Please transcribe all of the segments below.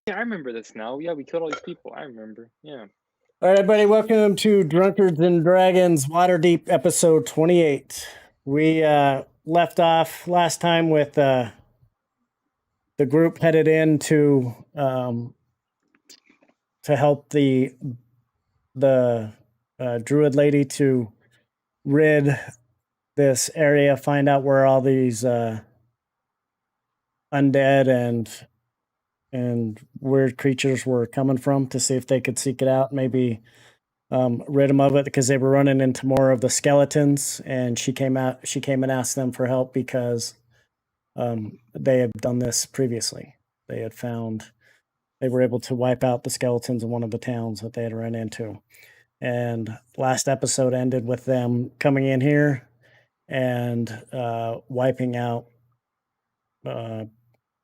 Yeah, I remember this now. Yeah, we killed all these people. I remember. Yeah. All right, everybody, welcome to Drunkards and Dragons Waterdeep episode 28. We left off last time with the group headed in to help the druid lady to rid this area, find out where all these undead and weird creatures were coming from, to see if they could seek it out, maybe rid them of it, because they were running into more of the skeletons. And she came and asked them for help because they had done this previously. They were able to wipe out the skeletons in one of the towns that they had run into. And last episode ended with them coming in here and wiping out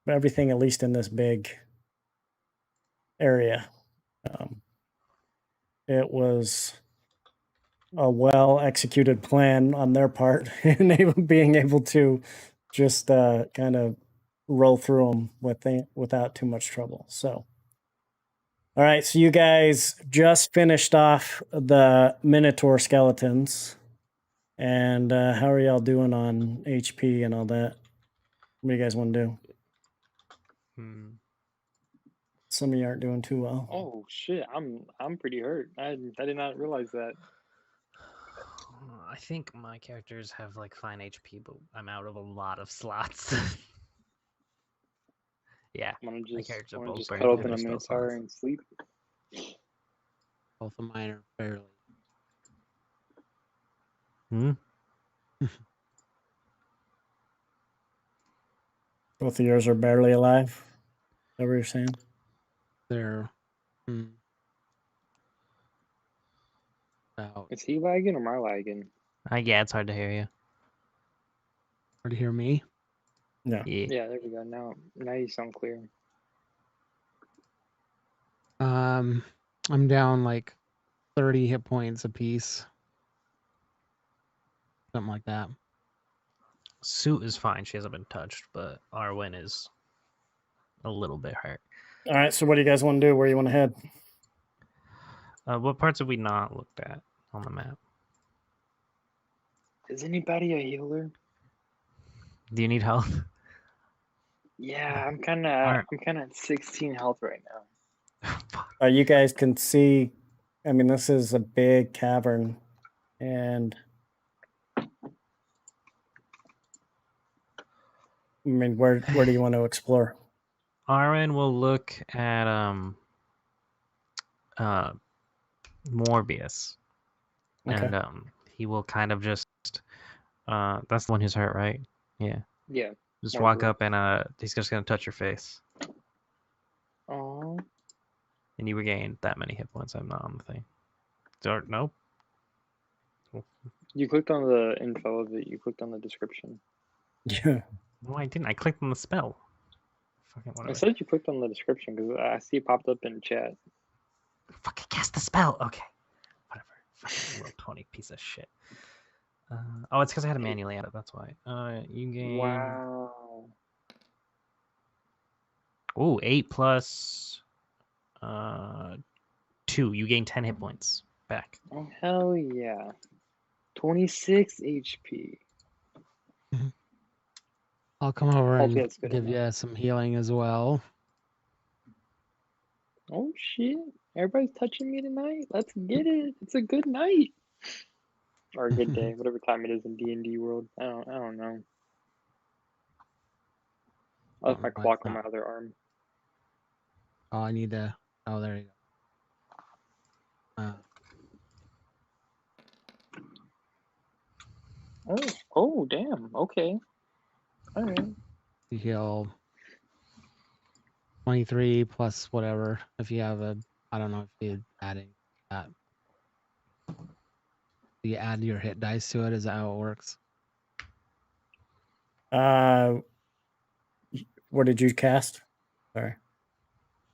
everything, at least in this big area. It was a well executed plan on their part, and being able to just kind of roll through them without too much trouble. So, all right, so you guys just finished off the Minotaur skeletons, and how are y'all doing on HP and all that? What do you guys want to do? Some of you aren't doing too well. Oh shit, I'm pretty hurt. I did not realize that. I think my characters have like fine HP, but I'm out of a lot of slots. Yeah, I'm gonna my characters are wanna both just burned cut through open their a spell Minotaur slots. and sleep. Both of mine are barely. Both of yours are barely alive. Is that what you're saying? They're about. Is he lagging or am I lagging? Yeah, it's hard to hear you. Hard to hear me? No. Yeah, there we go. Now you sound clear. I'm down like 30 hit points apiece. Something like that. Suit is fine. She hasn't been touched, but Arwen is a little bit hurt. All right, so what do you guys want to do? Where you want to head? What parts have we not looked at on the map? Is anybody a healer? Do you need help? Yeah, I'm kind of at 16 health right now. You guys can see, I mean, this is a big cavern, and I mean, where do you want to explore? Arwen will look at Morbius, Okay. and he will kind of just that's the one who's hurt, right? Yeah. Yeah. Just walk up and he's just gonna touch your face. Oh. And you regain that many hit points. I'm not on the thing. Nope. You clicked on the info of it. You clicked on the description. Yeah. No, I didn't. I clicked on the spell. Fucking whatever. I said you clicked on the description because I see it popped up in chat. Fucking cast the spell. Okay. Whatever. Fucking little Tony piece of shit. Oh, it's because I had to manually add it. That's why. You gain. Wow. Ooh, 8 plus 2. You gain 10 hit points back. Oh hell yeah. 26 HP. I'll come over and Hopefully give you some healing as well. Oh shit. Everybody's touching me tonight. Let's get it. It's a good night. Or a good day, whatever time it is in D&D world. I don't know. I left my clock on my other arm. Oh, I need to. Oh, there you go. Oh, damn. Okay. All right. You heal 23 plus whatever. If you have I don't know if you're adding that. You add your hit dice to it. Is that how it works? What did you cast? Sorry.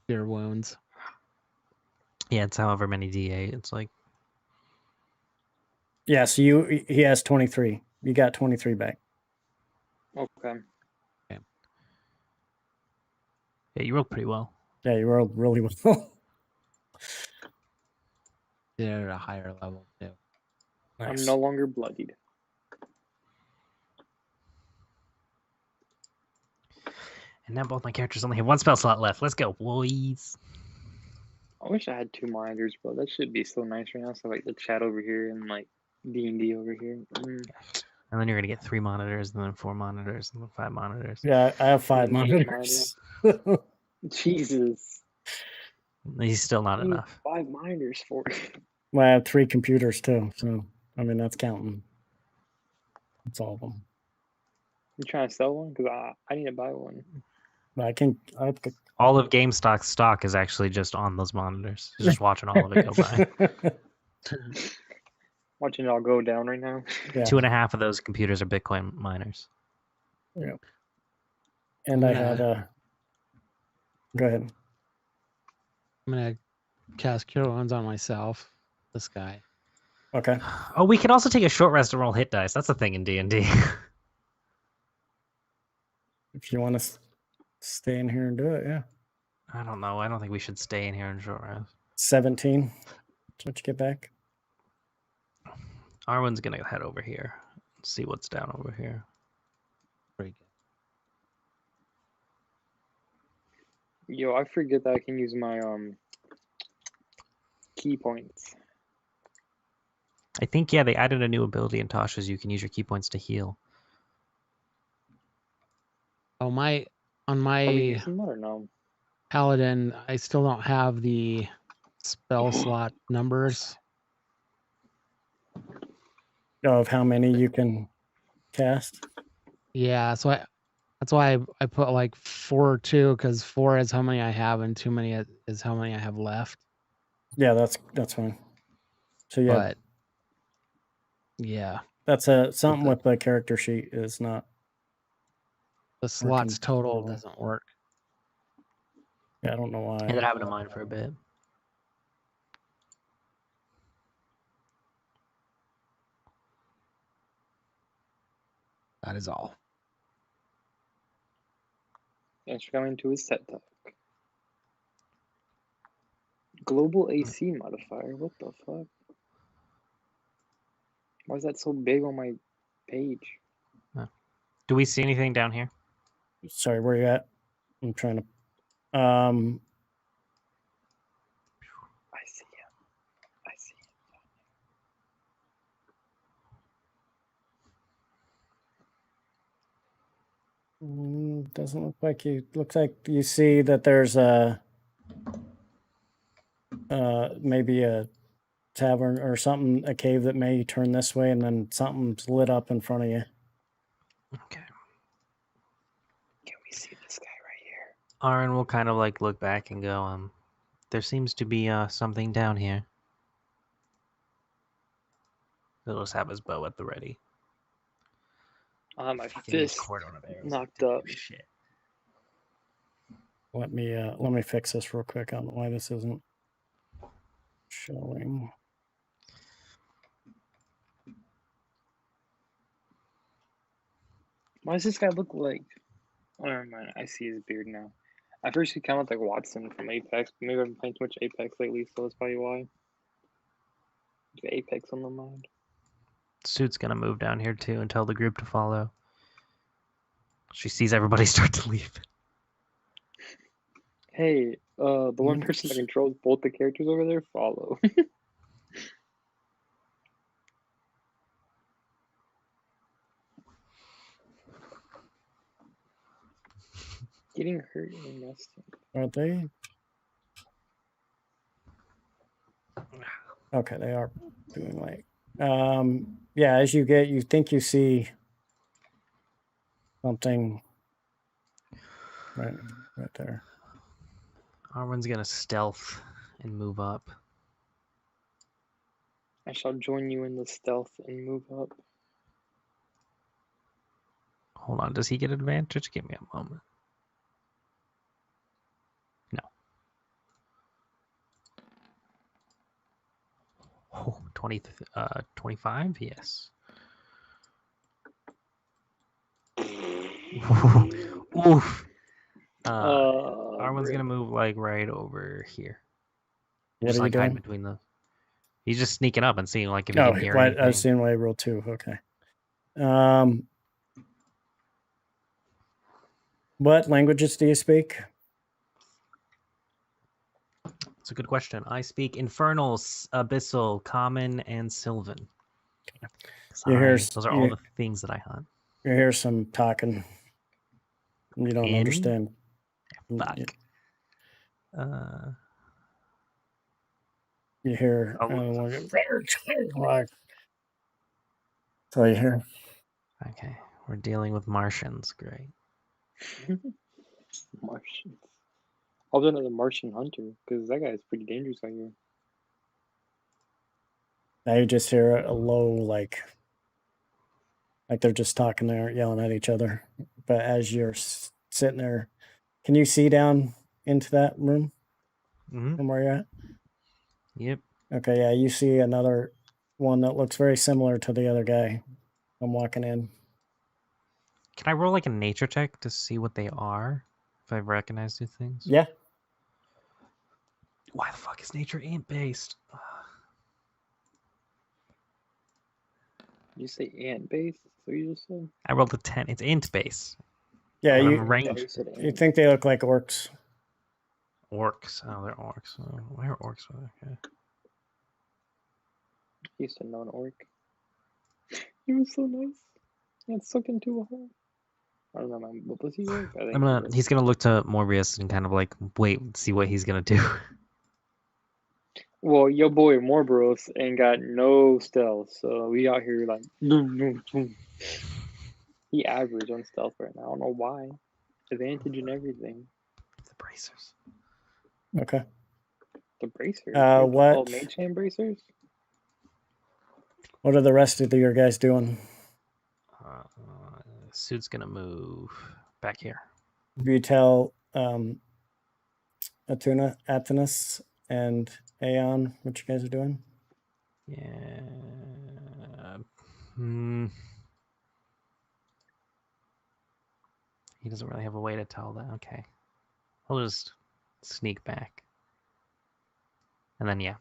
Your wounds. Yeah, it's however many D8. It's like. Yeah, so he has 23. You got 23 back. Okay. Yeah, you rolled pretty well. Yeah, you rolled really well. Did it at a higher level too. I'm Nice. no longer bloodied. And now both my characters only have one spell slot left. Let's go, boys. I wish I had 2 monitors, bro. That should be so nice right now. So like the chat over here and like D&D over here. And then you're gonna get 3 monitors, and then 4 monitors, and then 5 monitors. Yeah, I have 5 Eight monitors. Jesus. He's still not I need enough. 5 monitors for Well, I have 3 computers too, so I mean that's counting. That's all of them. You trying to sell one? Because I need to buy one. But I can. I could... All of GameStop stock is actually just on those monitors. He's just watching all of it go by. Watching it all go down right now. Yeah. 2.5 of those computers are Bitcoin miners. Yeah. And I had a. Go ahead. I'm gonna cast Cure Wounds on myself. This guy. Okay. Oh, we can also take a short rest and roll hit dice. That's a thing in D&D. If you want to stay in here and do it, yeah. I don't know. I don't think we should stay in here in short rest. 17. That's what you get back. Arwen's gonna head over here. See what's down over here. Pretty good. Yo, I forget that I can use my key points. I think, yeah, they added a new ability in Tasha's. You can use your key points to heal. Oh, on my Are we using that or no? Paladin, I still don't have the spell slot numbers. Of how many you can cast. Yeah, so that's why I put like 4 or 2, because 4 is how many I have and too many is how many I have left. Yeah, that's fine. So yeah, But yeah, that's something with the character sheet is not. the slots Working total well. doesn't work. Yeah, I don't know why. And that happened to mine for a bit. That is all. Thanks for coming to his set talk. Global AC modifier. What the fuck? Why is that so big on my page? Do we see anything down here? Sorry, where you at? I'm trying to. I see him. I see him. Doesn't look like you. Looks like you see that there's a maybe a tavern or something, a cave that may turn this way, and then something's lit up in front of you. Okay. Can we see this guy right here? Aaron will kind of like look back and go, there seems to be something down here. He'll just have his bow at the ready. I'll have my Fucking use fist cordon of arrows. knocked up. Shit. Let me fix this real quick. I don't know why this isn't showing. Why does this guy look like? Oh, never mind. I see his beard now. At first, he kind of looked like Watson from Apex, but maybe I've been playing too much Apex lately, so that's probably why. There's Apex on the mind. Suit's gonna move down here too and tell the group to follow. She sees everybody start to leave. Hey, the one person that controls both the characters over there, follow. Getting hurt and nesting. Aren't they? Okay, they are doing like. Yeah, as you think you see something right there. Arwen's gonna stealth and move up. I shall join you in the stealth and move up. Hold on, does he get advantage? Give me a moment. No. Oh, 25? Yes. Oof. Arwen's everyone's gonna move like right over here. What Just are you like hide doing? between the. He's just sneaking up and seeing like if he Oh, can hear I anything. was seeing why I rolled 2. Okay. What languages do you speak? It's a good question. I speak Infernal, Abyssal, Common, and Sylvan. Those are all the things that I hunt. You hear some talking. You don't understand. Fuck. You hear. So you hear. Okay, we're dealing with Martians. Great. Martians. I'll do another Martian hunter because that guy's pretty dangerous out here. Now you just hear a low, like they're just talking there, yelling at each other. But as you're sitting there, can you see down into that room from where you're at? Yep. Okay, yeah, you see another one that looks very similar to the other guy. I'm walking in. Can I roll like a nature check to see what they are? If I recognize these things? Yeah. Why the fuck is nature ant based? You say ant base? So you just said? I rolled a 10. It's ant base. Yeah, you think they look like orcs. Orcs. Oh, they're orcs. Oh, why are orcs? Okay. He used to know an orc. He was so nice. And sucked into a hole. I don't know, man. What was he like? I think He's gonna look to Morbius and kind of like wait, see what he's gonna do. Well, your boy Morbius ain't got no stealth, so we out here like he average on stealth right now. I don't know why. Advantage and everything. The bracers. Okay. The bracers. What? Mage hand bracers. What are the rest of your guys doing? Suit's gonna move back here. Do you tell Atunus and Aeon what you guys are doing? Yeah. He doesn't really have a way to tell that. Okay. He'll just sneak back. And then yeah.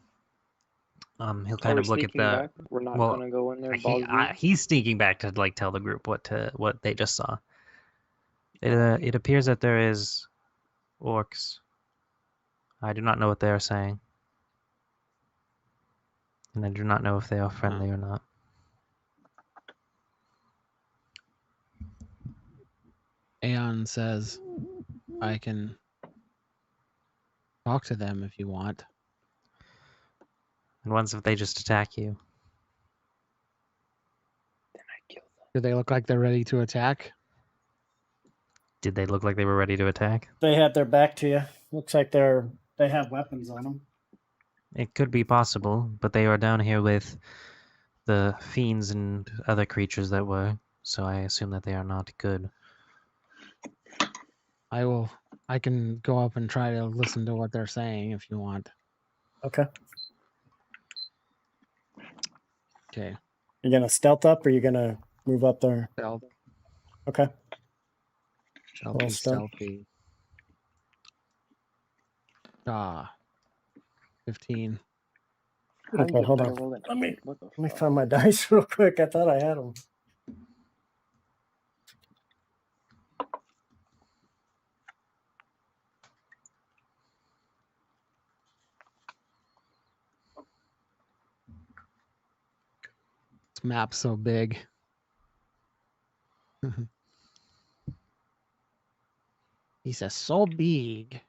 He'll kind of look at the. Back? We're not gonna go in there. He's sneaking back to like tell the group what they just saw. It appears that there is orcs. I do not know what they are saying, and I do not know if they are friendly or not. Aeon says, "I can talk to them if you want." And once if they just attack you, then I kill them. Do they look like they're ready to attack? Did they look like they were ready to attack? They had their back to you. Looks like they have weapons on them. It could be possible, but they are down here with the fiends and other creatures that were, so I assume that they are not good. I can go up and try to listen to what they're saying if you want. Okay. Okay. You gonna stealth up or you gonna move up there? Stealth. Okay. Stealthy. 15. Okay, hold on. Let me find my dice real quick. I thought I had them. This map's so big. He says, so big.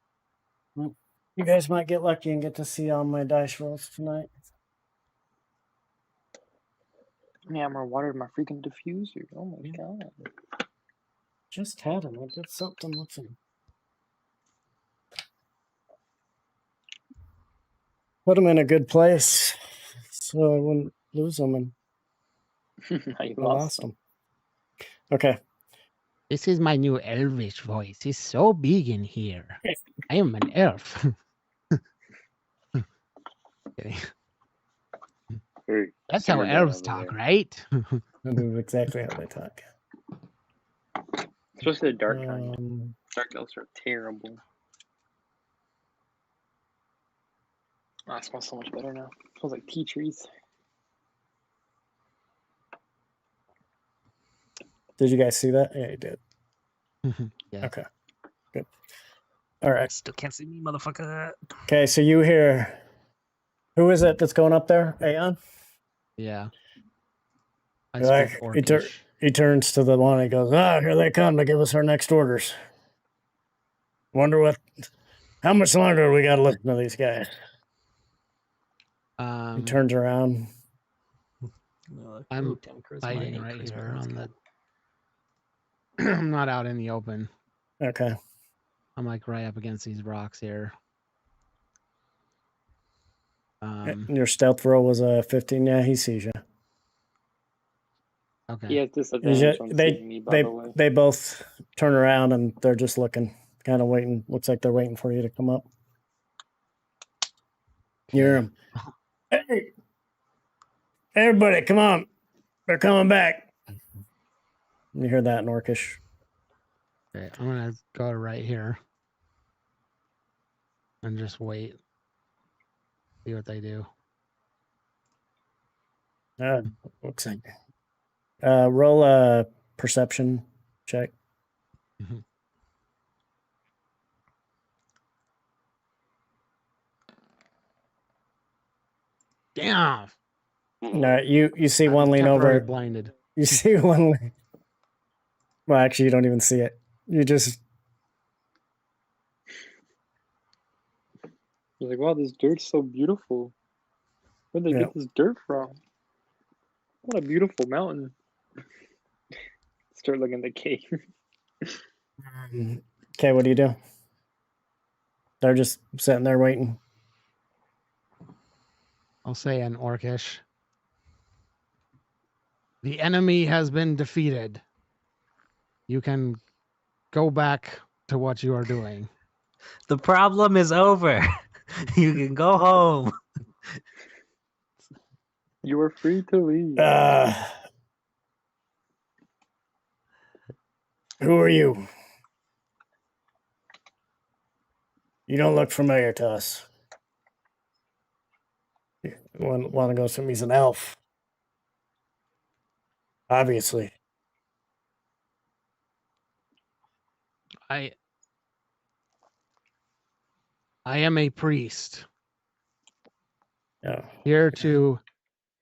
You guys might get lucky and get to see all my dice rolls tonight. Yeah, I'm gonna water my freaking diffuser. Oh my god. Just had them. I did something with them. Put them in a good place so I wouldn't lose them and I lost them. Okay. This is my new elvish voice. It's so big in here. I am an elf. Okay. Hey, that's how elves talk, right? That is exactly how they talk. Especially the dark kind. Dark elves are terrible. Oh, it smells so much better now. It smells like tea trees. Did you guys see that? Yeah, you did. Yeah. Okay. Good. All right. Still can't see me, motherfucker. Okay, so you hear, who is it that's going up there? Aeon? Yeah. I Like, speak Orcish. he turns to the one and he goes, here they come to give us our next orders. Wonder how much longer do we got to listen to these guys? He turns around. I'm fighting right here on the. I'm not out in the open. Okay. I'm like right up against these rocks here. Your stealth roll was a 15. Yeah, he sees you. Okay. He has disadvantage on seeing me, by the way. They both turn around and they're just looking, kind of waiting. Looks like they're waiting for you to come up. You hear him. Hey, everybody, come on. They're coming back. You hear that in Orcish. Okay, I'm gonna go right here and just wait. See what they do. Looks like. Roll a perception check. Mhm. Damn. No, you see I'm one lean temporarily over. blinded. You see one. Well, actually, you don't even see it. You just. You're like, wow, this dirt's so beautiful. Where'd they get this dirt from? What a beautiful mountain. Start looking at the cave. Okay, what do you do? They're just sitting there waiting. I'll say in Orcish. The enemy has been defeated. You can go back to what you are doing. The problem is over. You can go home. You are free to leave. Who are you? You don't look familiar to us. One goes from he's an elf. Obviously. I am a priest. Yeah. Here to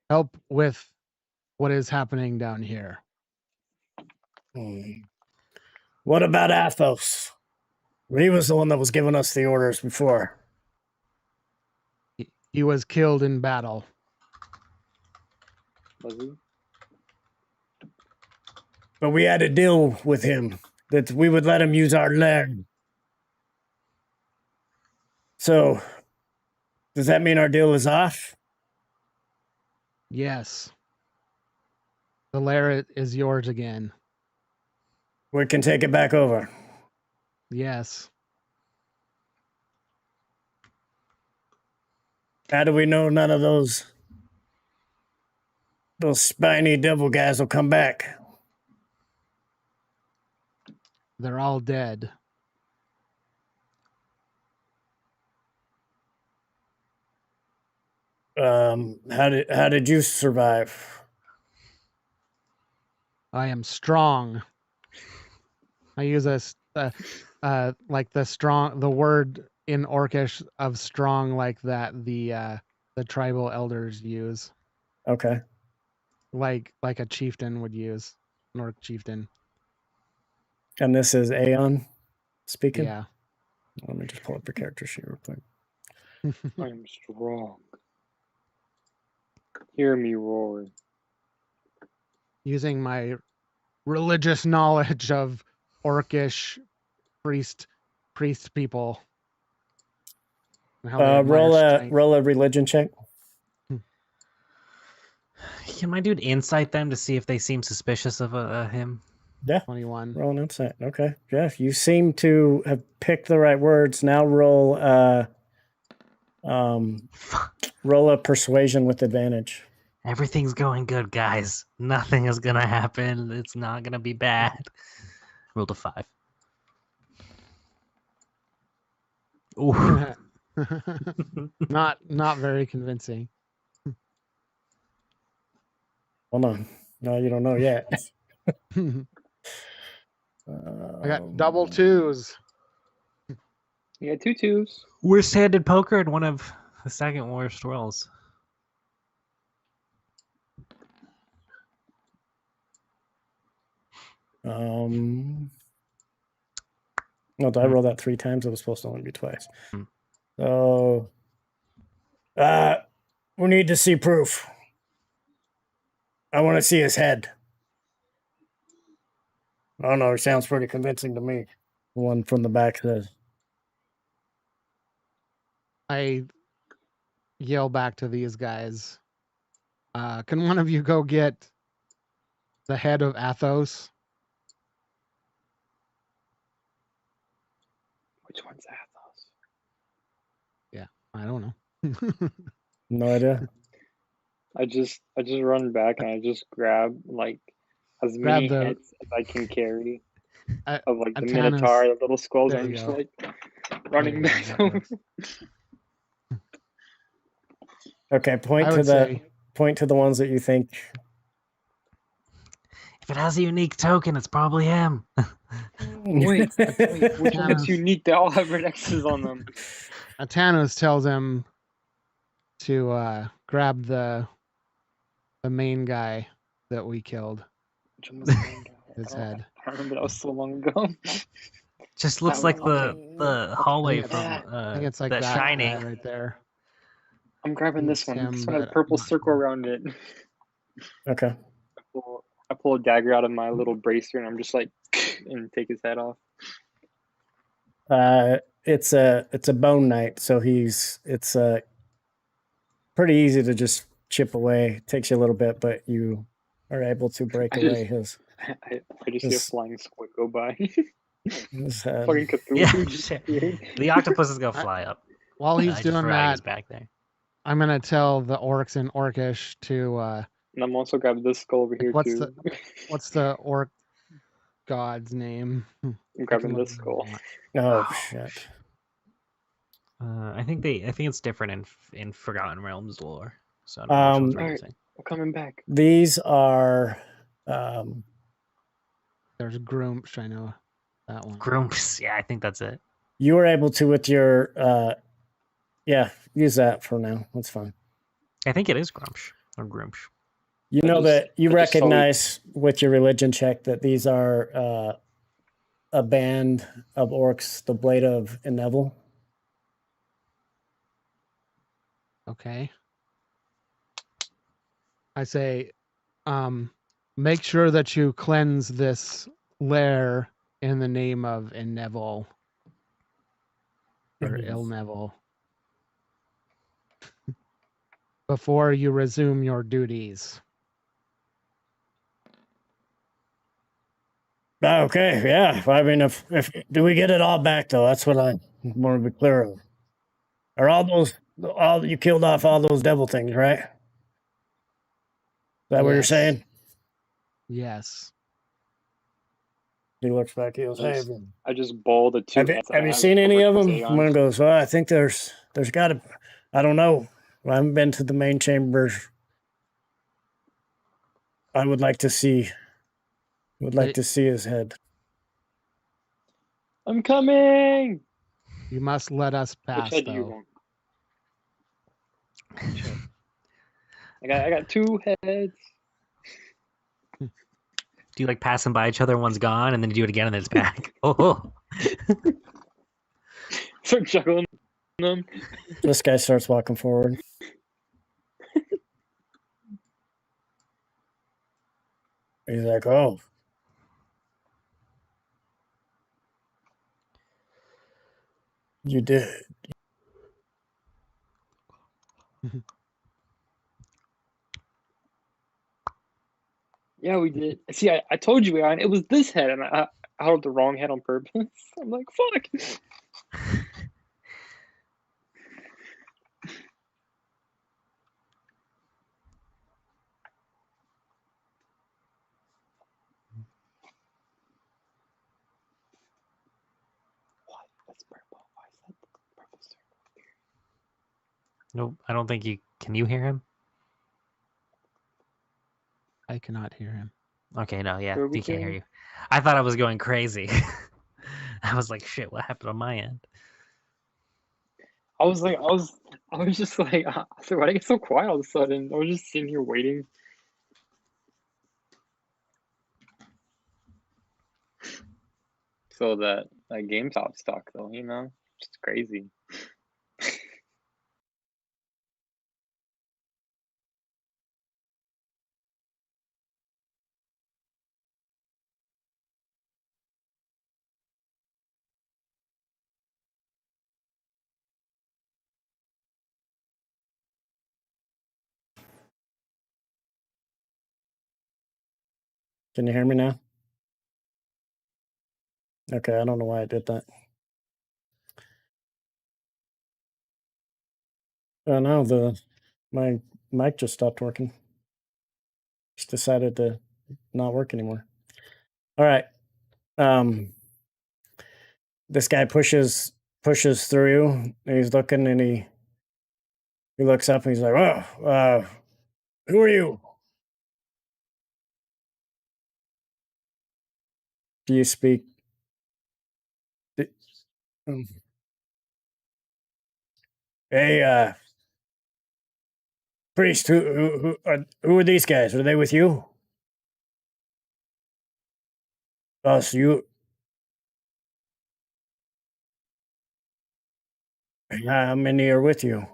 help with what is happening down here. What about Athos? He was the one that was giving us the orders before. He was killed in battle. Was he? But we had a deal with him that we would let him use our land. So, does that mean our deal is off? Yes. The lair is yours again. We can take it back over. Yes. How do we know none of those spiny devil guys will come back? They're all dead. How did you survive? I am strong. I use like the word in Orcish of strong, like that the tribal elders use. Okay. Like a chieftain would use, an orc chieftain. And this is Aeon speaking? Yeah. Let me just pull up your character sheet real quick. I am strong. Hear me roar. Using my religious knowledge of Orcish priest people. And how they admire Roll a religion check. Can my dude insight them to see if they seem suspicious of him? Yeah. 21. Roll an insight. Okay. Jeff, you seem to have picked the right words. Now roll roll a persuasion with advantage. Everything's going good, guys. Nothing is gonna happen. It's not gonna be bad. Rolled a 5. Ooh. Not very convincing. Hold on. No, you don't know yet. I got double twos. You got 2 2s. Worst-handed poker and one of the second worst rolls. No, did I roll that 3 times? It was supposed to only be twice. Hmm. So, we need to see proof. I want to see his head. I don't know. It sounds pretty convincing to me. The one from the back says. I yell back to these guys. Can one of you go get the head of Athos? Which one's Athos? I don't know. No idea. I just run back and I just grab like as Grab many the- heads as I can carry A- of like the Atanus. Minotaur, the little skulls. There I'm you just go. like running There you back go, to that him. Okay, point I to would say the ones that you think. If it has a unique token, it's probably him. Wait, which one Atanus. is unique? They all have red X's on them. Atanus tells him to grab the main guy that we killed. Which one was the main guy? His I don't- head. I remember that was so long ago. Just looks That like one. the hallway think from I think it's like that that Shining. guy right there. I'm grabbing this It's one. him, This one has a but purple I'm not circle sure. around it. Okay. I pull a dagger out of my little bracer and I'm just like, and take his head off. It's a bone knight, so it's pretty easy to just chip away. It takes you a little bit, but you are able to break I away just- I just see a His- flying squid go by. his head. Fucking Cthulhu Yeah, just sure. appeared. The octopus is gonna fly up. While he's I just doing forgot he was that, back there. I'm gonna tell the orcs in Orcish to And I'm also grabbing this skull over here what's too. what's the orc god's name? I'm I grabbing can look this it up skull. if you want. Oh Oh. shit. I think it's different in Forgotten Realms lore. So I'm not sure what Alright. saying. I'm coming back. These are There's Groomsh, I know that one. Grumps. Yeah, I think that's it. you were able to with your yeah, use that for now. That's fine. I think it is Grumsh or Grumsh. You I know just- that you I just saw recognize with your religion check that these are a band of orcs, the Blade of Neville. Okay. I say, make sure that you cleanse this lair in the name of Neville or Mhm. Il Neville before you resume your duties. Okay, yeah. I mean, if do we get it all back though? That's what I want to be clear of. Are all you killed off all those devil things, right? Is that what you're Yes. saying? Yes. He looks back. He goes, "Hey, Just- I just ball the two. have you, heads I have you have seen any of over them?" Xaeon. One goes, "Well, I think there's got to. I don't know. I haven't been to the main chambers. I would like to see. Would like It- to see his head." I'm coming. You must let us pass, Which head do you though. want? I got 2 heads. Do you like passing by each other and one's gone, and then you do it again and then it's back? Oh. Start juggling them. This guy starts walking forward. He's like, "Oh, you did." Yeah, we did. See, I told you, Aaron, it was this head, and I held the wrong head on purpose. I'm like, fuck. What? That's purple. Why is that the purple circle? Nope, I don't think you can. You hear him? I cannot hear him. Okay, no, yeah, Who are we he can't hear hearing? you. I thought I was going crazy. I was like, shit, what happened on my end? I was just like, I was like, why'd I get so quiet all of a sudden? I was just sitting here waiting. So that GameStop stock though, it's crazy. Can you hear me now? Okay, I don't know why I did that. Oh no, my mic just stopped working. Just decided to not work anymore. All right. This guy pushes through you, and he's looking, and he looks up, and he's like, "Oh, who are you? Do you speak?" Um, Hey, priest, who are these guys? Are they with you? Oh, so how many are with you?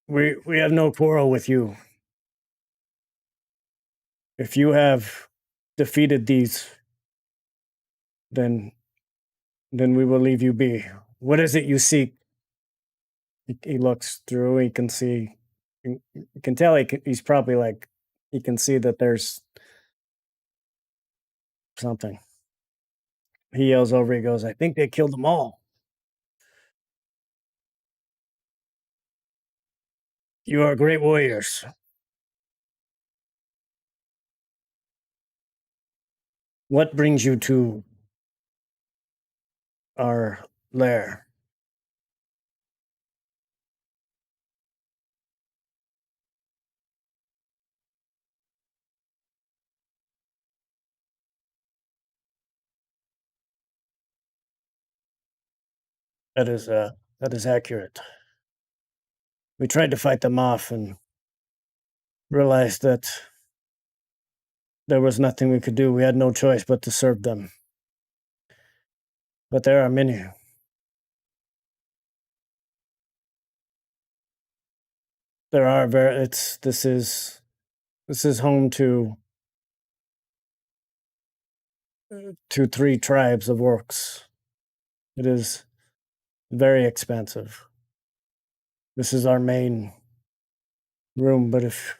We have no quarrel with you. If you have defeated these, then we will leave you be. What is it you seek? He looks through. He can see. You can tell he's probably like. He can see that there's something. He yells over. He goes, "I think they killed them all. You are great warriors. What brings you to our lair?" That is accurate. We tried to fight them off and realized that there was nothing we could do. We had no choice but to serve them. But there are many. There are this is home to 3 tribes of orcs. It is very expensive. This is our main room, but if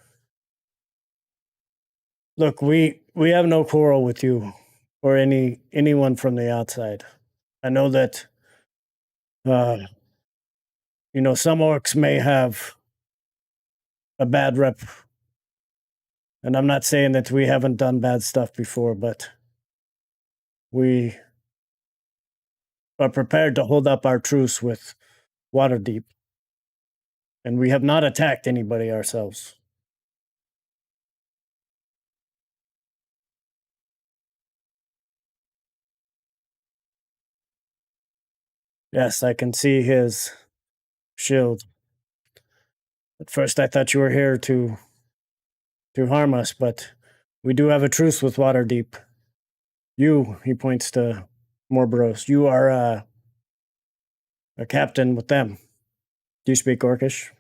look, we have no quarrel with you or anyone from the outside. I know that some orcs may have a bad rep, and I'm not saying that we haven't done bad stuff before, but we are prepared to hold up our truce with Waterdeep, and we have not attacked anybody ourselves. Yes, I can see his shield. At first, I thought you were here to harm us, but we do have a truce with Waterdeep. You, he points to Morboros, you are a captain with them. Do you speak Orcish?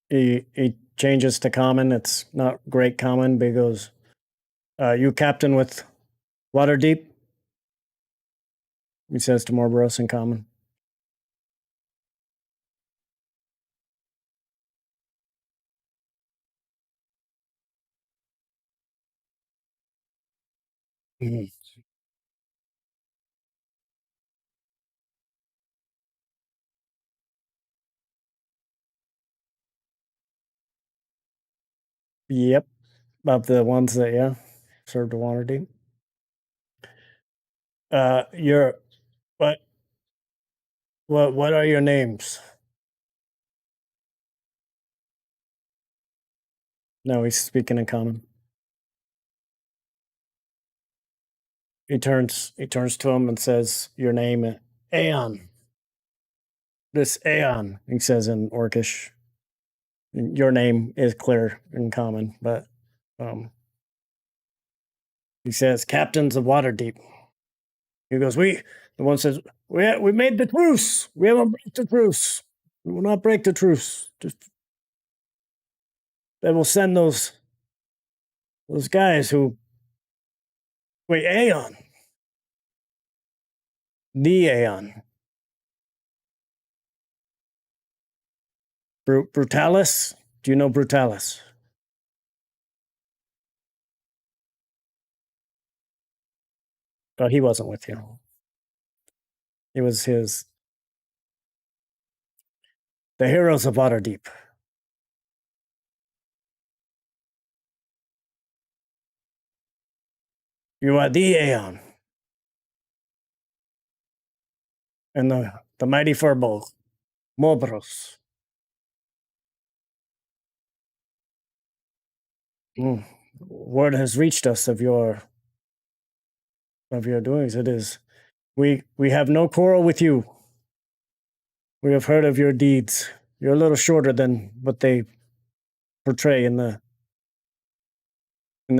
He changes to common. It's not great common, but he goes, you captain with Waterdeep? He says to Morboros in common. Mhm. Yep. Of the ones that, yeah, served to Waterdeep. Your what are your names? No, he's speaking in common. He turns to him and says, "Your name, Aeon." This Aeon, he says in Orcish. Your name is clear in common, but he says, "Captains of Waterdeep." He goes, "The one says, we made the truce. We haven't break the truce. We will not break the truce. They will send those guys who wait, Aeon. The Aeon. Brutalis? Do you know Brutalis?" Oh, he wasn't with you. It was the heroes of Waterdeep. You are the Aeon. And the mighty Furbolg, Mobros. Word has reached us of your doings. It is we have no quarrel with you. We have heard of your deeds. You're a little shorter than what they portray in the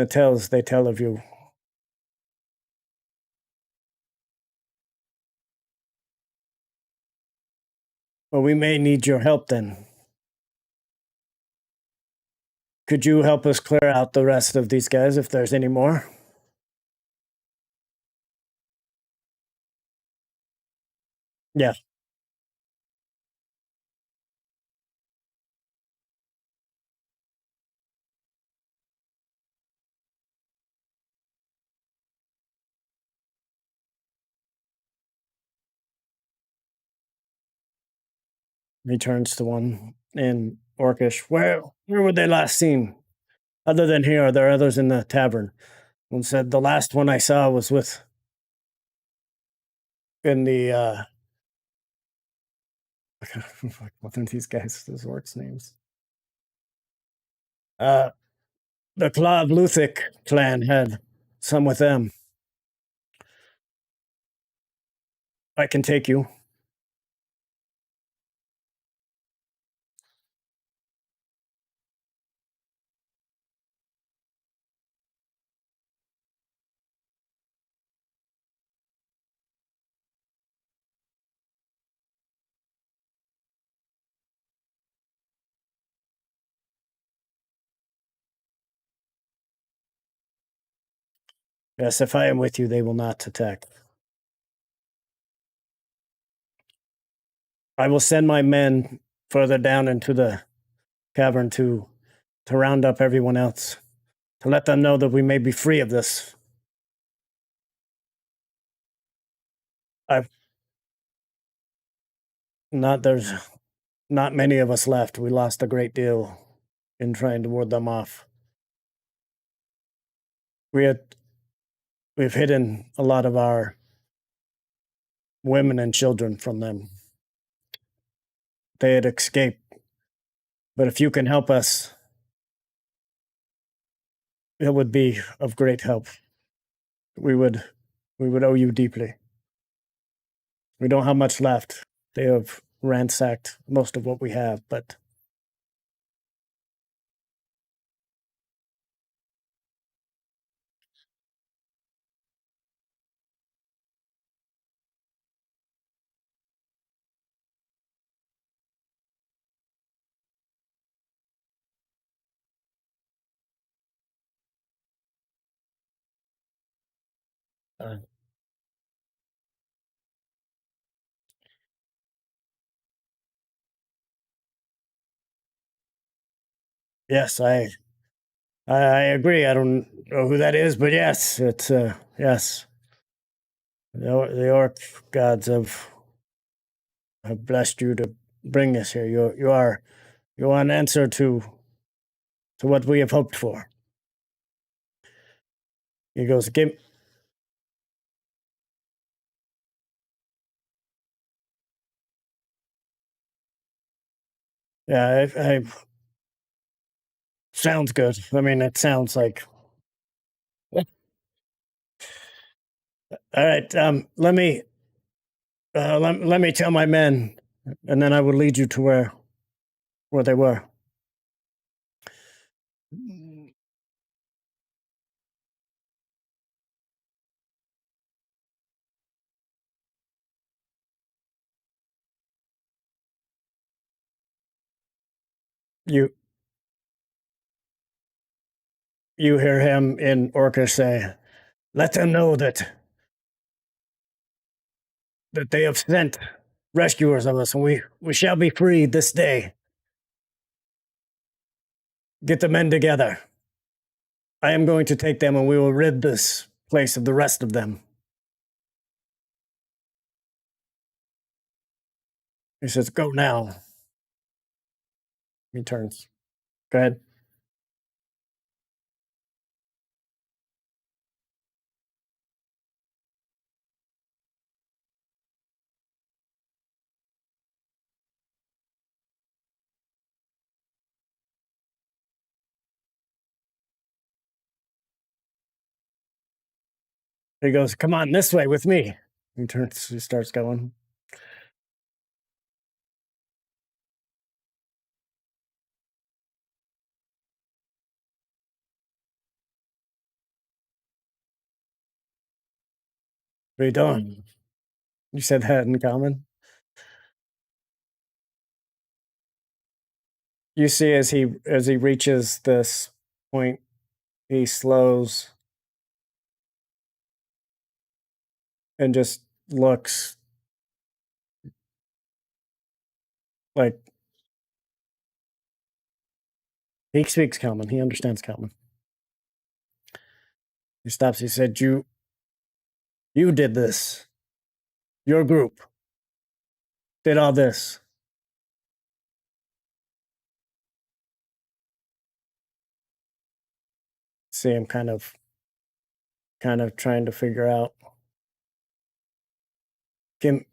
tales they tell of you. Well, we may need your help then. Could you help us clear out the rest of these guys if there's any more? Yeah. He turns to one in Orcish. Where were they last seen? Other than here, are there others in the tavern? One said the last one I saw was in the what are these guys? Those orcs' names. The Claw of Luthic clan had some with them. I can take you. Yes, if I am with you, they will not attack. I will send my men further down into the cavern to round up everyone else, to let them know that we may be free of this. There's not many of us left. We lost a great deal in trying to ward them off. We've hidden a lot of our women and children from them. They had escaped. But if you can help us, it would be of great help. We would owe you deeply. We don't have much left. They have ransacked most of what we have, but yes, I agree. I don't know who that is, but yes, it's Yes. The orc gods have blessed you to bring us here. You are an answer to what we have hoped for. He goes, yeah, I sounds good. I mean, it sounds like. All right, let me tell my men, and then I will lead you to where they were. You hear him in Orcish say, "Let them know that they have sent rescuers of us, and we shall be free this day. Get the men together. I am going to take them, and we will rid this place of the rest of them." He says, "Go now." He turns. Go ahead. He goes, "Come on, this way with me." He turns. He starts going. What are you doing? You said that in common. You see, as he reaches this point, he slows and just looks like he speaks common. He understands common. He stops. He said, "You did this. Your group did all this." See him kind of trying to figure out. Give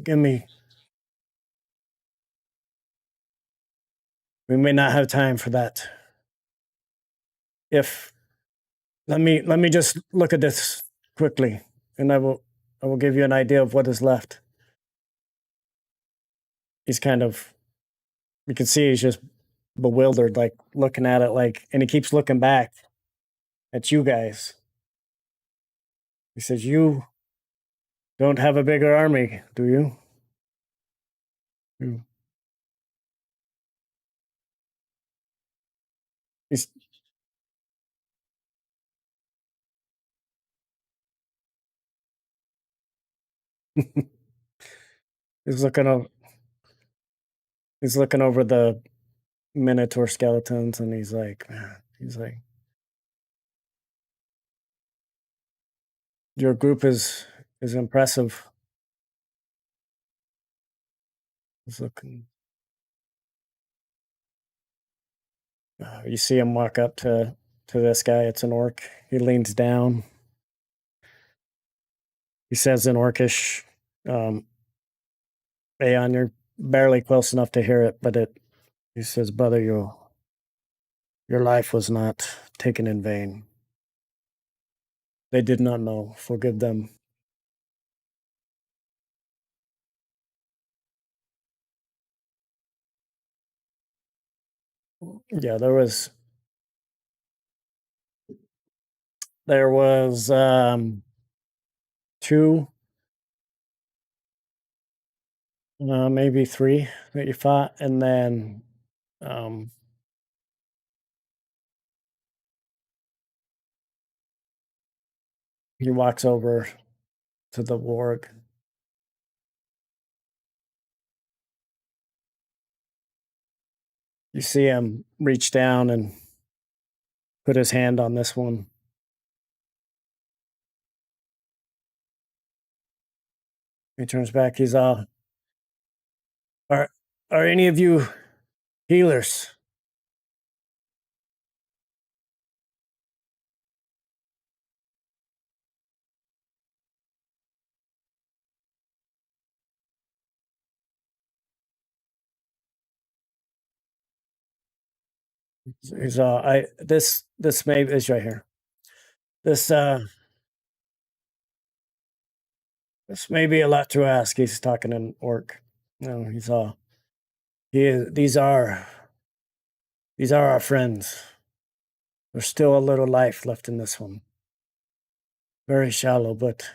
me. We may not have time for that. If let me just look at this quickly, and I will give you an idea of what is left. He's kind of, you can see he's just bewildered, like looking at it, like, and he keeps looking back at you guys. He says, "You don't have a bigger army, do you?" He's he's looking over. He's looking over the Minotaur skeletons, and he's like, "Your group is impressive." He's looking. You see him walk up to this guy. It's an orc. He leans down. He says in Orcish, "Aeon, you're barely close enough to hear it, but it." He says, "Brother, your life was not taken in vain. They did not know. Forgive them." Yeah, there was two, maybe three that you fought, and then he walks over to the warg. You see him reach down and put his hand on this one. He turns back. He's are any of you healers? He's this may is right here. This this may be a lot to ask. He's talking in orc. No, these are our friends. There's still a little life left in this one. Very shallow, but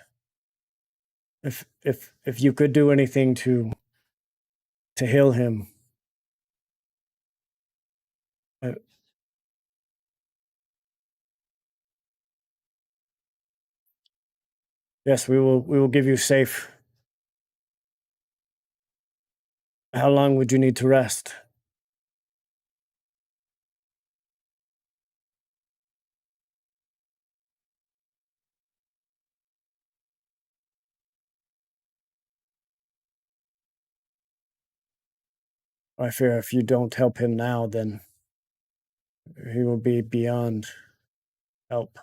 if you could do anything to heal him, yes, we will give you safe. How long would you need to rest? I fear if you don't help him now, then he will be beyond help.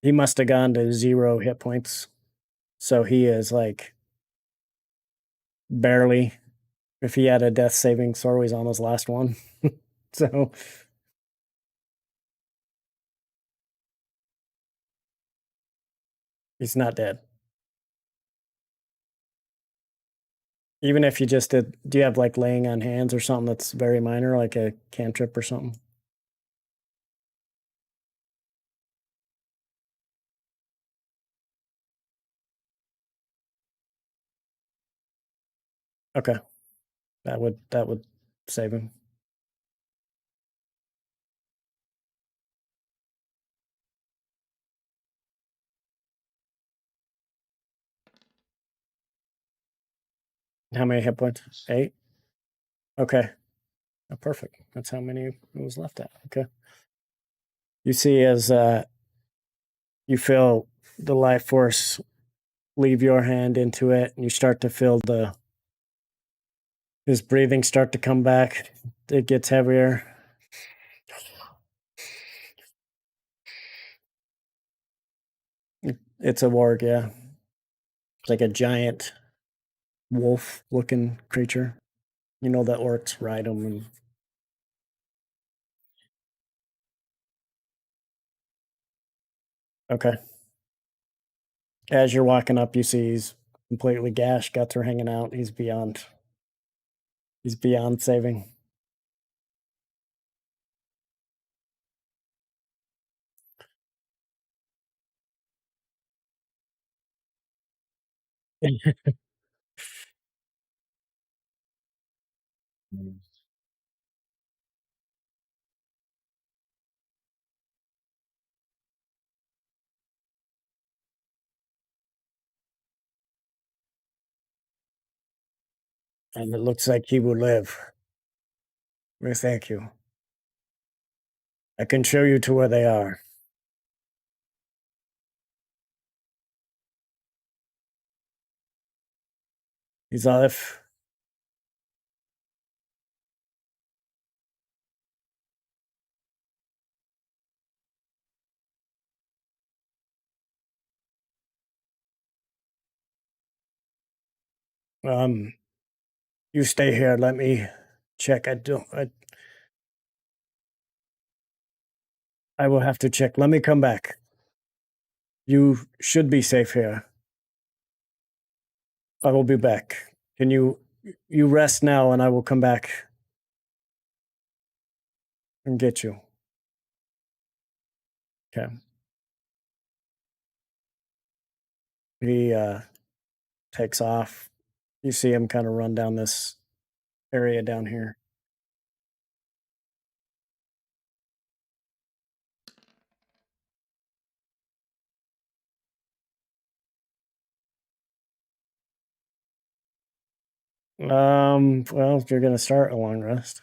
He must have gone to 0 hit points. So he is like barely. If he had a death saving throw, he's on his last one. So he's not dead. Even if you just did, do you have like laying on hands or something that's very minor, like a cantrip or something? Okay. That would save him. How many hit points? 8? Okay. Oh, perfect. That's how many it was left at. Okay. You see as you feel the life force leave your hand into it, and you start to feel his breathing start to come back. It gets heavier. It's a warg, yeah. It's like a giant wolf-looking creature. You know that orcs ride them. And okay. As you're walking up, you see he's completely gashed, guts are hanging out. He's beyond saving. And it looks like he will live. Well, thank you. I can show you to where they are. He's Aleph. You stay here. Let me check. I will have to check. Let me come back. You should be safe here. I will be back. Can you rest now and I will come back and get you. Okay. He takes off. You see him kind of run down this area down here. Well, you're gonna start a long rest.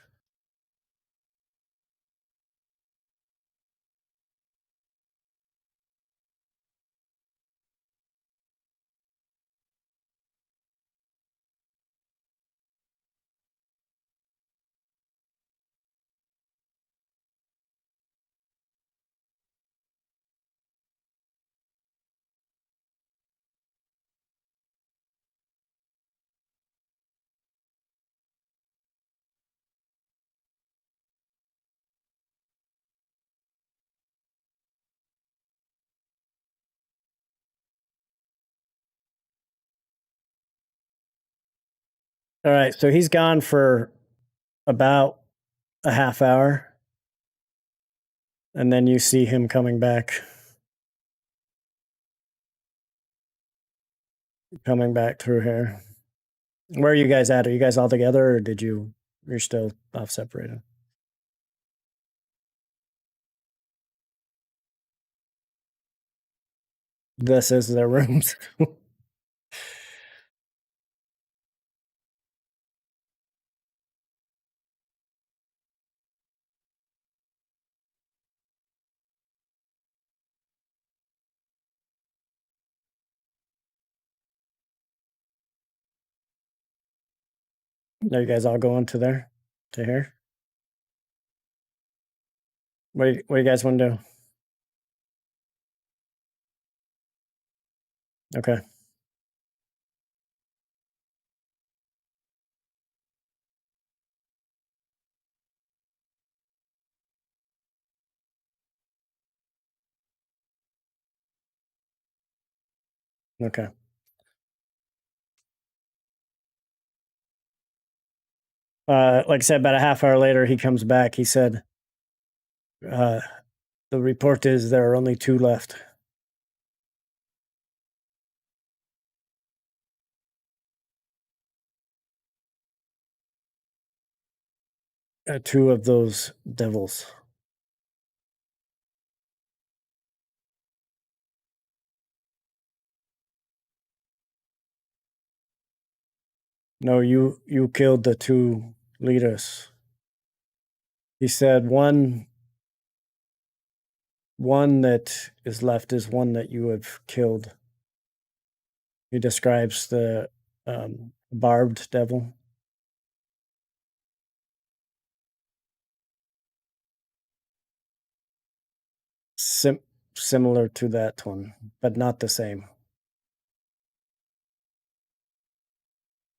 All right, so he's gone for about a half hour, and then you see him coming back through here. Where are you guys at? Are you guys all together, or you're still off separated? This is their rooms. Are you guys all going to here? What do you guys want to do? Okay. Okay. Like I said, about a half hour later, he comes back. He said, the report is there are only 2 left. Two of those devils. No, you killed the 2 leaders. He said one that is left is one that you have killed. He describes the barbed devil. Similar to that one, but not the same.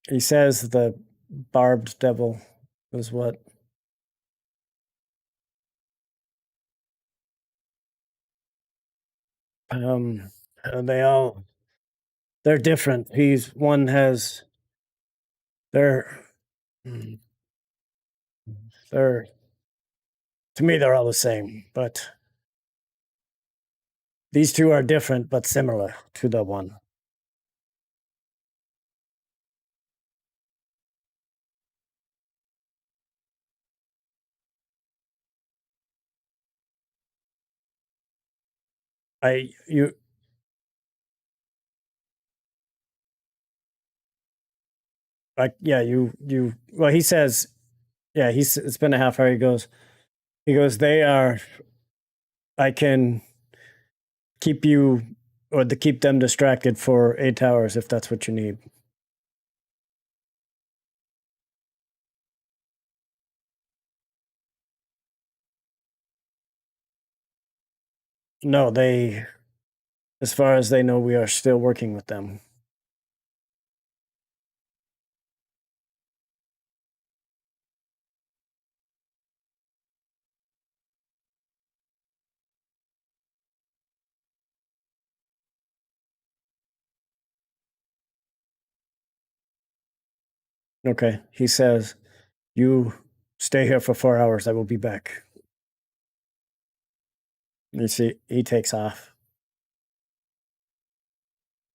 He says the barbed devil is what they're different. They're to me they're all the same, but these 2 are different but similar to the one. Well, he says, yeah, it's been a half hour. He goes, I can keep you or keep them distracted for 8 hours if that's what you need. No, as far as they know, we are still working with them. Okay. He says, you stay here for 4 hours. I will be back. You see, he takes off.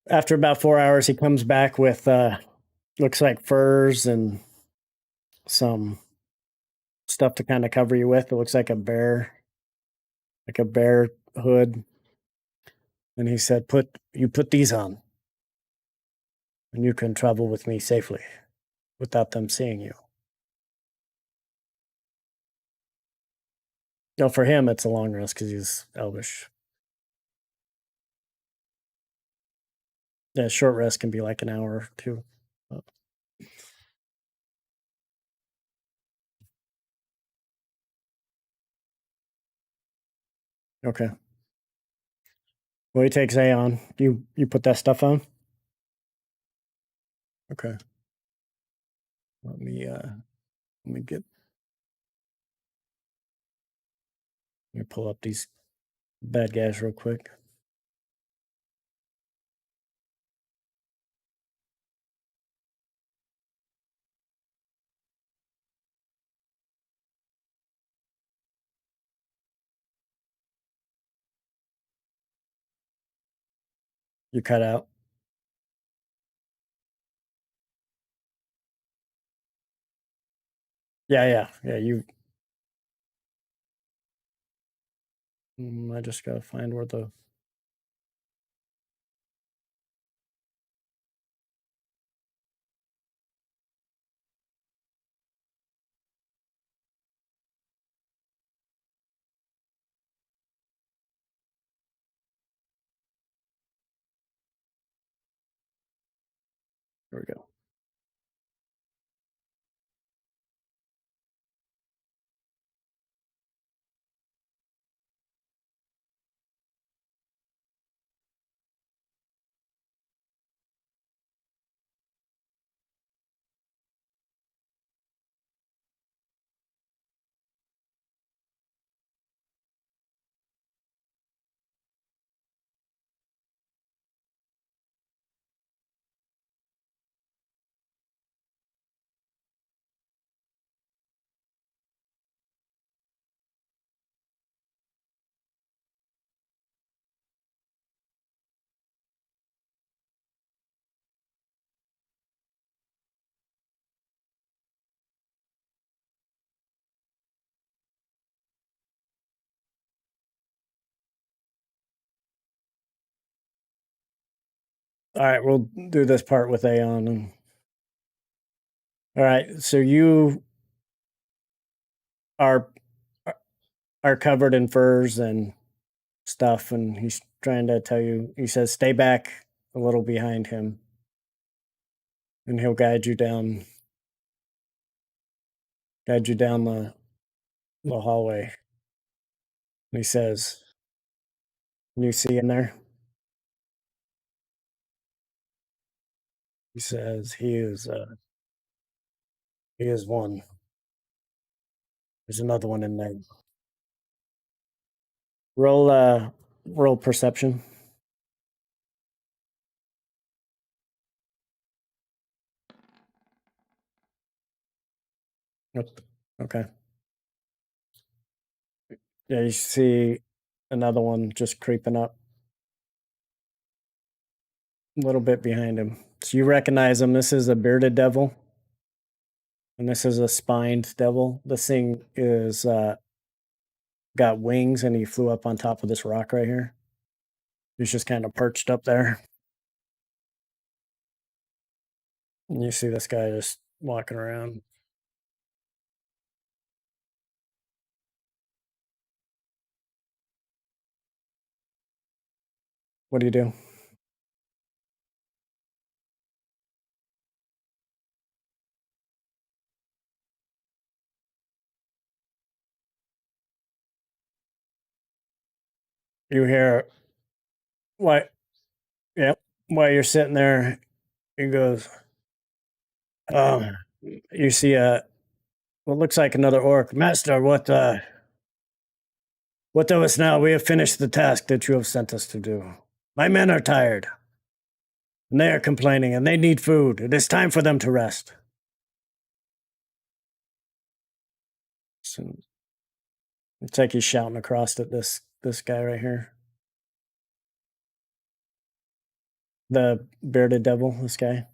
After about 4 hours, he comes back with looks like furs and some stuff to kind of cover you with. It looks like a bear hood. And he said, put these on, and you can travel with me safely without them seeing you. No, for him, it's a long rest because he's elvish. Yeah, short rest can be like an hour or 2. Okay. Well, he takes A on. You put that stuff on? Okay. Let me pull up these bad guys real quick. You cut out. Yeah. You. I just gotta find where the. There we go. All right, we'll do this part with Aeon. All right, so you are covered in furs and stuff, and he's trying to tell you. He says, "Stay back a little behind him, and he'll guide you down the hallway." And he says, "Can you see in there?" He says, "He is one. There's another one in there." Roll perception. Yep. Okay. Yeah, you see another one just creeping up a little bit behind him. So you recognize him. This is a bearded devil, and this is a spined devil. This thing is got wings, and he flew up on top of this rock right here. He's just kind of perched up there. And you see this guy just walking around. What do you do? You hear what? Yep. While you're sitting there, he goes, you see what looks like another orc. "Master, what of us now? We have finished the task that you have sent us to do. My men are tired, and they are complaining, and they need food. It is time for them to rest." So it's like he's shouting across at this guy right here. The bearded devil, this guy.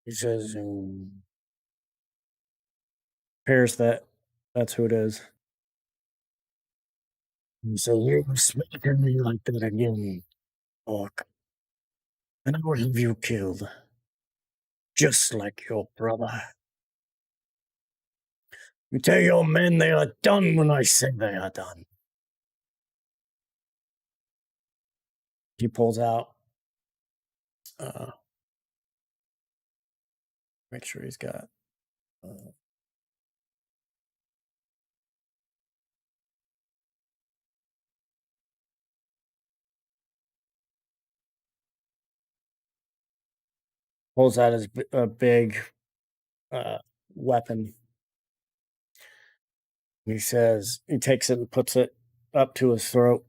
He says, appears that's who it is. "So you speak to me like that again, orc, and I will have you killed, just like your brother. You tell your men they are done when I say they are done." He pulls out, make sure he's got, pulls out a big weapon. He says, he takes it and puts it up to his throat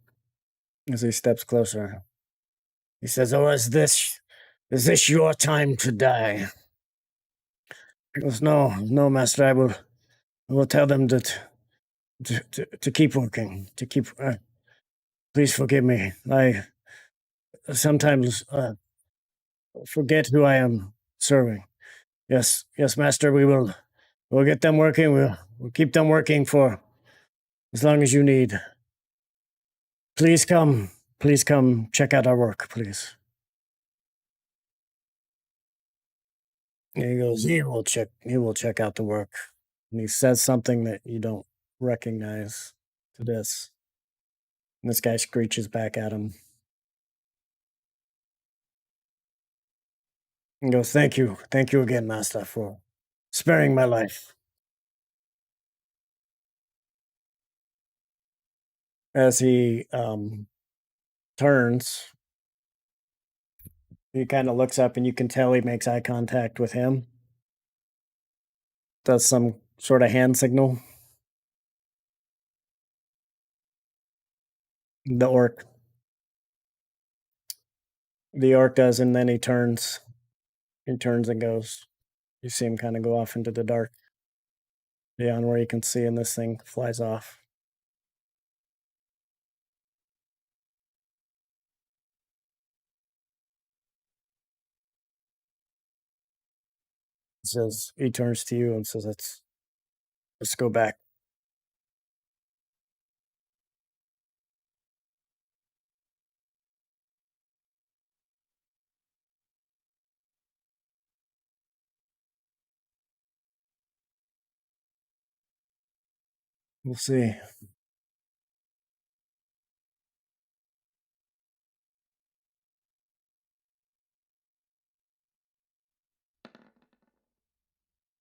as he steps closer. He says, "Oh, is this your time to die?" He goes, "No, master. I will tell them to keep working, to keep Please forgive me. I sometimes forget who I am serving. Yes, yes, Master. We'll get them working. We'll keep them working for as long as you need. Please come. Please come check out our work, please. And he goes, he will check out the work. And he says something that you don't recognize to this. And this guy screeches back at him. And goes, thank you. Thank you again, Master, for sparing my life. As he turns, he kind of looks up and you can tell he makes eye contact with him. Does some sort of hand signal. The orc. The orc does, and then he turns. He turns and goes. You see him kind of go off into the dark. Beyond where you can see, and this thing flies off. Says he turns to you and says, let's go back. We'll see.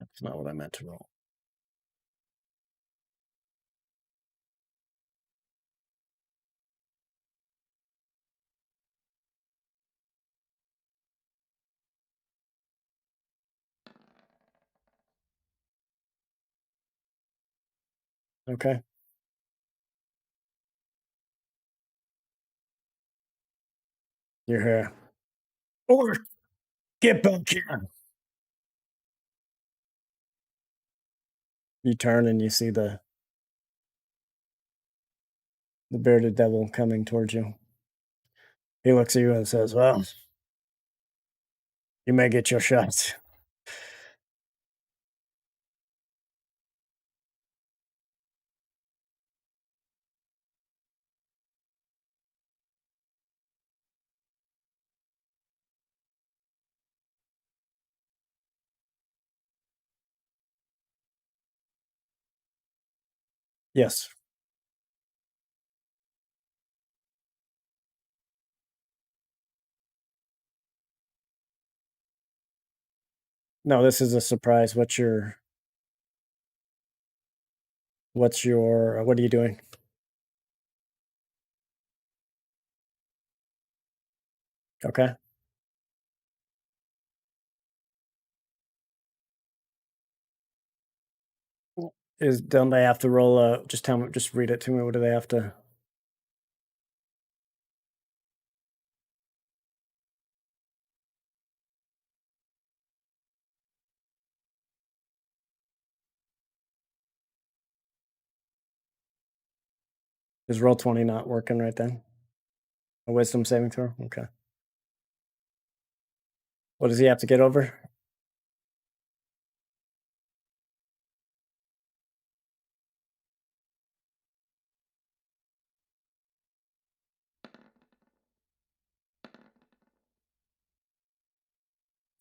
That's not what I meant to roll. Okay. You're here. Or get back here. You turn and you see the bearded devil coming towards you. He looks at you and says, well, you may get your shot. Yes. No, this is a surprise. What are you doing? Okay. Don't they have to roll just read it to me. What do they have to? Is roll 20 not working right then? A wisdom saving throw? Okay. What does he have to get over?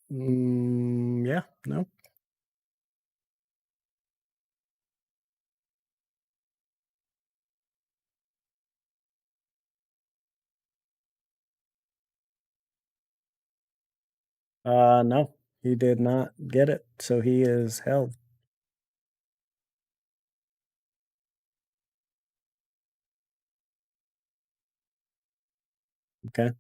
Yeah, no. No, he did not get it, so he is held. Okay.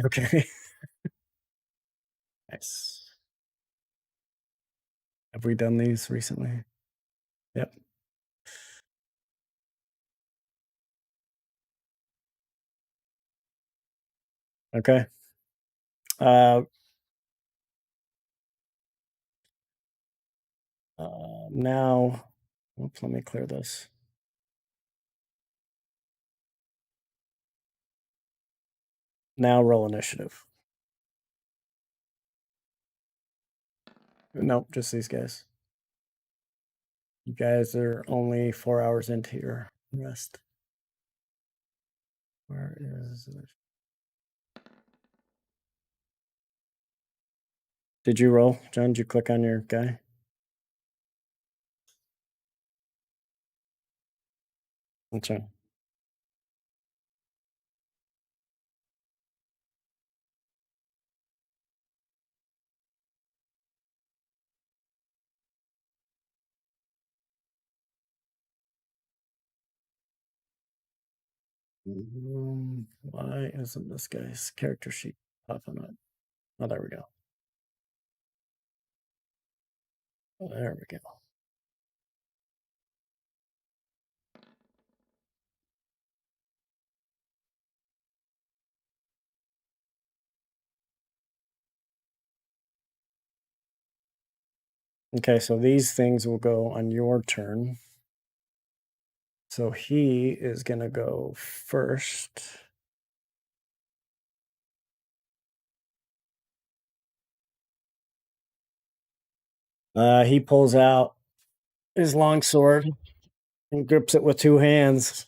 Okay. Nice. Have we done these recently? Yep. Okay. Now, oops, let me clear this. Now roll initiative. Nope, just these guys. You guys are only 4 hours into your rest. Where is it? Did you roll, John? Did you click on your guy? That's right. Why isn't this guy's character sheet popping up? Oh, there we go. Oh, there we go. Okay, so these things will go on your turn. So he is going to go first. He pulls out his long sword and grips it with 2 hands.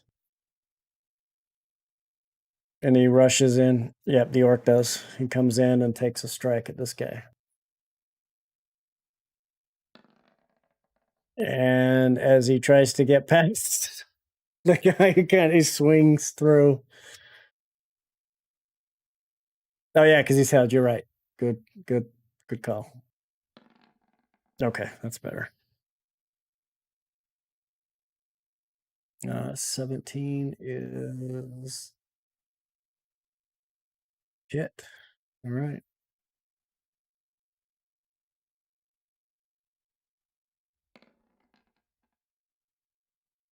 And he rushes in. Yep, the orc does. He comes in and takes a strike at this guy. And as he tries to get past the guy, he swings through. Oh yeah, because he's held. You're right. Good call. Okay, that's better. 17 is hit. All right.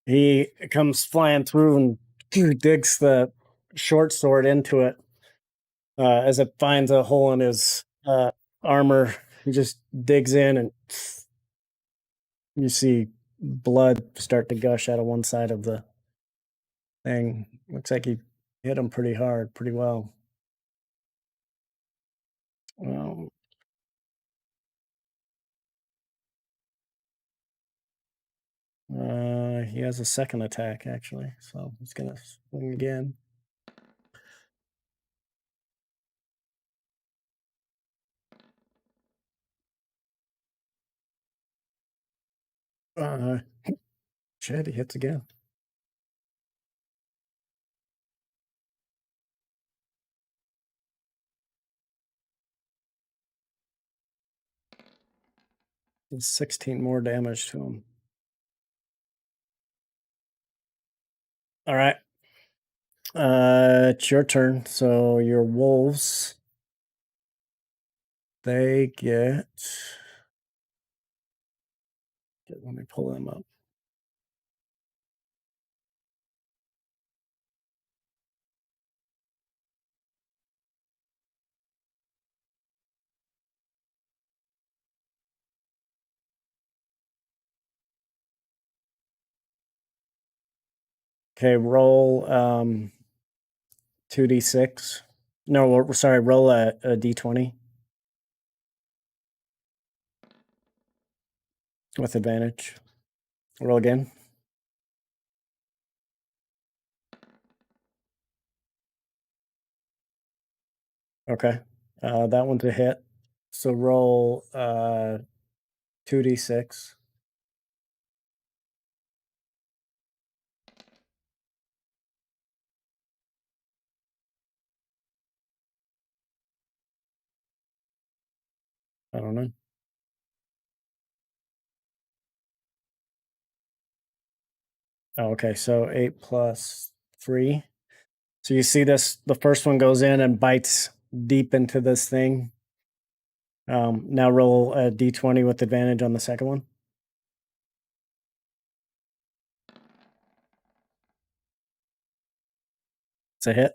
He comes flying through and digs the short sword into it. As it finds a hole in his armor, he just digs in and you see blood start to gush out of one side of the thing. Looks like he hit him pretty hard, pretty well. He has a second attack, actually, so he's going to swing again. Shit, he hits again. It's 16 more damage to him. All right. It's your turn. So your wolves, they get. Let me pull them up. Okay, roll 2d6. No, sorry, roll a d20 with advantage. Roll again. Okay, that one's a hit. So roll 2d6. I don't know. Oh, okay, so 8 plus 3. So you see this, the first one goes in and bites deep into this thing. Now roll a d20 with advantage on the second one. It's a hit.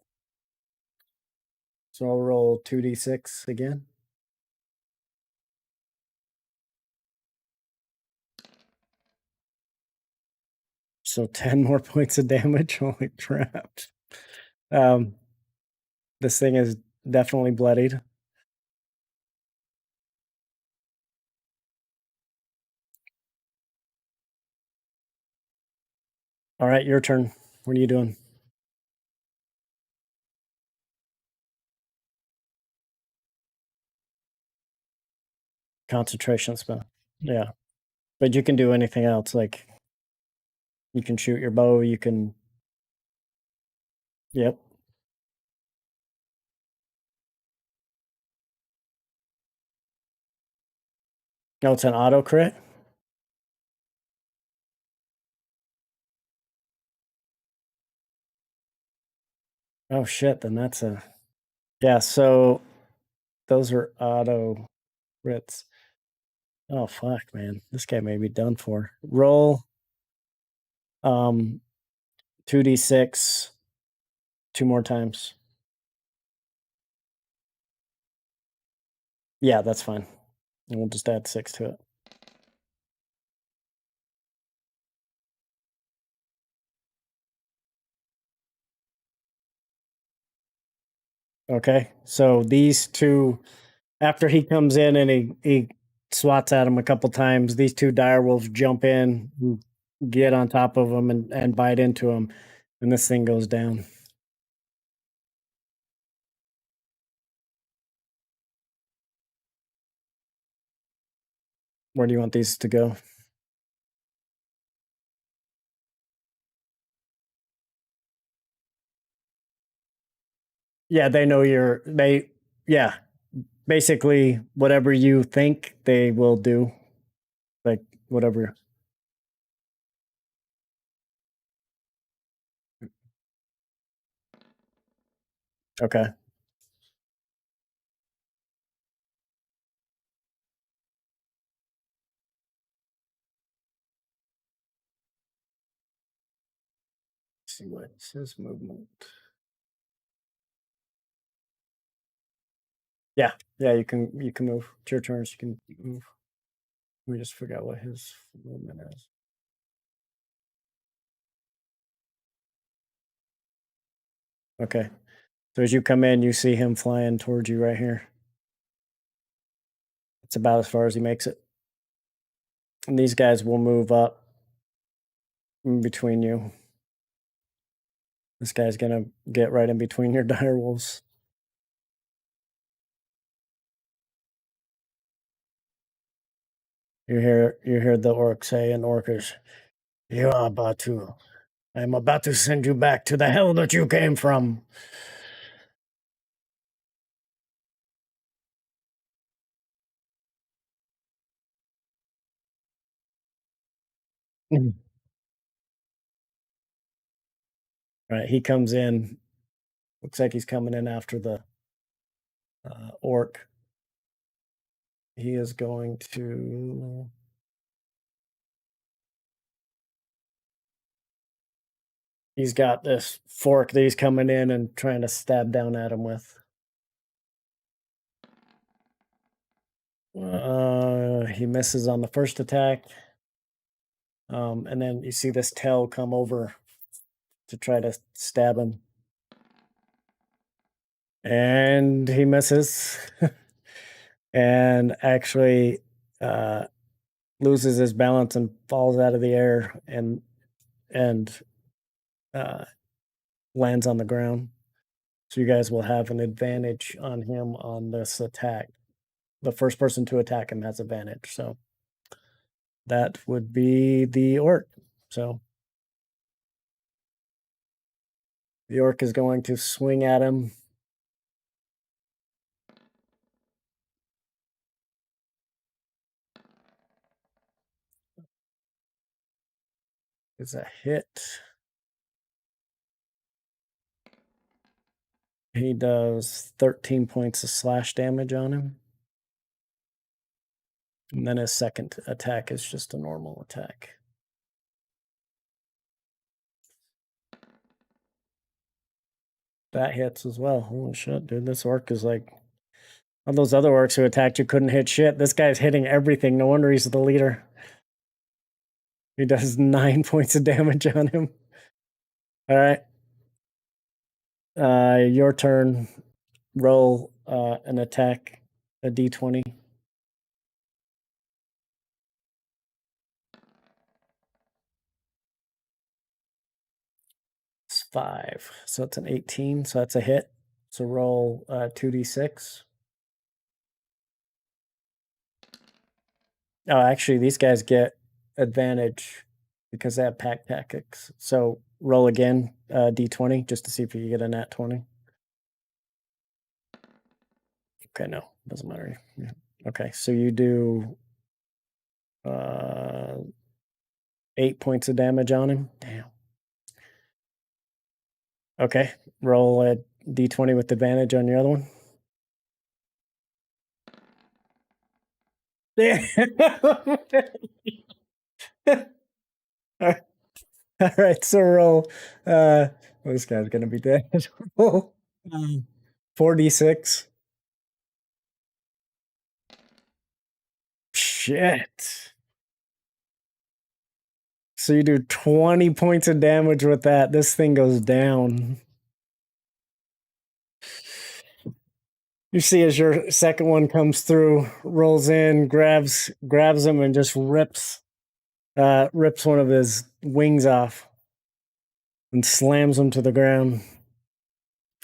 So I'll roll 2d6 again. So 10 more points of damage. Holy crap. This thing is definitely bloodied. All right, your turn. What are you doing? Concentration spell. Yeah. But you can do anything else. Like you can shoot your bow, you can. Yep. No, it's an auto crit. Oh shit, then that's a. Yeah, so those are auto crits. Oh fuck, man. This guy may be done for. Roll 2d6 2 more times. Yeah, that's fine. And we'll just add 6 to it. Okay, so these two, after he comes in and he swats at him a couple times, these two direwolves jump in, get on top of him, and bite into him, and this thing goes down. Where do you want these to go? Yeah, they know yeah. Basically, whatever you think they will do. Like, whatever. Okay. Let's see what it says movement. Yeah, you can move. It's your turn, so you can move. We just forgot what his movement is. Okay. So as you come in, you see him flying towards you right here. It's about as far as he makes it. And these guys will move up in between you. This guy's gonna get right in between your direwolves. You hear the orc say in Orcish, "You are about to. I am about to send you back to the hell that you came from." Right, he comes in. Looks like he's coming in after the orc. He is going to. He's got this fork that he's coming in and trying to stab down at him with. He misses on the first attack. And then you see this tail come over to try to stab him. And he misses. And actually loses his balance and falls out of the air and lands on the ground. So you guys will have an advantage on him on this attack. The first person to attack him has advantage. So that would be the orc. So the orc is going to swing at him. It's a hit. He does 13 points of slash damage on him. And then his second attack is just a normal attack. That hits as well. Holy shit, dude. This orc is like all those other orcs who attacked you couldn't hit shit. This guy's hitting everything. No wonder he's the leader. He does 9 points of damage on him. All right. Your turn. Roll an attack, a d20. It's 5. So it's an 18. So that's a hit. So roll 2d6. Oh, actually, these guys get advantage because they have pack tactics. So roll again, d20, just to see if you get a nat 20. Okay, no, doesn't matter. Yeah. Okay, so you do 8 points of damage on him. Damn. Okay, roll a d20 with advantage on your other one. Yeah. All right, so roll. This guy's gonna be dead. Roll 4d6. Shit. So you do 20 points of damage with that. This thing goes down. You see as your second one comes through, rolls in, grabs him, and just rips one of his wings off and slams him to the ground.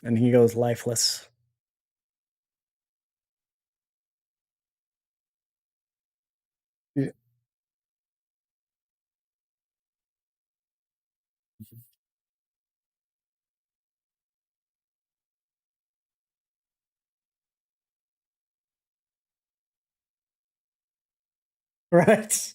And he goes lifeless. Yeah. Right.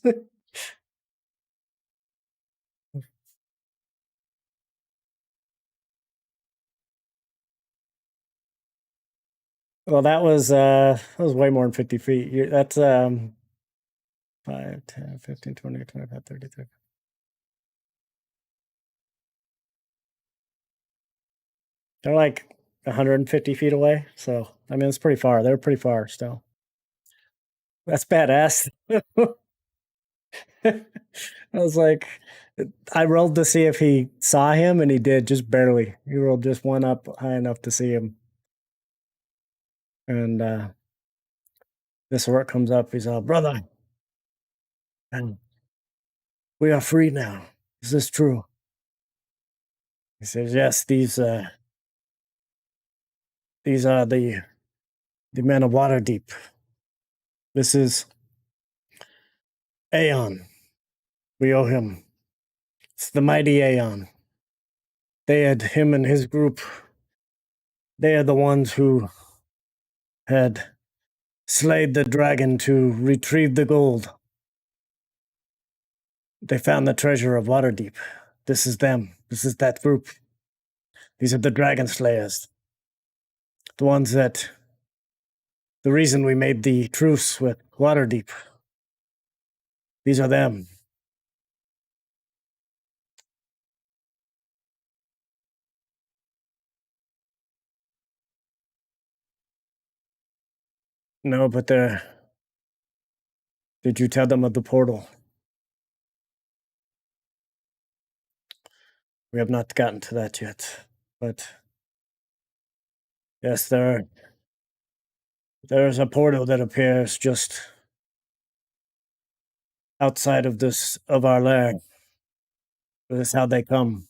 Well, that was way more than 50 feet. That's 5, 10, 15, 20, 25, 30, 30. They're like 150 feet away. So, I mean, it's pretty far. They're pretty far still. That's badass. I was like, I rolled to see if he saw him, and he did, just barely. He rolled just one up high enough to see him. And this orc comes up. He's all, brother, and we are free now. Is this true? He says, yes, these are the men of Waterdeep. This is Aeon. We owe him. It's the mighty Aeon. Him and his group, they are the ones who had slayed the dragon to retrieve the gold. They found the treasure of Waterdeep. This is them. This is that group. These are the dragon slayers. The ones that... The reason we made the truce with Waterdeep. These are them. No, but they're... Did you tell them of the portal? We have not gotten to that yet. But... Yes, there is a portal that appears just outside of our lair. This is how they come.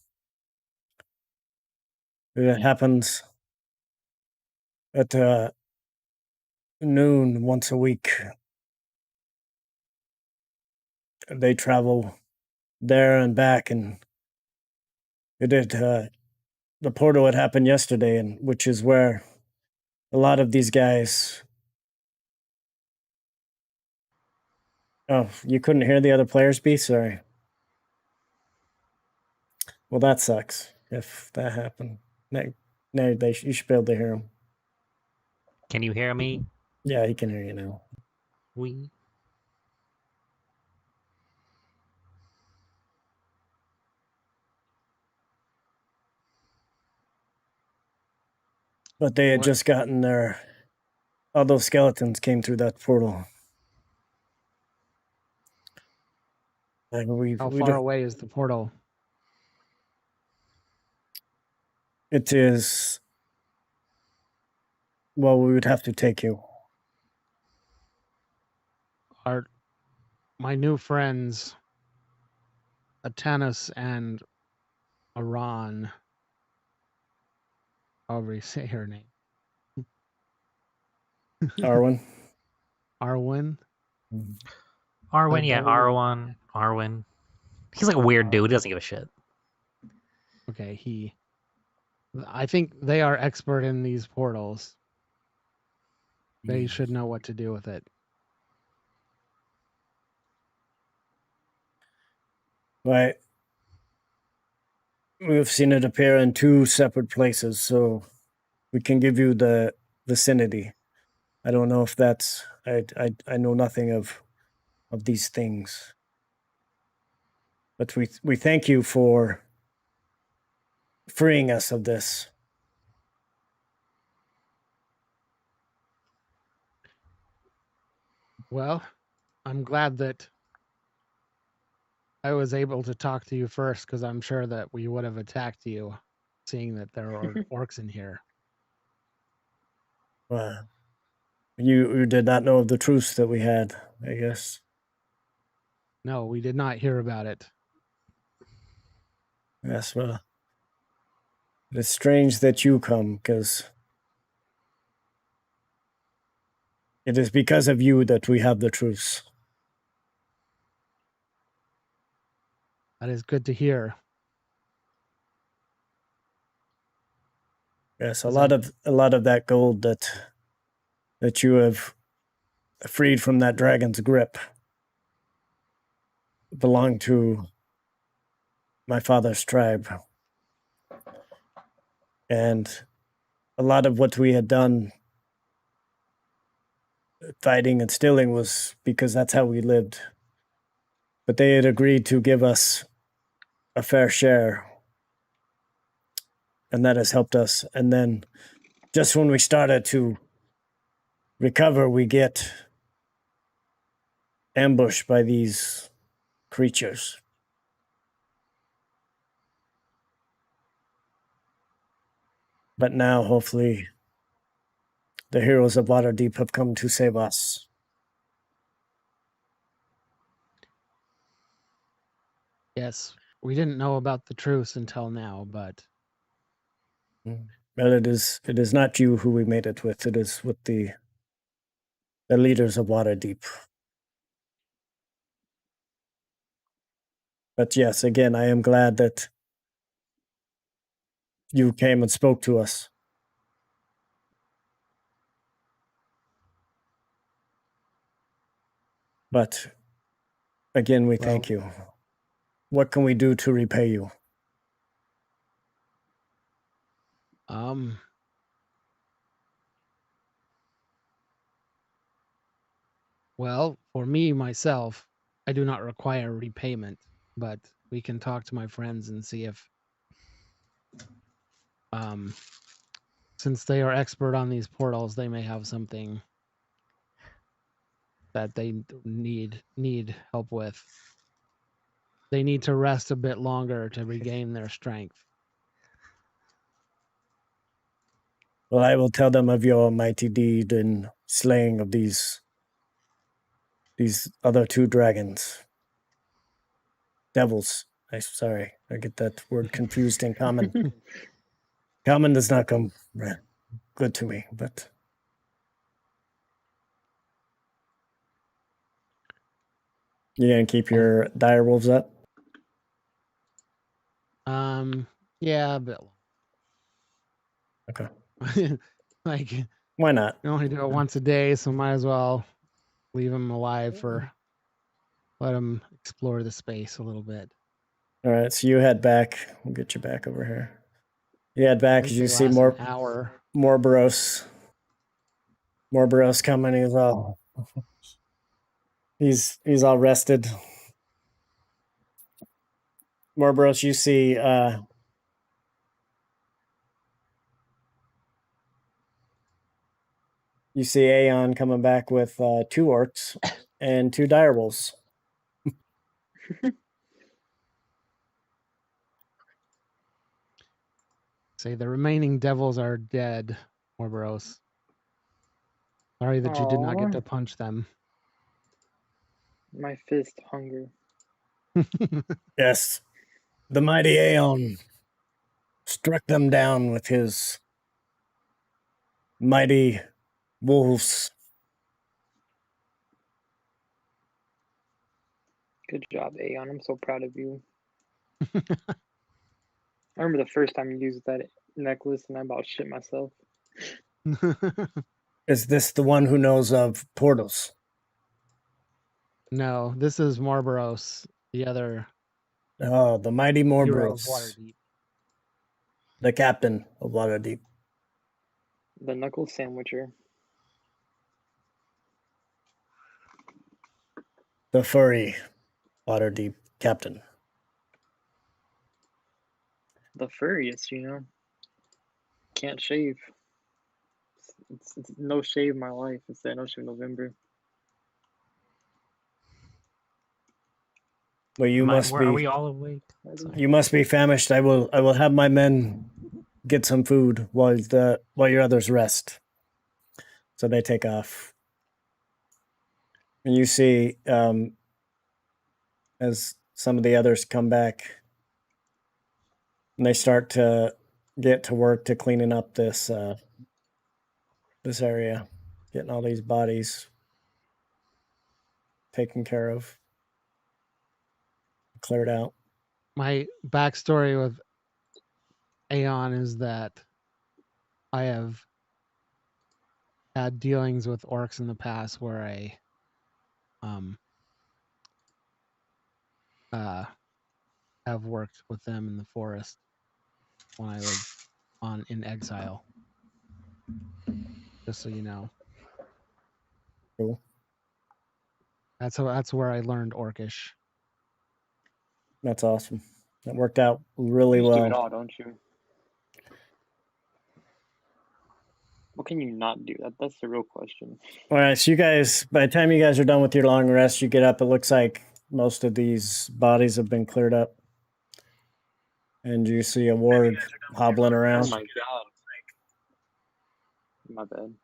It happens at noon once a week. They travel there and back, and it did. The portal had happened yesterday, and which is where a lot of these guys. Oh, you couldn't hear the other players be? Sorry. Well, that sucks. If that happened, no, you should be able to hear him. Can you hear me? Yeah, he can hear you now. We. But they had What? just gotten their. All those skeletons came through that portal. Like How we far don't. away is the portal? It is. Well, we would have to take you. Are my new friends, Atanus and Aran, however you say her name, Arwen. Arwen? Arwen, yeah, both- Arwen. He's like a weird dude. He doesn't give a shit. Okay, I think they are expert in these portals. They should know what to do with it. Right. We've seen it appear in 2 separate places, so we can give you the vicinity. I don't know if that's. I know nothing of these things, but we thank you for freeing us of this. Well, I'm glad that I was able to talk to you first, because I'm sure that we would have attacked you, seeing that there are orcs in here. You did not know of the truce that we had, I guess. No, we did not hear about it. Yes, well, it's strange that you come, because it is because of you that we have the truce. That is good to hear. Yes, a Is lot that- of that gold that you have freed from that dragon's grip belonged to my father's tribe. And a lot of what we had done, fighting and stealing, was because that's how we lived. But they had agreed to give us a fair share, and that has helped us. And then just when we started to recover, we get ambushed by these creatures. But now, hopefully, the heroes of Waterdeep have come to save us. Yes, we didn't know about the truce until now, but Well, it is not you who we made it with. It is with the leaders of Waterdeep. But yes, again, I am glad that you came and spoke to us. But again, we thank you. What can we do to repay you? Well, for me, myself, I do not require repayment, but we can talk to my friends and see if, since they are expert on these portals, they may have something that they need help with. They need to rest a bit longer to regain their strength. Well, I will tell them of your mighty deed in slaying of these other 2 dragons. Devils. Sorry, I get that word confused in common. Common does not come good to me, but you gonna keep your dire wolves up? Yeah, a bit. Okay. Like, you Why not? only do it once a day, so might as well leave them alive let them explore the space a little bit. All right, so you head back. We'll get you back over here. You head back as you see An hour. Morboros coming. He's all he's all rested. Morboros, you see You see Aeon coming back with 2 orcs and 2 direwolves. Say the remaining devils are dead, Orboros. Sorry that you did not get Aw. to punch them. My fist hunger. Yes, the mighty Aeon struck them down with his mighty wolves. Good job, Aeon. I'm so proud of you. I remember the first time you used that necklace and I about shit myself. Is this the one who knows of portals? No, this is Morboros, the other Oh, the mighty hero of Morboros, Waterdeep. the captain of Waterdeep. The knuckle sandwicher. The furry Waterdeep captain. The furriest, you know. Can't shave. It's no shave my life. It's that no shave November. Well, you must Are we be. all awake? Sorry. You must be famished. I will have my men get some food while your others rest. So they take off. And you see, as some of the others come back, and they start to get to work to cleaning up this this area, getting all these bodies taken care of, cleared out. My backstory with Aeon is that I have had dealings with orcs in the past where I have worked with them in the forest when I lived in exile. Just so you know. Cool. That's where I learned Orcish. That's awesome. That worked out really You just do well. it all, don't you? What can you not do? That's the real question. All right, so you guys, by the time you guys are done with your long rest, you get up. It looks like most of these bodies have been cleared up, and you see a ward hobbling Oh around. my god. My bad.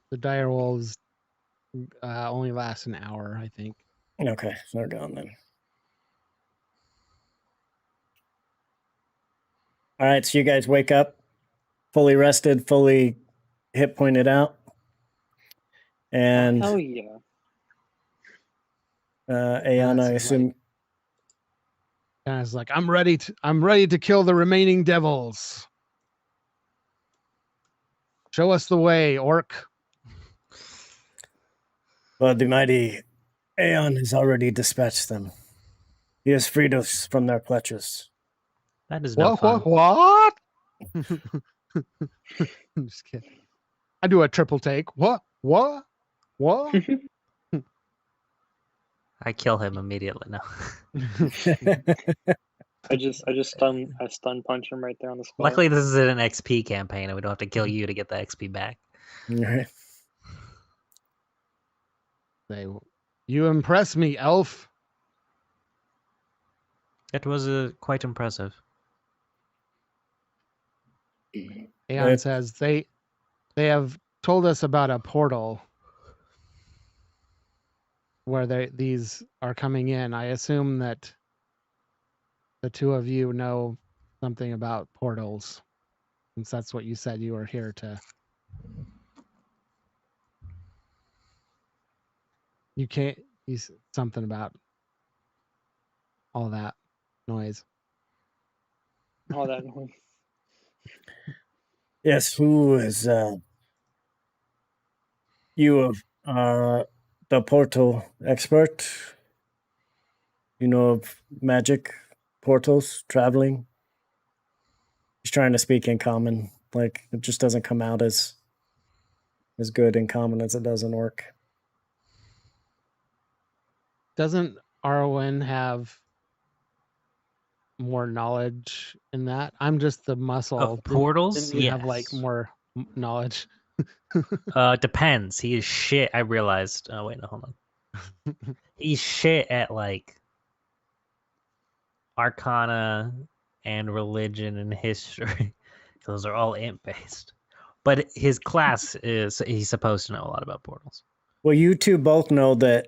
The dire wolves only last an hour, I think. Okay, so they're gone then. All right, so you guys wake up, fully rested, fully hit pointed out, and Hell yeah. Aeon, I That's assume. And it's like, I'm ready to kill the remaining devils. Show us the way, orc. Well, the mighty Aeon has already dispatched them. He has freed us from their clutches. That is no What? fun. What? I'm just kidding. I do a triple take. What? I kill him immediately now. I stun punch him right there on the spot. Luckily, this is an XP campaign, and we don't have to kill you to get the XP back. All right. You impress me, elf. It was quite impressive. Aeon says they have told us about a portal where these are coming in. I assume that the two of you know something about portals, since that's what you said you were here to. You can't. Something about all that noise. All that noise. Yes, who is you are the portal expert? You know of magic portals, traveling? He's trying to speak in common. Like, it just doesn't come out as good in common as it does in orc. Doesn't Arwen have more knowledge in that? I'm just the muscle. Of portals? Didn't you have like Yes. more knowledge? Depends. He is shit. I realized. Oh wait, no, hold on. He's shit at like Arcana and religion and history. Those are all imp based. But his class is he's supposed to know a lot about portals. Well, you two both know that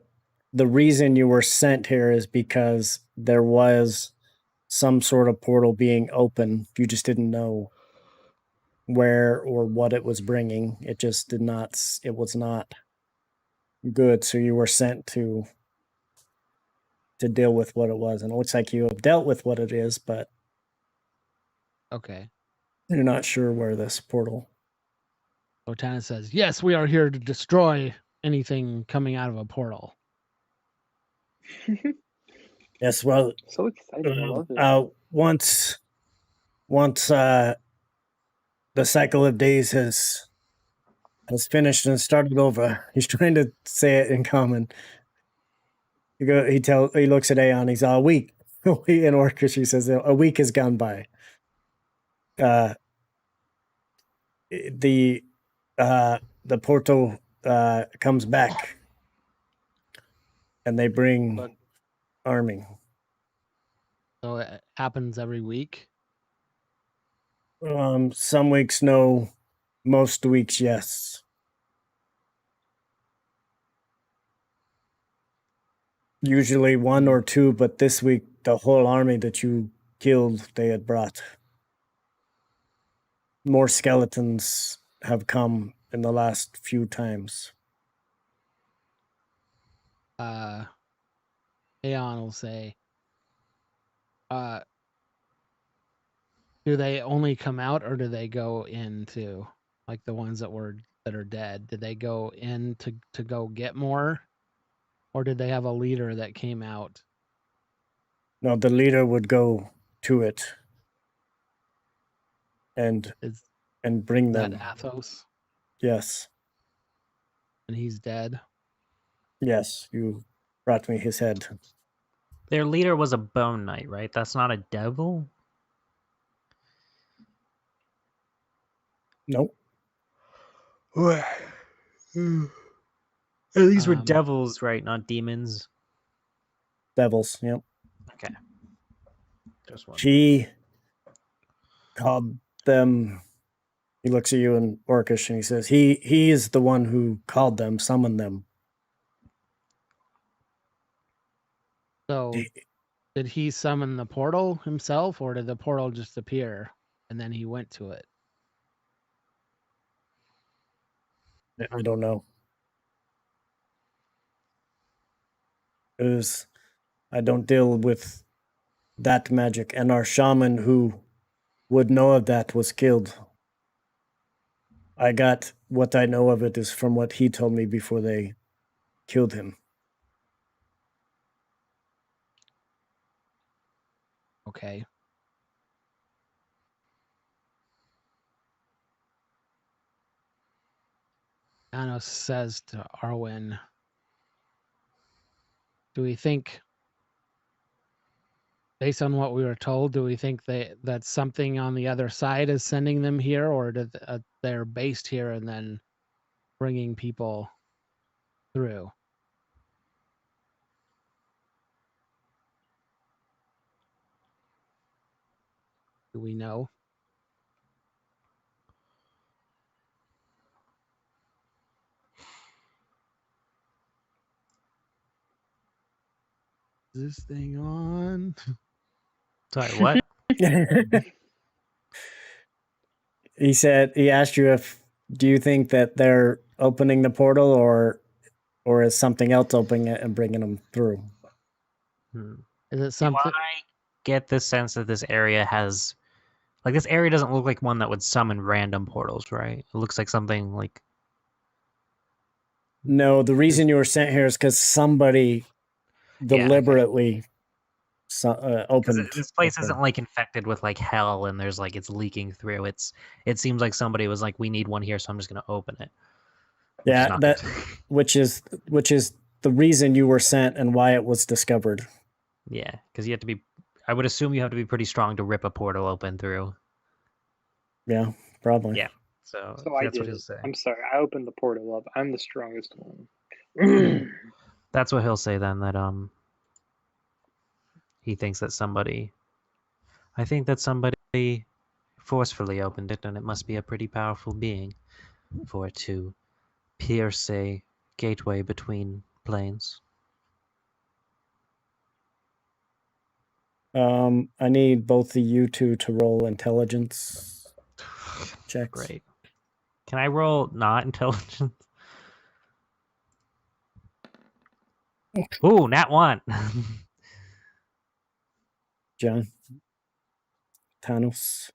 the reason you were sent here is because there was some sort of portal being open. You just didn't know where or what it was bringing. It just did not, it was not good. So you were sent to deal with what it was. And it looks like you have dealt with what it is, but Okay. you're not sure where this portal. Otana says, "Yes, we are here to destroy anything coming out of a portal." Yes, well, So excited. I love it. once the cycle of days has finished and started over. He's trying to say it in common. He looks at Aeon. He's a week. In Orcish, he says a week has gone by. The portal comes back, and they bring arming. So it happens every week. Some weeks no, most weeks yes. Usually one or two, but this week the whole army that you killed, they had brought. More skeletons have come in the last few times. Aeon will say, do they only come out or do they go into, like the ones that are dead? Did they go in to go get more? Or did they have a leader that came out? No, the leader would go to it and bring That them. Athos? Yes. And he's dead? Yes, you brought me his head. Their leader was a bone knight, right? That's not a devil? Nope. These were devils, right? Not demons. Devils, yep. Okay. Just one. She called them. He looks at you in Orcish and he says, he is the one who called them, summoned them. So did he summon the portal himself, or did the portal just appear and then he went to it? I don't know. I don't deal with that magic, and our shaman who would know of that was killed. I got what I know of it is from what he told me before they killed him. Okay. Anos says to Arwen, do we think, based on what we were told, do we think that something on the other side is sending them here, or they're based here and then bringing people through? Do we know? Is this thing on? Sorry, what? He asked you do you think that they're opening the portal or is something else opening it and bringing them through? Is it something? I get the sense that this area has, like, this area doesn't look like one that would summon random portals, right? It looks like something like. No, the reason you were sent here is because somebody deliberately opened. This place isn't like infected with like hell, and there's like it's leaking through. It seems like somebody was like, "We need one here, so I'm just going to open it." Yeah, which is the reason you were sent and why it was discovered. Yeah, because you have to be. I would assume you have to be pretty strong to rip a portal open through. Yeah, probably. Yeah. So So I that's did what he'll it. say. I'm sorry. I opened the portal up. I'm the strongest one. That's what he'll say then. That he thinks that somebody. I think that somebody forcefully opened it, and it must be a pretty powerful being for it to pierce a gateway between planes. I need both of you two to roll intelligence checks. Great. Can I roll not intelligence? Ooh, nat 1. John. Thanos.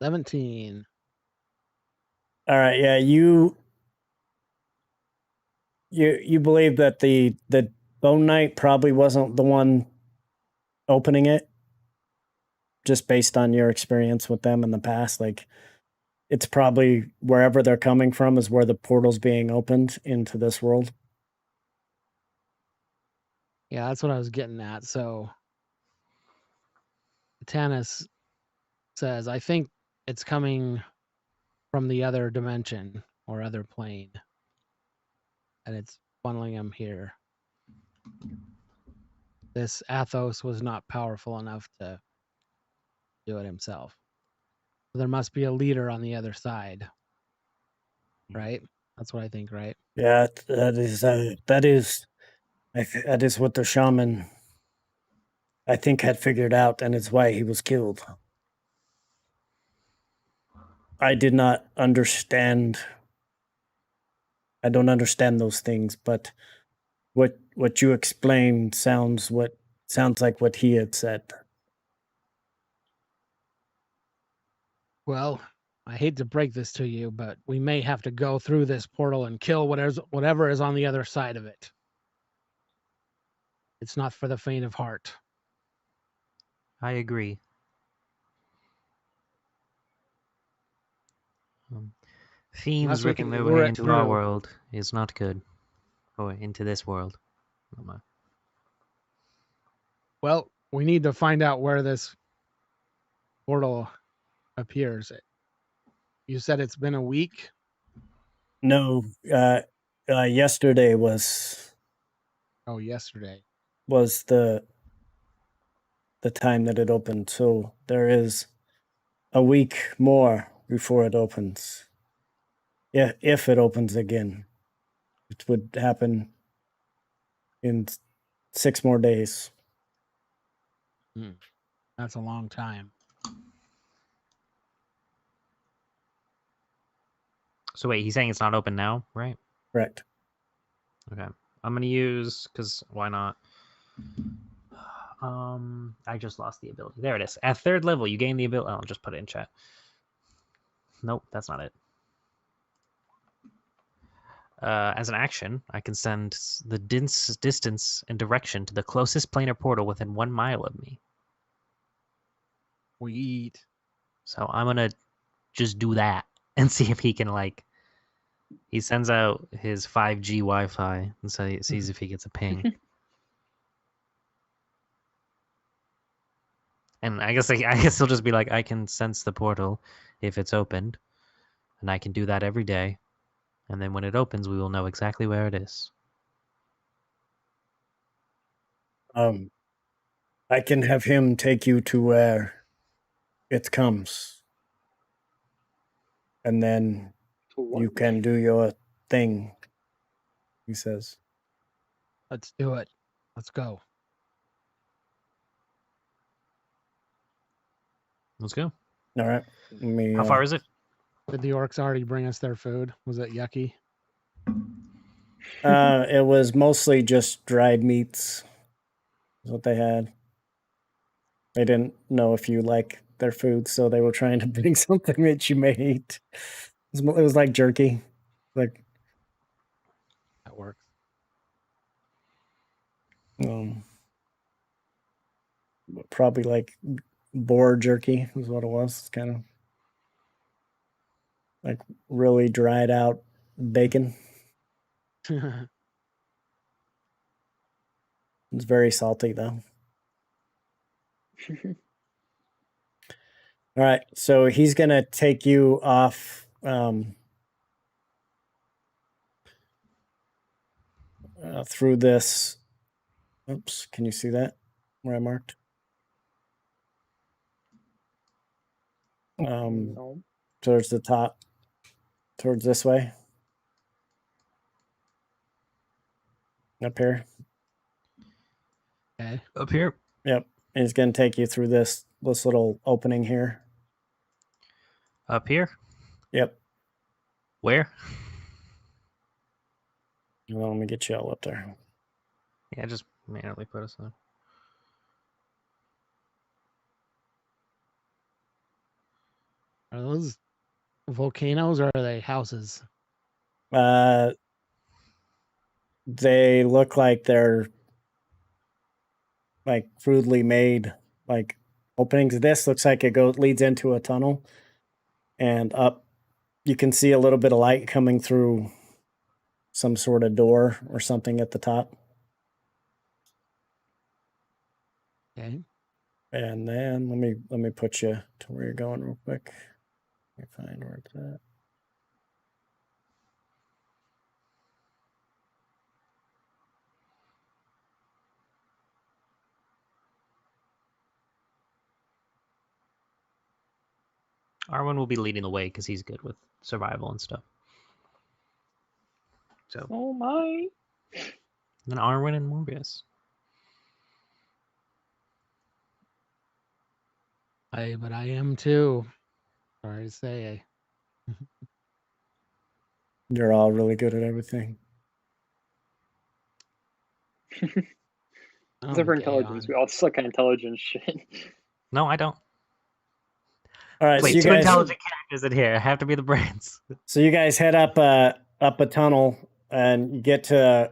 17. All right, yeah, you believe that the Bone Knight probably wasn't the one opening it, just based on your experience with them in the past. Like, it's probably wherever they're coming from is where the portal's being opened into this world. Yeah, that's what I was getting at. So Tannis says, I think it's coming from the other dimension or other plane. And it's funneling him here. This Athos was not powerful enough to do it himself. There must be a leader on the other side. Right? That's what I think, right? Yeah, that is what the shaman, I think, had figured out, and it's why he was killed. I did not understand. I don't understand those things, but what you explained sounds like what he had said. Well, I hate to break this to you, but we may have to go through this portal and kill whatever is on the other side of it. It's not for the faint of heart. I agree. Fiends Unless we ripping can their lure way it into our through. world is not good. Or into this world. Well, we need to find out where this portal appears. You said it's been a week? No, yesterday was Oh, yesterday. the time that it opened. So there is a week more before it opens. Yeah, if it opens again, it would happen in 6 more days. That's a long time. So wait, he's saying it's not open now, right? Correct. Okay. I'm gonna use, because why not? I just lost the ability. There it is. At 3rd level, you gain the ability. I'll just put it in chat. Nope, that's not it. As an action, I can send the distance and direction to the closest planar portal within 1 mile of me. Sweet. So I'm gonna just do that and see if he can, like, he sends out his 5G Wi-Fi and sees if he gets a ping. And I guess he'll just be like, I can sense the portal if it's opened, and I can do that every day. And then when it opens, we will know exactly where it is. I can have him take you to where it comes, and then you can do your thing, he says. Let's do it. Let's go. Let's go. All right. How far is it? Did the orcs already bring us their food? Was it yucky? It was mostly just dried meats, is what they had. They didn't know if you like their food, so they were trying to bring something that you may eat. It was like jerky. Like, That works. probably like boar jerky is what it was. It's kind of like really dried out bacon. It's very salty though. All right, so he's gonna take you off through this. Oops, can you see that where I marked? No. Towards the top, towards this way. Up here. Okay. Up here. Yep. And he's gonna take you through this little opening here. Up here. Yep. Where? Well, let me get you all up there. Yeah, just manually put us on. Are those volcanoes or are they houses? They look like they're like crudely made like openings. This looks like it leads into a tunnel, and up you can see a little bit of light coming through some sort of door or something at the top. Okay. And then let me put you to where you're going real quick. Let me find where it's at. Arwen will be leading the way because he's good with survival and stuff. So Oh my. then Arwen and Morbius. But I am too. Sorry to say. You're all really good at everything. Except for intelligence. We all suck at intelligence shit. No, I don't. All right, Wait, so you two guys, intelligent characters in here. I have to be the brains. so you guys head up a tunnel and you get to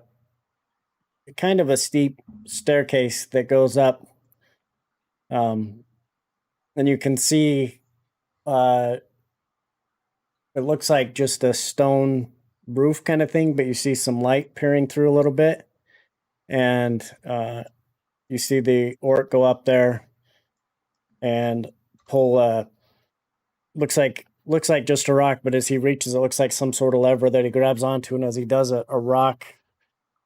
kind of a steep staircase that goes up. And you can see it looks like just a stone roof kind of thing, but you see some light peering through a little bit. And you see the orc go up there and pull looks like just a rock, but as he reaches, it looks like some sort of lever that he grabs onto, and as he does, a rock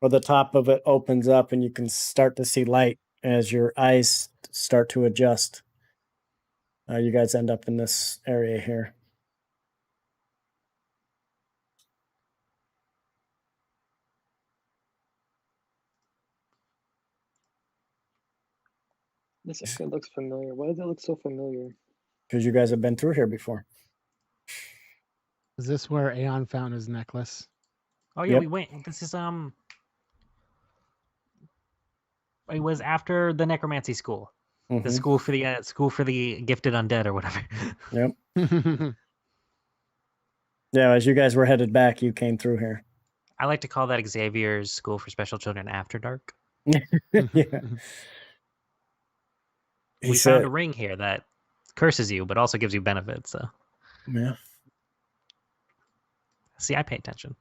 or the top of it opens up, and you can start to see light as your eyes start to adjust. You guys end up in this area here. This area looks familiar. Why does it look so familiar? Because you guys have been through here before. Is this where Aeon found his necklace? Oh yeah, Yep. we went. This is It was after the necromancy school, the school for the gifted undead or whatever. Yep. Yeah, as you guys were headed back, you came through here. I like to call that Xavier's School for Special Children After Dark. Yeah. We found a ring here that curses you, but also gives you benefits. So yeah. See, I pay attention.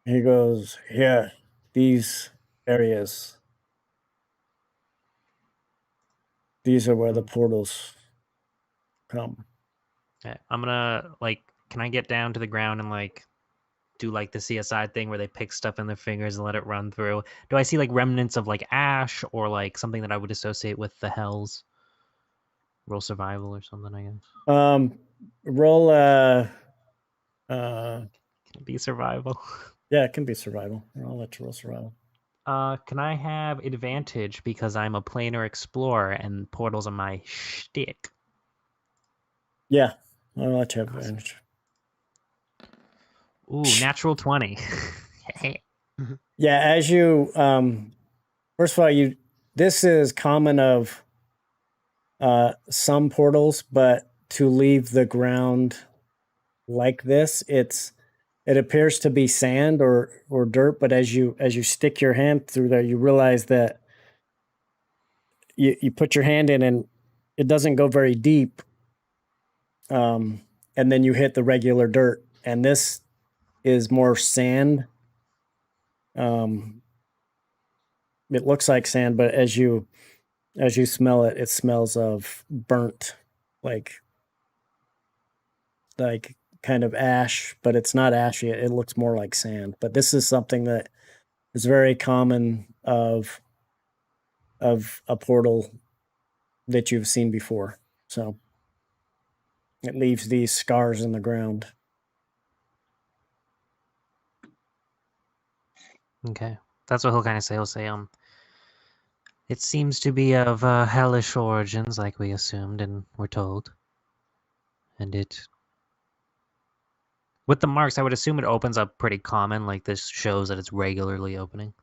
He goes, yeah, these areas. These are where the portals come. Okay, I'm gonna can I get down to the ground and do the CSI thing where they pick stuff in their fingers and let it run through? Do I see remnants of ash or something that I would associate with the hells? Roll survival or something, I guess. Roll Can it be survival? Yeah, it can be survival. I'll let you roll survival. Can I have advantage because I'm a planar explorer and portals are my shtick? Yeah, I'll let you have advantage. Ooh, natural 20. Yeah, as you first of all, this is common of some portals, but to leave the ground like this, it appears to be sand or dirt, but as you stick your hand through there, you realize that you put your hand in and it doesn't go very deep. And then you hit the regular dirt, and this is more sand It looks like sand, but as you smell it, it smells of burnt, like kind of ash, but it's not ashy. It looks more like sand. But this is something that is very common of a portal that you've seen before. So it leaves these scars in the ground. Okay, that's what he'll kind of say. He'll say, it seems to be of hellish origins, like we assumed and were told. And with the marks, I would assume it opens up pretty common. Like this shows that it's regularly opening.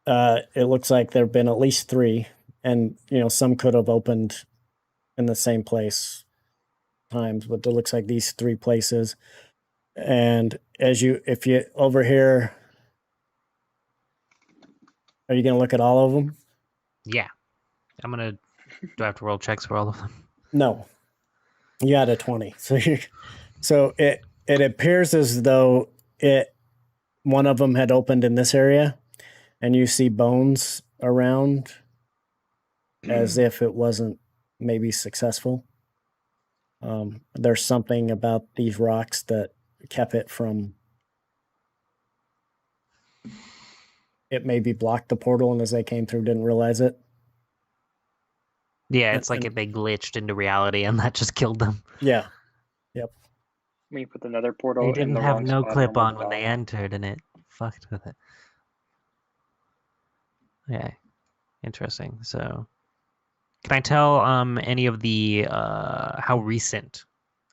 It looks like there have been at least 3, and some could have opened in the same place times, but it looks like these 3 places. And if you over here, are you going to look at all of them? Yeah, I'm gonna. Do I have to roll checks for all of them? No, you had a 20. So it appears as though one of them had opened in this area, and you see bones around as if it wasn't maybe successful. There's something about these rocks that kept it from. It maybe blocked the portal, and as they came through, didn't realize it. Yeah, it's like if they glitched into reality and that just killed them. Yeah. Yep. We put the nether portal They in didn't the have wrong no spot clip and almost on when they died. entered, and it fucked with it. Yeah, interesting. So, can I tell any of the how recent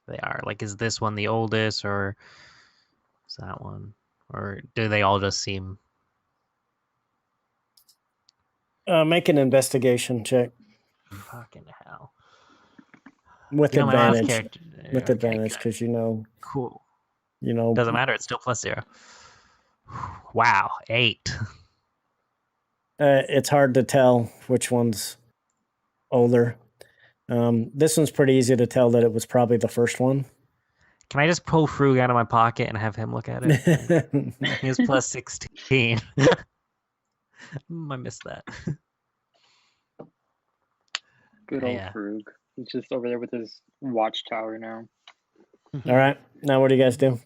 they are? Like, is this one the oldest, or is that one, or do they all just seem? Make an investigation check Fucking hell. with My last advantage. character. With Okay, advantage, good. because Cool. you know. Doesn't matter. It's still +0. Wow, 8. It's hard to tell which one's older. This one's pretty easy to tell that it was probably the first one. Can I just pull Frug out of my pocket and have him look at it? He has +16. I missed that. Good old Yeah. Frug. He's just over there with his watchtower now. All right. Now, what do you guys do?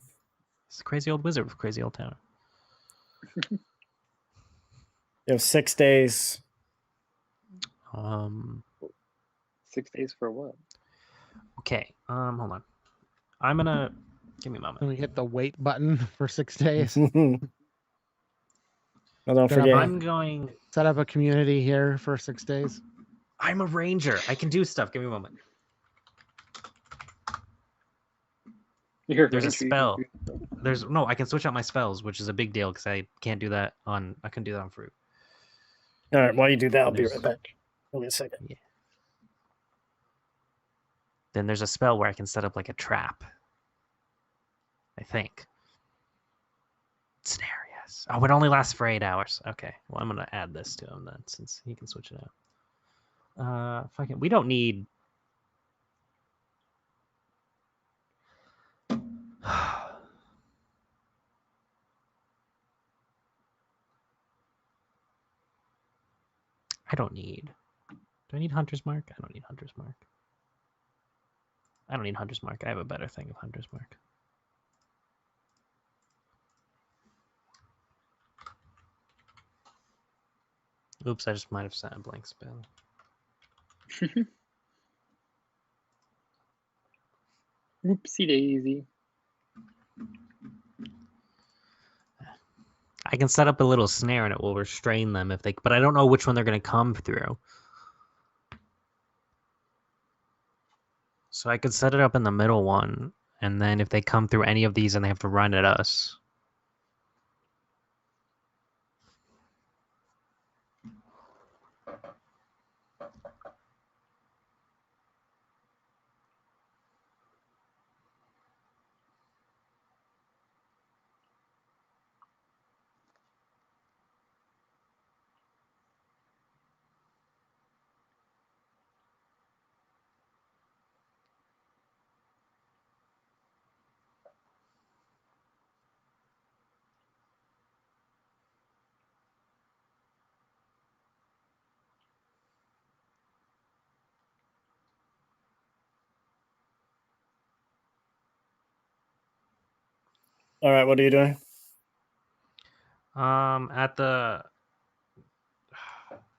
It's a crazy old wizard with crazy old tower. You have 6 days. 6 days for what? Okay. Hold on. I'm gonna give me a moment. Can we hit the wait button for 6 days? Well, don't Set up forget. I'm going. Set up a community here for 6 days. I'm a ranger. I can do stuff. Give me a moment. There's a spell. No. I can switch out my spells, which is a big deal because I can't do that on. I couldn't do that on Fruit. All right. While you do that, I'll be right back. Give me a second. Yeah. Then there's a spell where I can set up like a trap. I think. Snare, yes. Oh, it only lasts for 8 hours. Okay. Well, I'm gonna add this to him then, since he can switch it out. Fucking. We don't need. I don't need. Do I need Hunter's Mark? I don't need Hunter's Mark. I don't need Hunter's Mark. I have a better thing of Hunter's Mark. Oops, I just might have sent a blank spell. Oopsie daisy. I can set up a little snare and it will restrain them if they. But I don't know which one they're going to come through. So I could set it up in the middle one, and then if they come through any of these and they have to run at us. All right, what are you doing? At the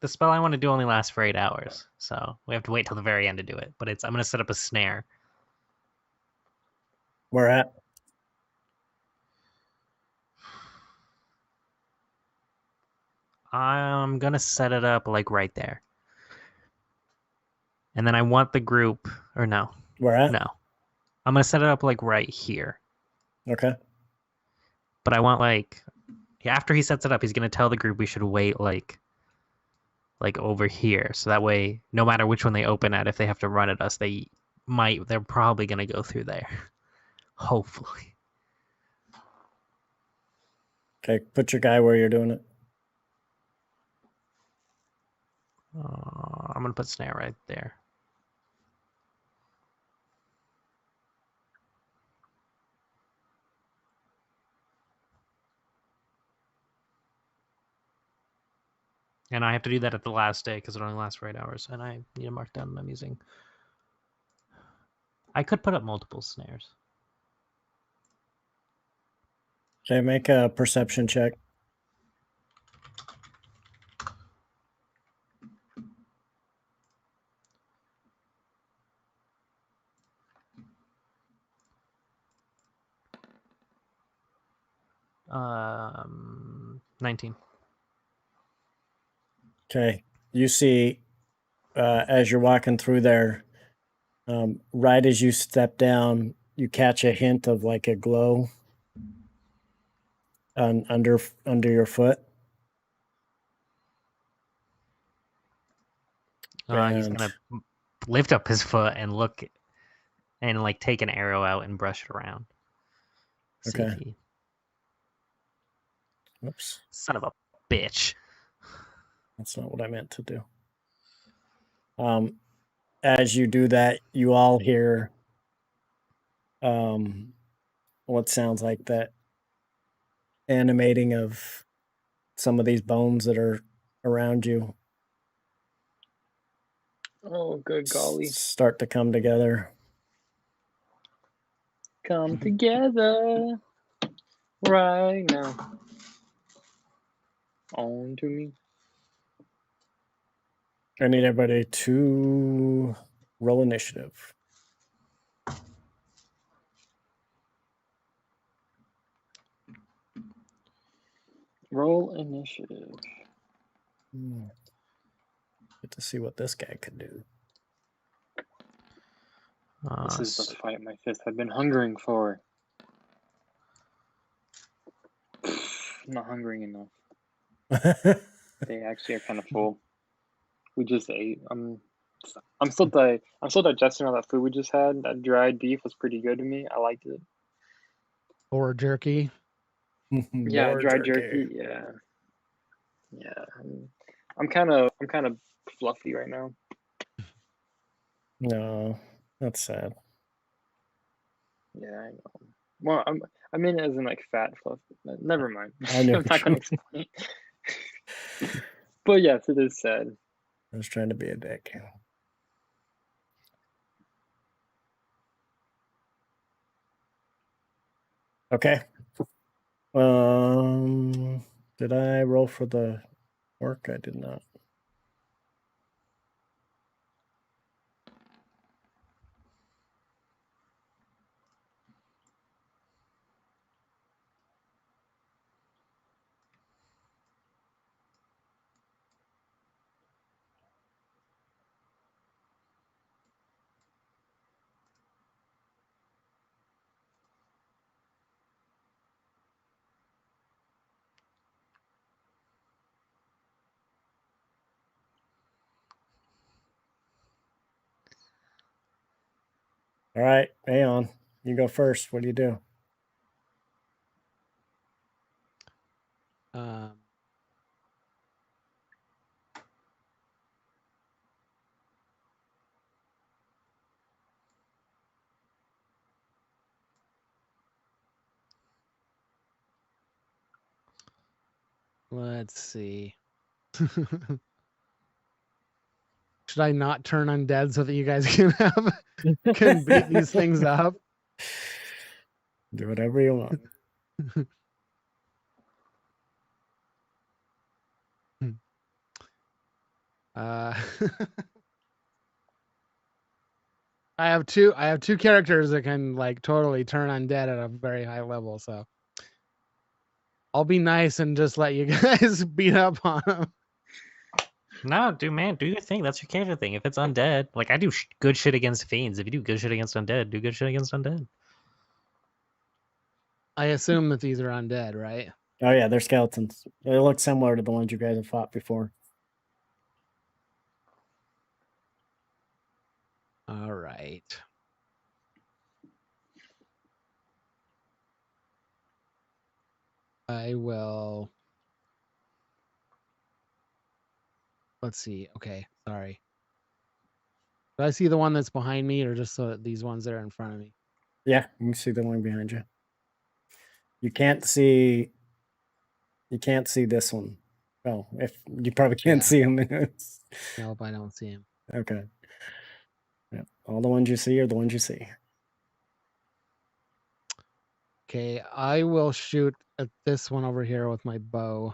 spell I want to do only lasts for 8 hours, so we have to wait till the very end to do it. But I'm gonna set up a snare. Where at? I'm gonna set it up like right there, and then I want the group, or no, Where at? no, I'm gonna set it up like right here. Okay. But I want after he sets it up, he's gonna tell the group we should wait like over here, so that way no matter which one they open at, if they have to run at us, they're probably gonna go through there. Hopefully. Okay, put your guy where you're doing it. I'm gonna put snare right there. And I have to do that at the last day because it only lasts for 8 hours, and I need to mark down what I'm using. I could put up multiple snares. Okay, make a perception check. Um, 19. Okay, you see, as you're walking through there, right as you step down, you catch a hint of like a glow under your foot. He's gonna lift up his foot and look, and like take an arrow out and brush it around. See if Okay. he... Whoops. Son of a bitch. That's not what I meant to do. As you do that, you all hear what sounds like that animating of some of these bones that are around you. Oh, good golly. Start to come together. Come together right now. On to me. I need everybody to roll initiative. Roll initiative. Get to see what this guy could do. This is the fight my fist have been hungering for. I'm not hungering enough. They actually are kind of full. We just ate. I'm still digesting all that food we just had. That dried beef was pretty good to me. I liked it. Or jerky. Yeah, dried jerky. Yeah. I'm kind of fluffy right now. No, that's sad. Yeah, I know. Well, I mean as in like fat fluff. Never mind. I know. I'm not gonna explain. But yes, it is sad. I was trying to be a dick. Okay. Did I roll for the orc? I did not. All right, Aeon, you go first. What do you do? Let's see. Should I not turn undead so that you guys can beat these things up? Do whatever you want. Uh, I have two characters that can like totally turn undead at a very high level, so I'll be nice and just let you guys beat up on them. No, dude, man, do your thing. That's your character thing. If it's undead, like I do good shit against fiends. If you do good shit against undead, do good shit against undead. I assume that these are undead, right? Oh yeah, they're skeletons. They look similar to the ones you guys have fought before. All right. I will. Let's see. Okay, sorry. Do I see the one that's behind me, or just so these ones that are in front of me? Yeah, you can see the one behind you. You can't see. You can't see this one. Oh, if you probably can't Yeah. see him. Nope, I don't see him. Okay. Yeah, all the ones you see are the ones you see. Okay, I will shoot at this one over here with my bow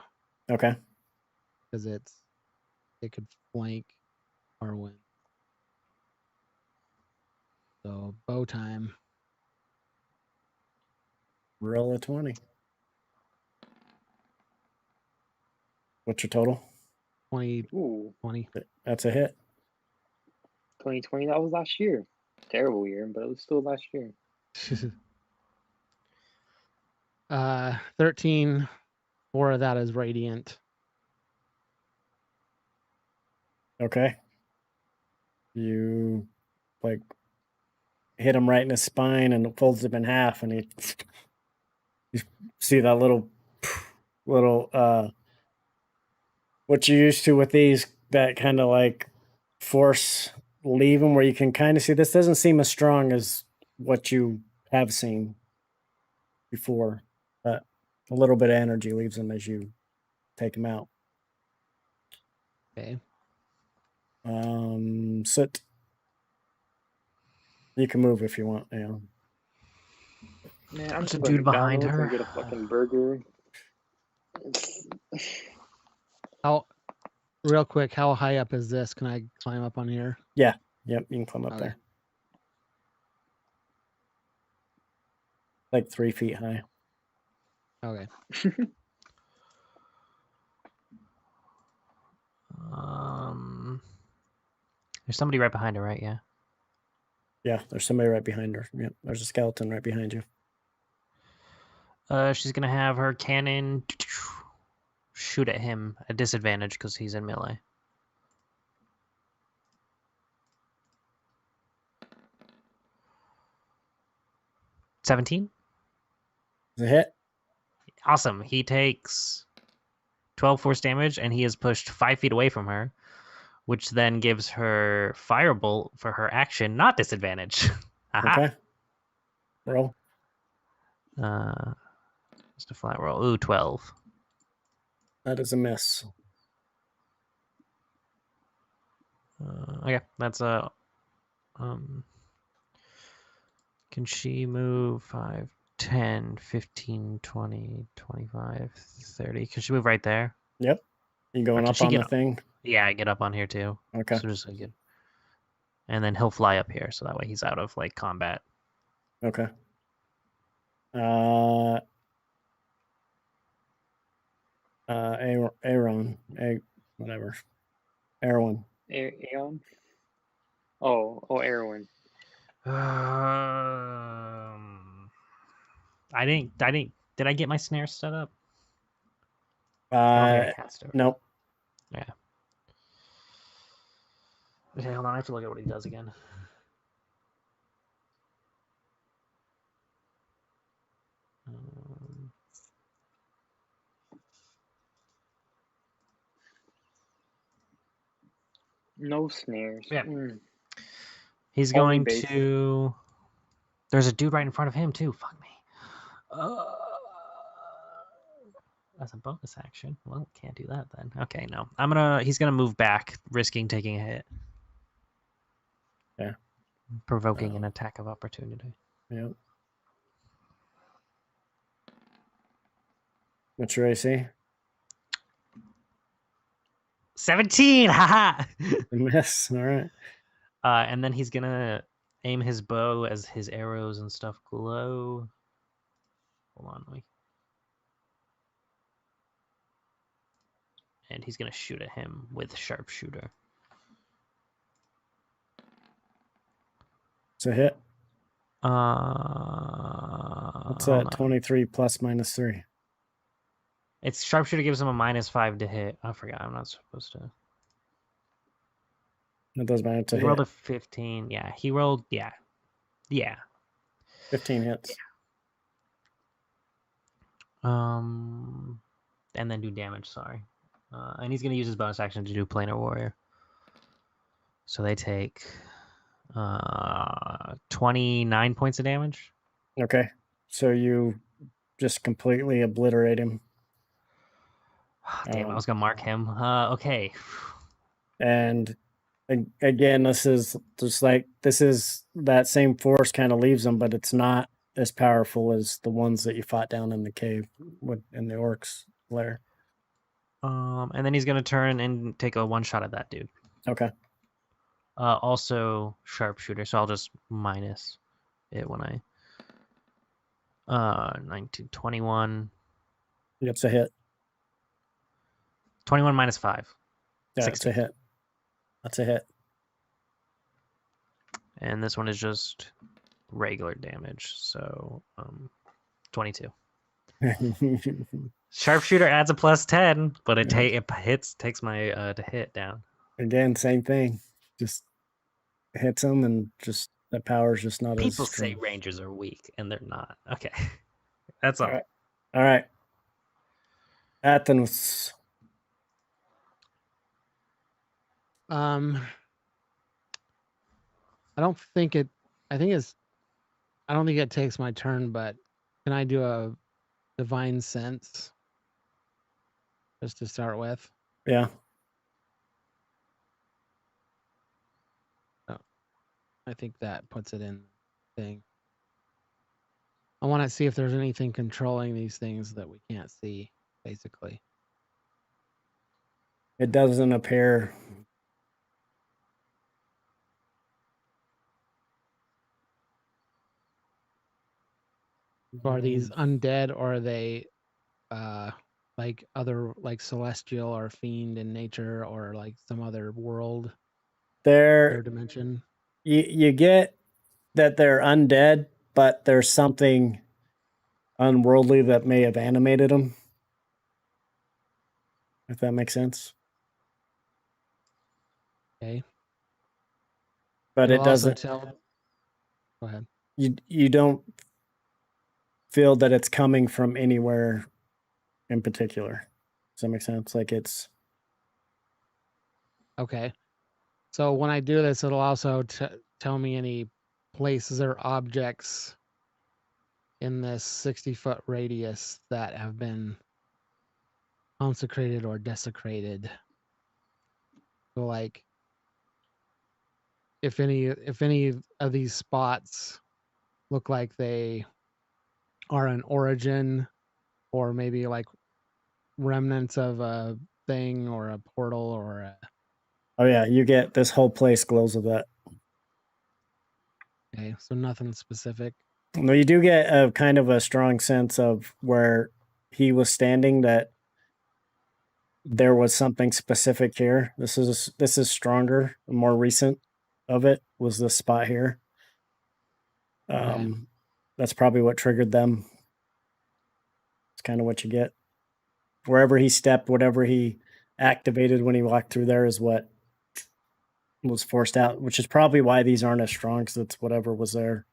Okay. because it could flank or win. So bow time. Roll a 20. What's your total? 20, Ooh, 20. That's a hit. 2020. That was last year. Terrible year, but it was still last year. 13. 4 of that is radiant. Okay. You like hit him right in his spine and it folds him in half, and you see that little what you're used to with these, that kind of like force leave him, where you can kind of see this doesn't seem as strong as what you have seen before. But a little bit of energy leaves him as you take him out. Okay. Sit. You can move if you want. Yeah. Man, I'm There's a just going to dude behind McDonald's her. and get a fucking burger. How real quick, how high up is this? Can I climb up on here? Yep. You can climb up Okay. there. Like 3 feet high. Okay. There's somebody right behind her, right? Yeah. Yeah, there's somebody right behind her. Yep, there's a skeleton right behind you. She's gonna have her cannon shoot at him at disadvantage because he's in melee. $17. Is it hit? Awesome. He takes 12 force damage, and he is pushed 5 feet away from her, which then gives her firebolt for her action, not disadvantage. Aha. Okay. Roll. Just a flat roll. Ooh, 12. That is a miss. Okay, that's a. Can she move 5, 10, 15, 20, 25, 30? Can she move right there? Yep. You going Or can up she on get the up? thing? Yeah, I get up on here too. Okay. So just like and then he'll fly up here, so that way he's out of like combat. Okay. Aaron, whatever. Erwin. Aeon? Oh, Erwin. I didn't. Did I get my snare set up? I don't think I cast it. Nope. Yeah. Okay, hold on. I have to look at what he does again. No snares. Yeah. Mm. He's Only going base. to. There's a dude right in front of him too. Fuck me. That's a bonus action. Well, can't do that then. Okay, no. He's gonna move back, risking taking a hit. Yeah. Provoking an attack of opportunity. Yep. What's your AC? 17. Haha. Miss. All right. And then he's gonna aim his bow as his arrows and stuff glow. Hold on, wait. And he's gonna shoot at him with sharpshooter. It's a hit. What's What's that? 23 plus minus 3. It's sharpshooter gives him a -5 to hit. I forgot. I'm not supposed to. It doesn't matter. It's a He hit. rolled a 15. Yeah, he rolled. Yeah. 15 hits. And then do damage. Sorry. And he's gonna use his bonus action to do planar warrior. So they take 29 points of damage. Okay. So you just completely obliterate him. Damn, I was gonna mark him. Okay. And again, this is that same force kind of leaves them, but it's not as powerful as the ones that you fought down in the cave in the orcs lair. And then he's gonna turn and take a one shot at that dude. Okay. Also sharpshooter, so I'll just minus it when I 19, 21. It's a hit. 21 minus 5. Yeah, 16. it's a hit. That's a hit. And this one is just regular damage, so 22. Sharpshooter adds a +10, but it takes my to hit down. Again, same thing. Just hits them, and just the power's just not People as strong. say rangers are weak, and they're not. Okay, that's all. All right. Athens. I don't think it. I don't think it takes my turn, but can I do a divine sense just to start with? Yeah. I think that puts it in the thing. I want to see if there's anything controlling these things that we can't see, basically. It doesn't appear. Are these undead, or are they like other, like celestial or fiend in nature, or like some other world They're or dimension? you get that they're undead, but there's something unworldly that may have animated them. If that makes sense. Okay. But It'll it doesn't. Go ahead. You don't feel that it's coming from anywhere in particular. Does that make sense? Like it's Okay. So when I do this, it'll also tell me any places or objects in this 60-foot radius that have been consecrated or desecrated. So like if any of these spots look like they are an origin, or maybe like remnants of a thing or a portal or a... Oh yeah, you get this whole place glows with that. Okay, so nothing specific. No, you do get a kind of a strong sense of where he was standing, that there was something specific here. This is stronger, more recent of it was this spot here. Okay. That's probably what triggered them. It's kind of what you get. Wherever he stepped, whatever he activated when he walked through there is what was forced out, which is probably why these aren't as strong, because it's whatever was there.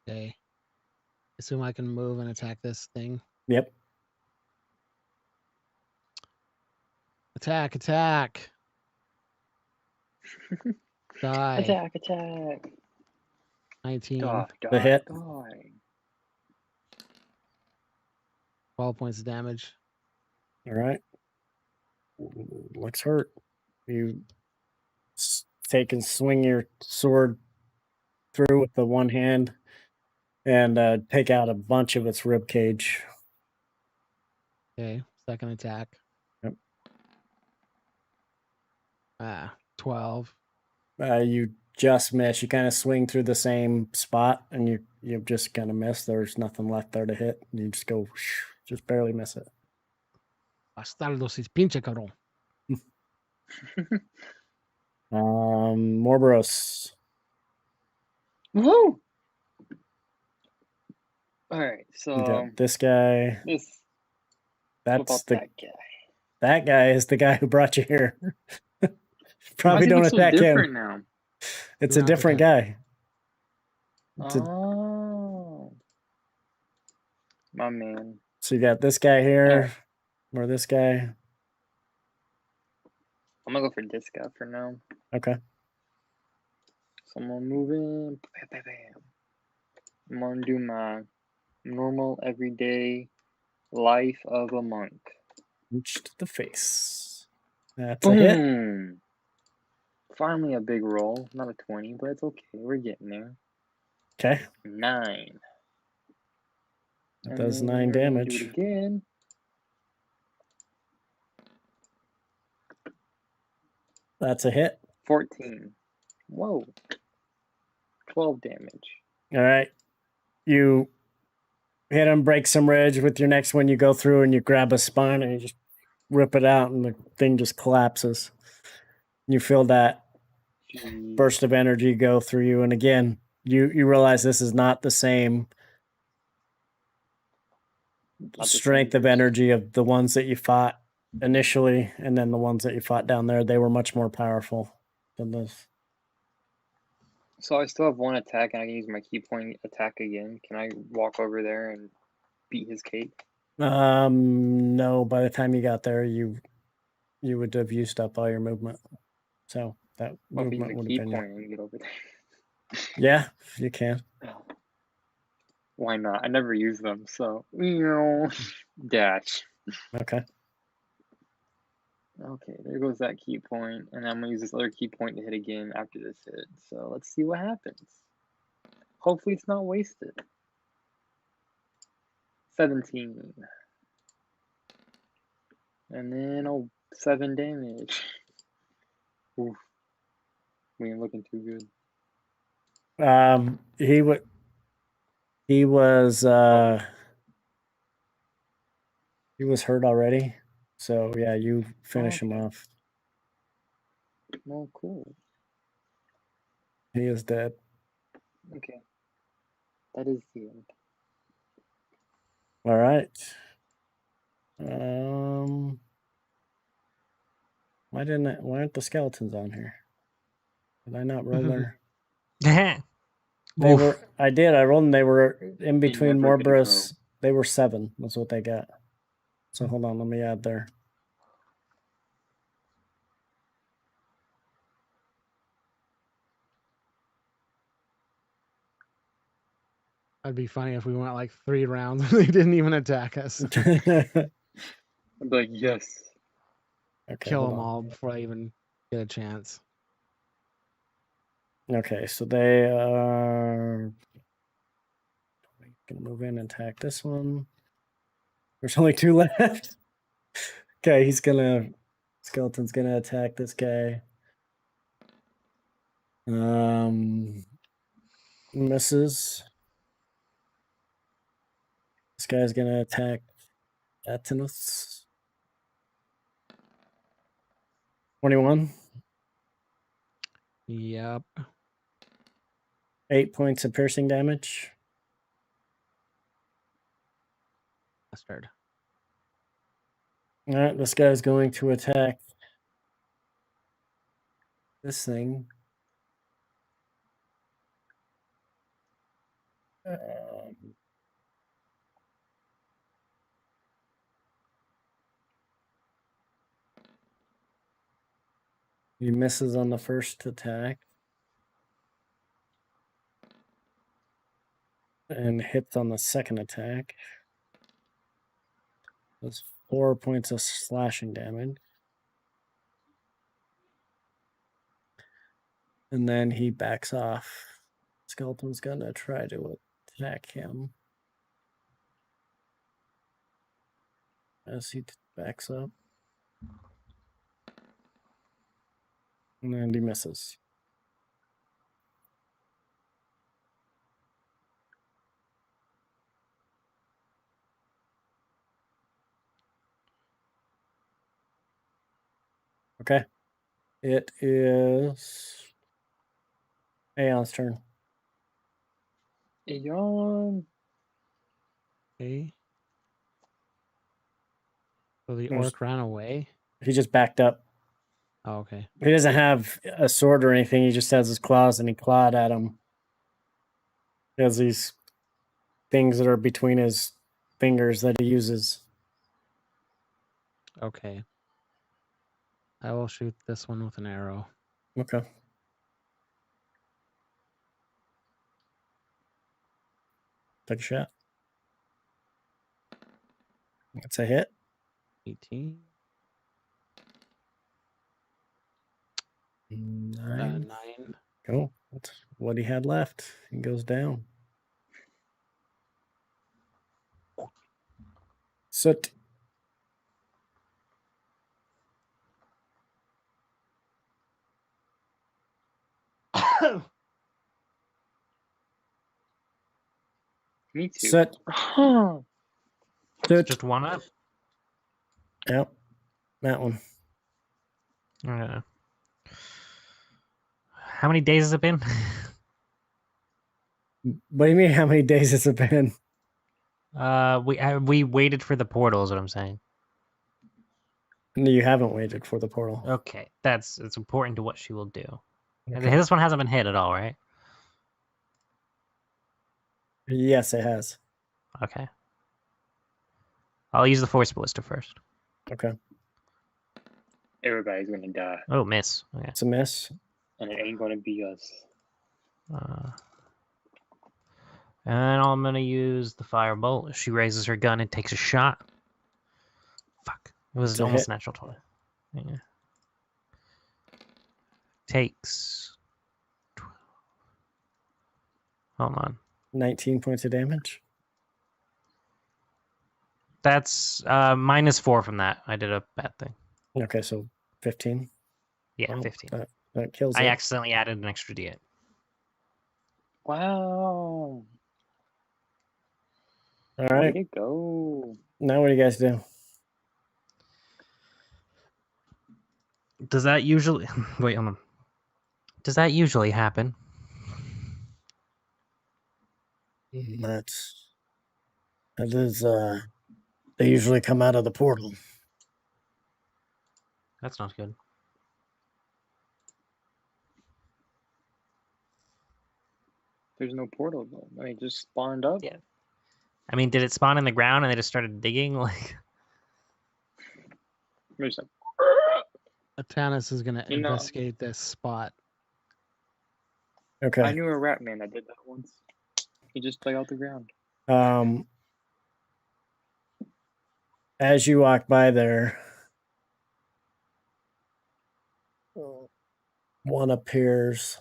Okay. Assume I can move and attack this thing. Yep. Attack, attack. Die. Attack. 19. The hit. 12 points of damage. All right. Looks hurt. You take and swing your sword through with the one hand, and take out a bunch of its rib cage. Okay, second attack. Yep. 12. You just miss. You kind of swing through the same spot, and you just kind of miss. There's nothing left there to hit. You just go, just barely miss it. Bastardo si pinche cabrón. Morboros. Woohoo! All right, You so got this guy. this. That's What about the that guy? that guy is the guy who brought you here. Why Probably does he don't look so attack different him. now? It's Do a not different attack. guy. It's a- Oh, my man. so you got this guy here, or this guy. I'm gonna go for this guy for now. Okay. So I'm gonna move in. Bam, bam, bam. I'm gonna do my normal everyday life of a monk. Reach to the face. That's a hit. Boom! Finally a big roll. Not a 20, but it's okay. We're getting there. Okay. 9. That And does then 9 we're gonna damage. do it again. That's a hit. 14. Whoa. 12 damage. All right. You hit him, break some ribs. With your next one, you go through and you grab a spine and you just rip it out, and the thing just collapses. You feel that Jeez. burst of energy go through you, and again, you realize this is not the same the strength same of burst. energy of the ones that you fought initially, and then the ones that you fought down there. They were much more powerful than this. So I still have one attack, and I can use my key point attack again. Can I walk over there and beat his cape? No. By the time you got there, you would have used up all your movement. So that Well, if I use movement a would have key been point and get over there. Yeah, you can. Why not? I never use them, so dash. Okay. Okay, there goes that key point, and I'm gonna use this other key point to hit again after this hit. So let's see what happens. Hopefully it's not wasted. 17. And then 7 damage. Oof. We ain't looking too good. He was hurt already. So yeah, you finish him Okay. off. Oh, cool. He is dead. Okay. That is the end. All right. Why aren't the skeletons on here? Did I not roll there? They Oof. were. I did. I rolled, and they were in between never gonna Morboros. They were 7. That's what they got. So hold on. Let me add there. That'd be funny if we went like 3 rounds and they didn't even attack us. Okay. I'd be like, yes. Kill hold them on. all before I even get a chance. Okay, so they are gonna move in and attack this one. There's only 2 left. Okay, skeleton's gonna attack this guy. Misses. This guy's gonna attack Atinus. 21. Yep. 8 points of piercing damage. Bastard. All right, this guy's going to attack this thing. He misses on the first attack and hits on the second attack. That's 4 points of slashing damage. And then he backs off. Skeleton's gonna try to attack him as he backs up. And he misses. Okay. It is Aeon's turn. Yawn. Okay. So the There's- orc ran away. He just backed up. Oh, okay. He doesn't have a sword or anything. He just has his claws and he clawed at him. He has these things that are between his fingers that he uses. Okay. I will shoot this one with an arrow. Okay. Take a shot. That's a hit. 18. 9. 9. Cool. That's what he had left. He goes down. Soot. Me too. Soot. Soot. Just one up. Yep. That one. How many days has it been? What do you mean? How many days has it been? We waited for the portal. Is what I'm saying. No, you haven't waited for the portal. Okay, it's important to what she will do. And Okay. this one hasn't been hit at all, right? Yes, it has. Okay. I'll use the force ballista first. Okay. Everybody's gonna die, Oh, miss. Okay. It's a miss. and it ain't gonna be us. And I'm gonna use the firebolt. She raises her gun and takes a shot. Fuck. It was It's a almost hit. natural 20. Yeah. Takes 12. Hold on. 19 points of damage. That's -4 from that. I did a bad thing. Okay, so 15. Yeah, Wow, 15. That kills I it. accidentally added an extra D8. Wow. All Way right. to go. Now what do you guys do? Does that usually wait, hold on. Does that usually happen? That is they usually come out of the portal. That's not good. There's no portal though. I mean, it just spawned up. Yeah. I mean, did it spawn in the ground and they just started digging? Like, There's like, Atanis is going to You know- investigate this spot. Okay. I knew a rat man that did that once. He just dug out the ground. As you walk by there, one appears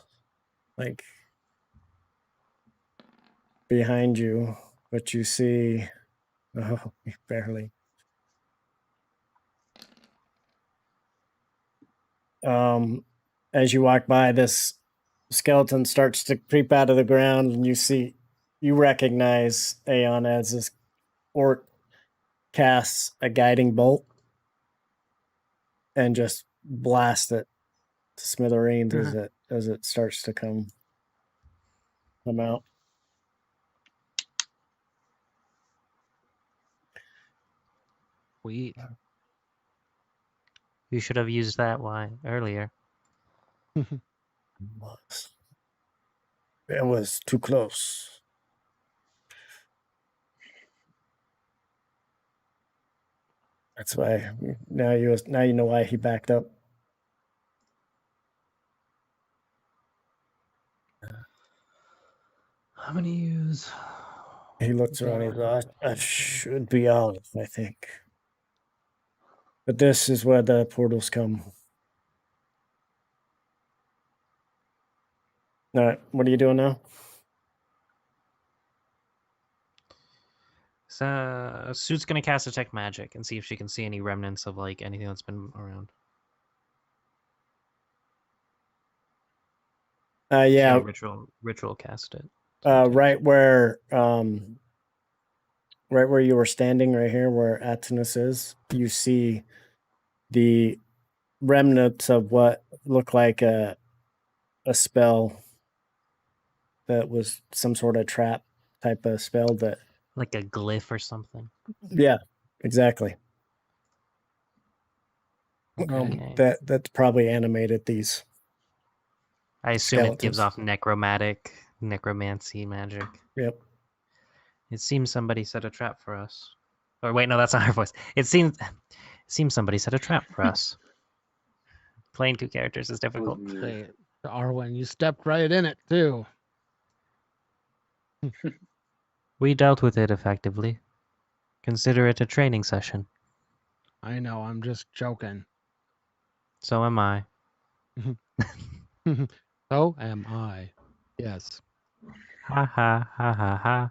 like behind you, but you see, oh, barely. As you walk by, this skeleton starts to creep out of the ground, and you recognize Aeon as this orc casts a guiding bolt and just blast it to smithereens as it starts to come out. Sweet. you should have used that earlier. It was too close. That's why now you know why he backed up. I'm gonna use. He looks around. He goes, "That should be all, I think." But this is where the portals come. All right, what are you doing now? Suit's gonna cast Detect Magic and see if she can see any remnants of like anything that's been around. Yeah, Ritual cast it. right where you were standing, right here where Atenus is, you see the remnants of what looked like a spell that was some sort of trap type of spell that. Like a glyph or something. Yeah, exactly. Okay. That's probably animated these. I assume it gives skeletons. off necromancy magic. Yep. It seems somebody set a trap for us. Or wait, no, that's not our voice. It seems somebody set a trap for us. Playing two characters is difficult. Say, Arwen, you stepped right in it too. We dealt with it effectively. Consider it a training session. I know, I'm just joking. So am I. So am I. Yes. Ha ha ha ha ha.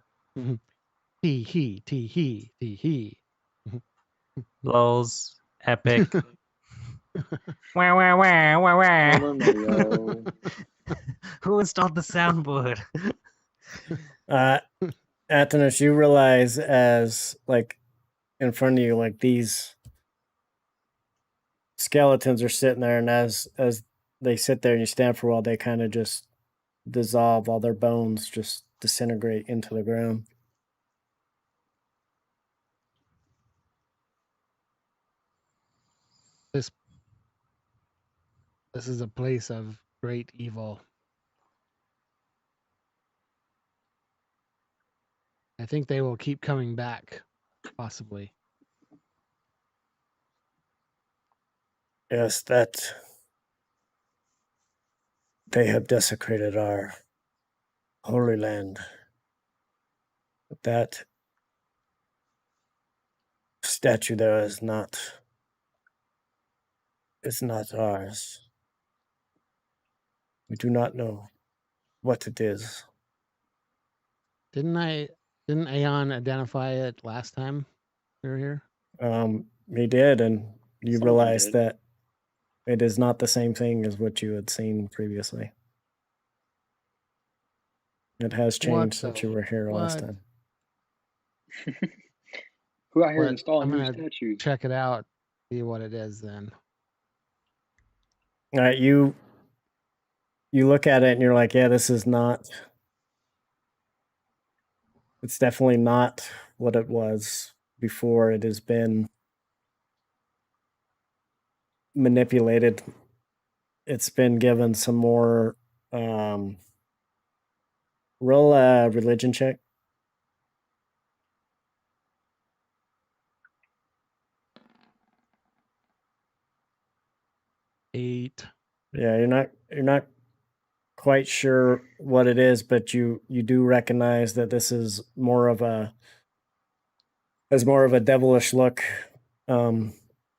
Tee hee, tee hee, tee hee. Lols. Epic. Wah, wah, wah, wah, wah. LMAO. Who installed the soundboard? Atenus, you realize as like in front of you, like these skeletons are sitting there, and as they sit there and you stand for a while, they kind of just dissolve. All their bones just disintegrate into the ground. This is a place of great evil. I think they will keep coming back, possibly. Yes, that they have desecrated our holy land. But that statue there is not. It's not ours. We do not know what it is. Didn't Aeon identify it last time we were here? He did, and you Someone realize did. that it is not the same thing as what you had seen previously. It has changed since you were here last time. Who out here What? installing I'm new gonna statues? check it out, see what it is then. All right, you look at it and you're like, yeah, this is not. It's definitely not what it was before. It has been manipulated. It's been given some more. Roll a religion check. 8. Yeah, you're not quite sure what it is, but you do recognize that this is more of a devilish look,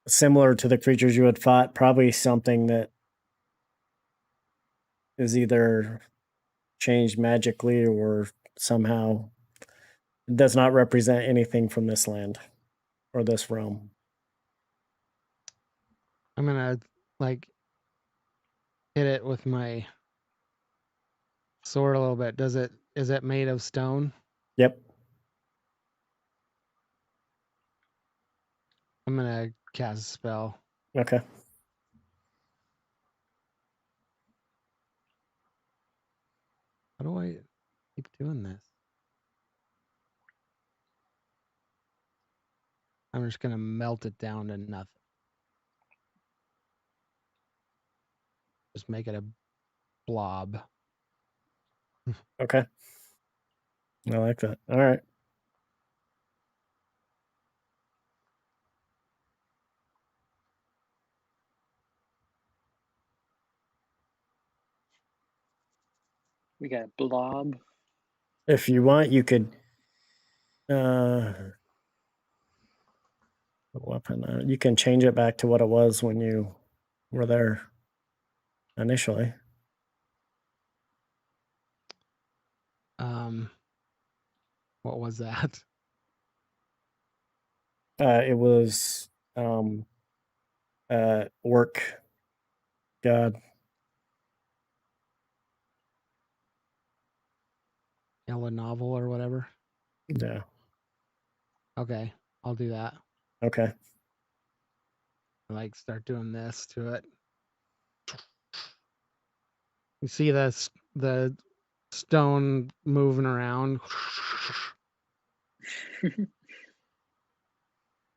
similar to the creatures you had fought. Probably something that is either changed magically or somehow does not represent anything from this land or this realm. I'm gonna like hit it with my sword a little bit. Is it made of stone? Yep. I'm gonna cast a spell. Okay. How do I keep doing this? I'm just gonna melt it down to nothing. Just make it a blob. Okay. I like that. All right. We got Blob. If you want, you could weapon. You can change it back to what it was when you were there initially. What was that? It was orc god. Yellow novel or whatever. Yeah. Okay, I'll do that. Okay. Like start doing this to it. You see the stone moving around.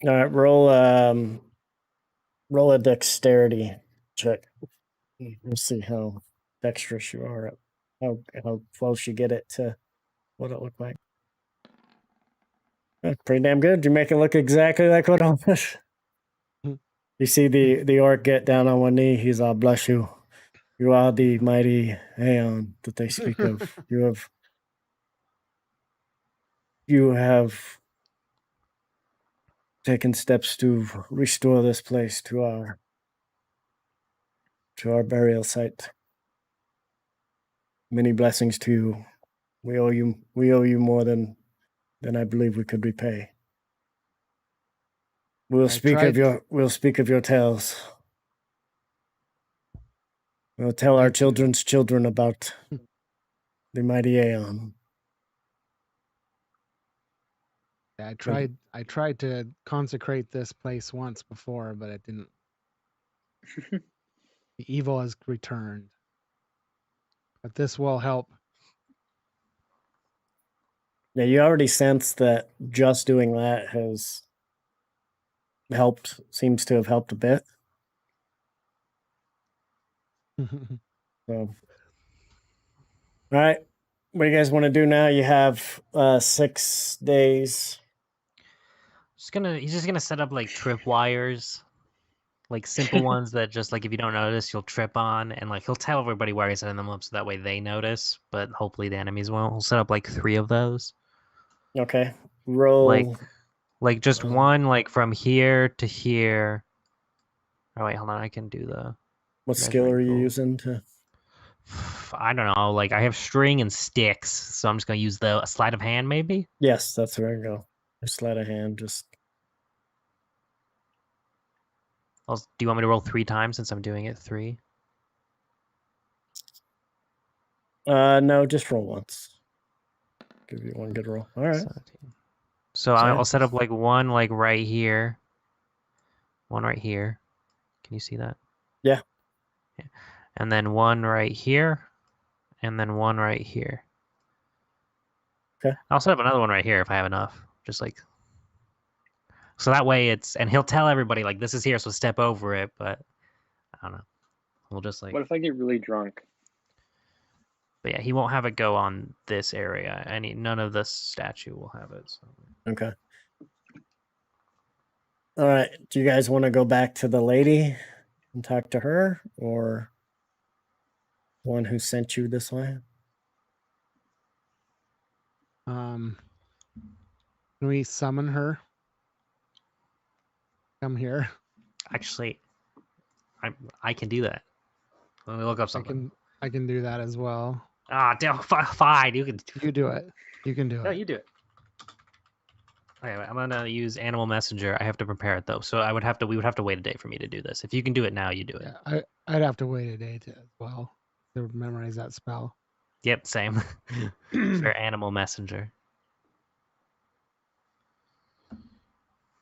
All right. Roll a dexterity check. We'll see how dexterous you are. How close you get it to what it looked like. Pretty damn good. You make it look exactly like what it was. You see the orc get down on one knee. He's all, bless you. You are the mighty Aeon that they speak of. You have taken steps to restore this place to our burial site. Many blessings to you. We owe you more than I believe we could repay. We'll speak of your tales. We'll tell our children's children about the mighty Aeon. I tried to consecrate this place once before, but it didn't. The evil has returned. But this will help. Yeah, you already sense that just doing that has helped, seems to have helped a bit. So, all right. What do you guys want to do now? You have 6 days. He's just gonna set up like trip wires, like simple ones that just like if you don't notice you'll trip on, and like he'll tell everybody where he's setting them up so that way they notice, but hopefully the enemies won't. He'll set up like 3 of those. Okay. Roll. Like just one like from here to here. Oh wait, hold on, I can do the What skill are you tool. using to? I don't know, like I have string and sticks, so I'm just gonna use a sleight of hand maybe? Yes, that's where I go. Just sleight of hand, just. Do you want me to roll 3 times since I'm doing it 3? No, just roll once. Give you one good roll. All right. 17. So I'll set up like one like right here. One right here. Can you see that? Yeah. And then one right here. And then one right here. Okay. I'll set up another one right here if I have enough. Just like so that way and he'll tell everybody like this is here, so step over it, but I don't know. We'll just like What if I get really drunk? But yeah, he won't have it go on this area. None of the statue will have it. So. Okay. All right. Do you guys want to go back to the lady and talk to her, or one who sent you this way? Can we summon her? Come here. Actually, I can do that. Let me look up something. I can do that as well. Ah, damn, fine. You can. You do it. You can do it. No, you do it. Okay, I'm gonna use Animal Messenger. I have to prepare it though, so we would have to wait a day for me to do this. If you can do it now, you do it. Yeah, I'd have to wait a day as well to memorize that spell. Yep, same. For Animal Messenger.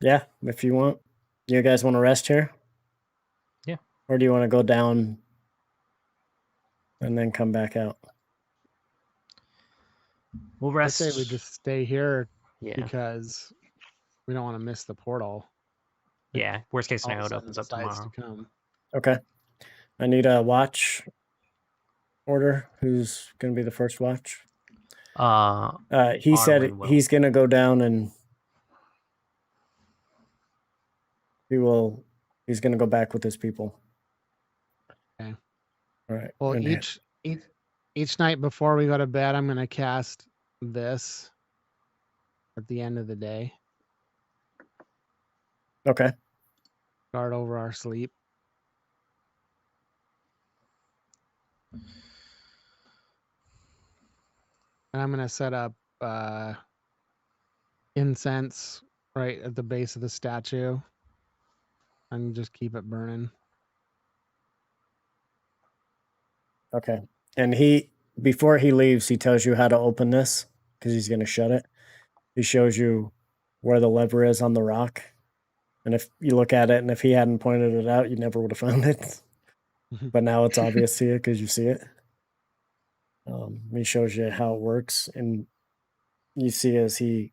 Yeah, if you want. You guys want to rest here? Yeah. Or do you want to go down and then come back out? We'll rest. I say we just stay here because we don't want to miss the portal. Yeah. Worst case All of scenario, a it sudden opens up decides tomorrow. to come. Okay. I need a watch order. Who's going to be the first watch? He said he's going to go down and he's going to go back with his people. Okay. All right. Well, each night before we go to bed, I'm going to cast this at the end of the day. Okay. Guard over our sleep. And I'm going to set up incense right at the base of the statue and just keep it burning. Okay. And before he leaves, he tells you how to open this because he's going to shut it. He shows you where the lever is on the rock. And if you look at it, and if he hadn't pointed it out, you never would have found it. But now it's obvious to you because you see it. He shows you how it works. And you see as he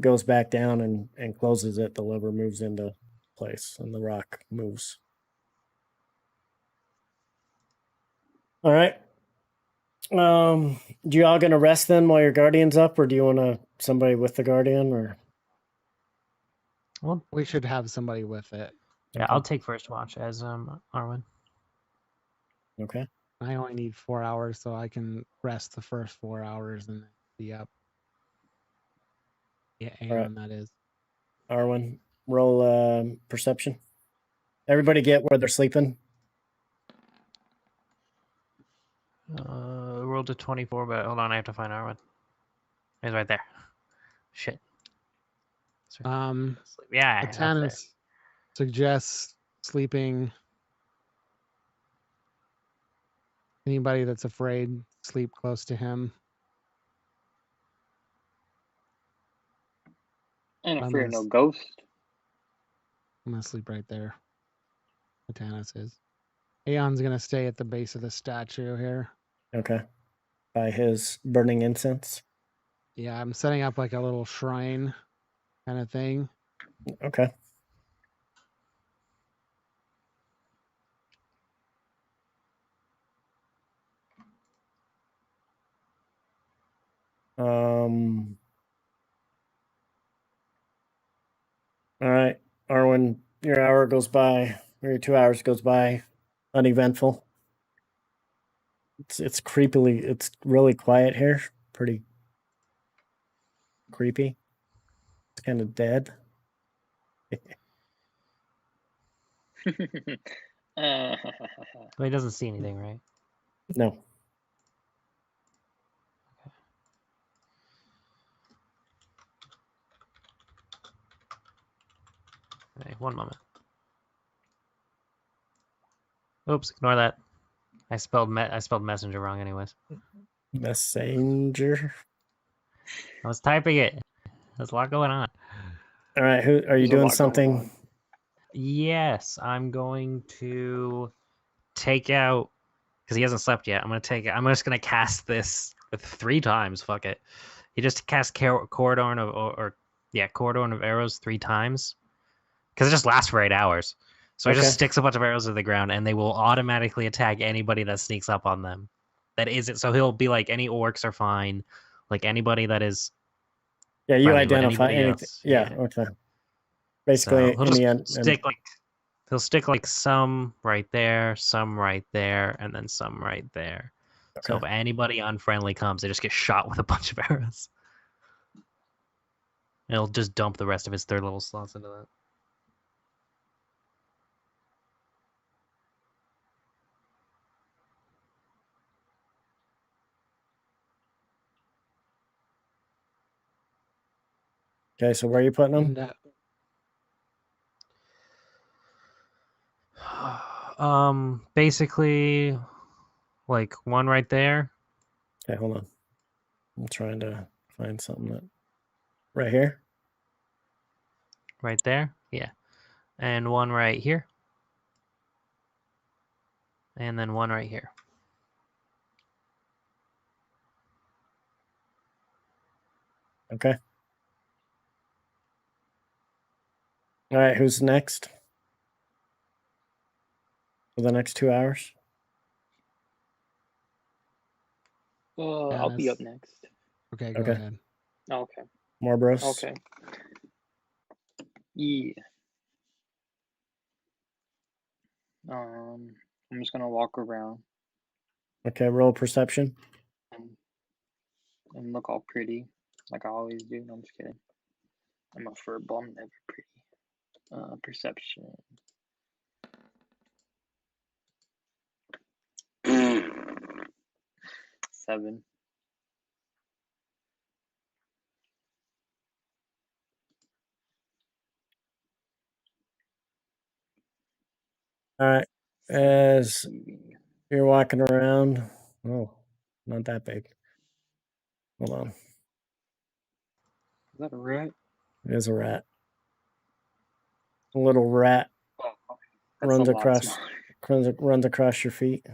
goes back down and closes it, the lever moves into place and the rock moves. All right. Do you all gonna rest then while your guardian's up, or do you want somebody with the guardian, or? Well, We should have somebody with it. yeah, Okay. I'll take first watch as Arwen. Okay. I only need 4 hours, so I can rest the first 4 hours and then be up. Yeah, Aeon, that is. Arwen, roll perception. Everybody get where they're sleeping. Rolled a 24, but hold on, I have to find Arwen. He's right there. Shit. Yeah, that's there. Atanis suggests sleeping. Anybody that's afraid, sleep close to him. And I'm if you're gonna no s- ghost, I'm gonna sleep right there. Atanis is. Aeon's gonna stay at the base of the statue here. Okay. By his burning incense. Yeah, I'm setting up like a little shrine kind of thing. Okay. All right, Arwen, your hour goes by, or your 2 hours goes by, uneventful. It's creepily. It's really quiet here. Pretty creepy. It's kind of dead. uh, Well, he doesn't see anything, right? No. Okay, one moment. Oops, ignore that. I spelled messenger wrong, anyways. Messenger. I was typing it. There's a lot going on. All right. Who are you There's a doing lot going something? on. Yes, I'm going to take out because he hasn't slept yet. I'm just gonna cast this 3 times. Fuck it. He just cast corridor of arrows 3 times because it just lasts for 8 hours. So he Okay. just sticks a bunch of arrows to the ground, and they will automatically attack anybody that sneaks up on them. That isn't. So he'll be like, any orcs are fine, like anybody that is. Yeah, you friendly, but identify anybody anything. else, Yeah. Okay. Basically, So he'll in the just end. stick like he'll stick like some right there, some right there, and then some right there. So if Okay. anybody unfriendly comes, they just get shot with a bunch of arrows. It'll just dump the rest of his 3rd level slots into that. Okay. So where are you putting them? And Basically, like one right there. Okay, hold on. I'm trying to find something that. Right here. Right there, yeah. And one right here. And then one right here. Okay. All right. Who's next? For the next 2 hours. I'll be up Janice. next. Okay, go Okay. ahead. Okay. More bros. Okay. Yeah. I'm just gonna walk around Okay. Roll perception. and look all pretty, like I always do. No, I'm just kidding. I'm a furball. I'm never pretty. Perception. Seven. All right. As Receiving. you're walking around, oh, not that big. Hold on. Is that a rat? It is a rat. A little rat Oh, okay. That's runs a lot across smaller. runs across your feet.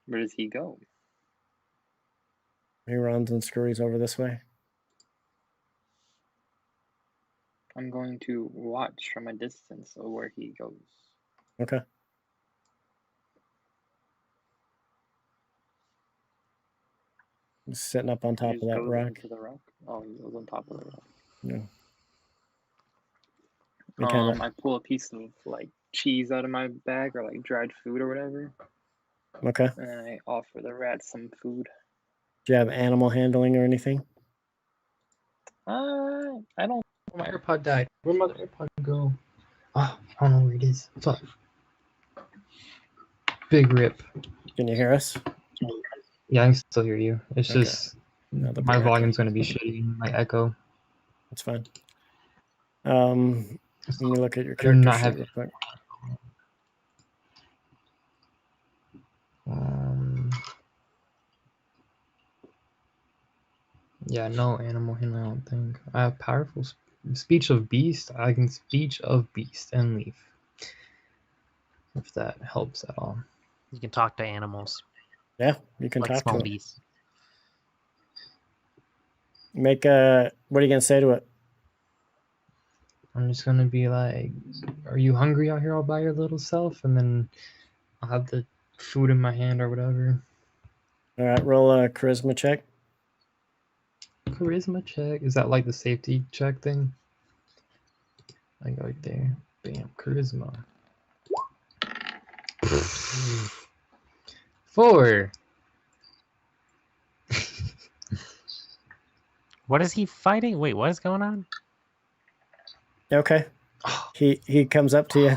Where does he go? He runs and scurries over this way. I'm going to watch from a distance of where he goes. Okay. He's sitting up on He top of just that goes rock. into the rock. Oh, he goes on top of the rock. Yeah. He kind of I pull a piece of like cheese out of my bag or like dried food or whatever, okay. and I offer the rat some food. Do you have animal handling or anything? I don't. My AirPod died. Where'd my other AirPod go? Oh, I don't know where it is. Fuck. Big rip. Can you hear us? Yeah, I can still hear you. It's Okay. just No, there'll be my echo. volume's gonna be shitty. My echo. That's fine. Let me look at your do character not sheet have- real quick. Yeah, no animal handling. I don't think. I have powerful speech of beast. I can speech of beast and leaf. If that helps at all. You can talk to animals, Yeah, you can like talk small to it. beasts. Make a. What are you gonna say to it? I'm just gonna be like, "Are you hungry out here all by your little self?" And then I'll have the food in my hand or whatever. All right, roll a charisma check. Charisma check. Is that like the safety check thing? Like right there. Bam. Charisma. 4. What is he fighting? Wait, what is going on? Okay. He comes up to you,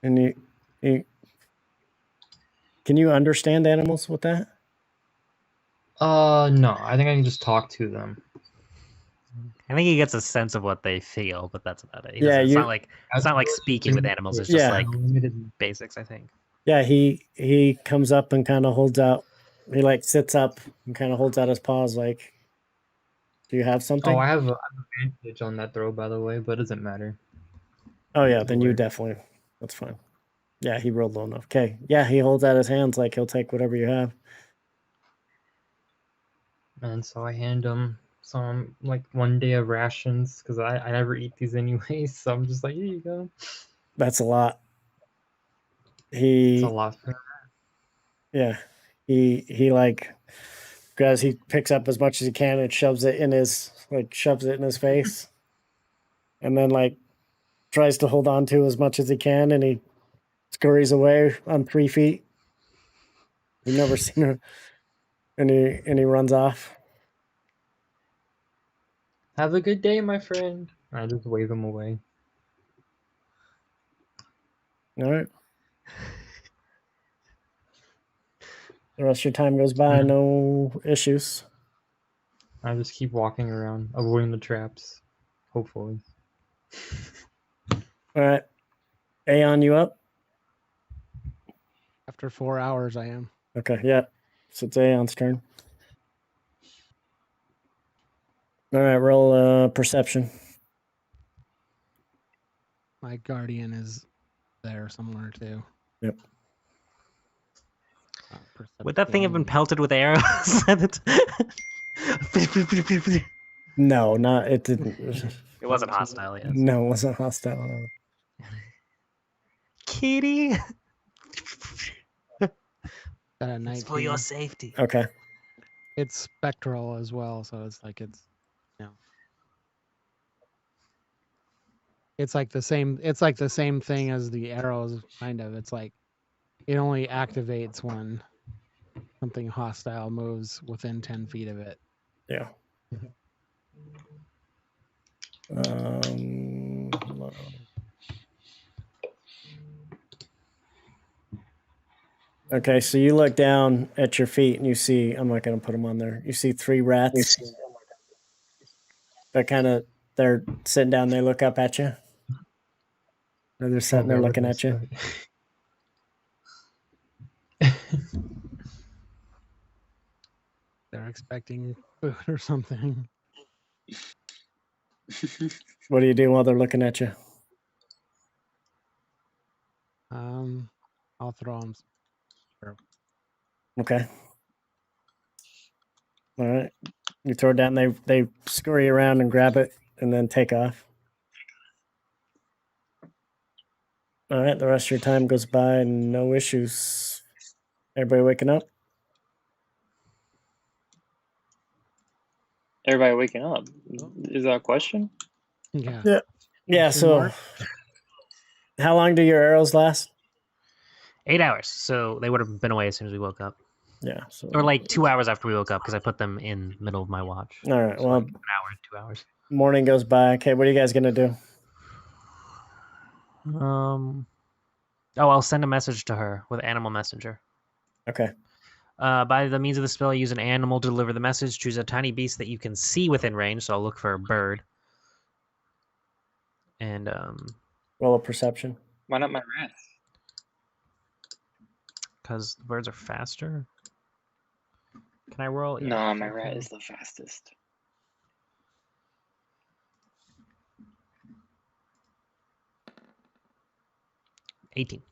and you can you understand animals with that? No. I think I can just talk to them. I think he gets a sense of what they feel, but that's about it. Yeah, It's you- not like speaking with animals. It's just Yeah. like basics, I think. Yeah, he comes up and kind of holds out. He like sits up and kind of holds out his paws. Like, do you have something? Oh, I have an advantage on that throw, by the way, but it doesn't matter. Oh yeah, then you definitely. That's fine. Yeah, he rolled low enough. Okay. Yeah, he holds out his hands like he'll take whatever you have. And so I hand him some like 1 day of rations because I never eat these anyways. So I'm just like, here you go. That's a lot. It's a lot. Yeah, he like grabs. He picks up as much as he can and shoves it in his face, and then like tries to hold on to as much as he can, and he scurries away on 3 feet. You've never seen him, and he runs off. Have a good day, my friend. I just wave him away. All right. The rest of your time goes by, no issues. I just keep walking around, avoiding the traps. Hopefully. All right. Aeon, you up? After 4 hours, I am. Okay, yeah. So it's Aeon's turn. All right, roll perception. My guardian is there somewhere too. Yep. Would that thing have been Perception. pelted with arrows? No, not it didn't. It wasn't hostile, yes. No, it wasn't hostile. Kitty, Got a it's for your 19. safety. Okay. It's spectral as well, so it's like it's it's like the same thing as the arrows, kind of. It's like it only activates when something hostile moves within 10 feet of it. Yeah. Hold on. Okay, so you look down at your feet and you see, I'm not going to put them on there. You see 3 rats. They're sitting down, they look up at you. They're just sitting there looking at you. They're expecting food or something. What do you do while they're looking at you? I'll throw them. Okay. All right. You throw it down. They scurry around and grab it and then take off. All right. The rest of your time goes by. No issues. Everybody waking up? Everybody waking up. Is that a question? Yeah. Yeah. Yeah. Question So, mark? how long do your arrows last? 8 hours. So they would have been away as soon as we woke up. Yeah. So, Or like 2 hours after we woke up because I put them in middle of my watch. all right. So Well, like an hour, 2 hours. morning goes by. Okay. What are you guys going to do? I'll send a message to her with Animal Messenger. Okay. By the means of the spell, use an animal to deliver the message. Choose a tiny beast that you can see within range. So I'll look for a bird. And Roll a perception. Why not my rat? because the birds are faster. Can I roll? Yeah, No, my sure rat can. is the fastest. $18.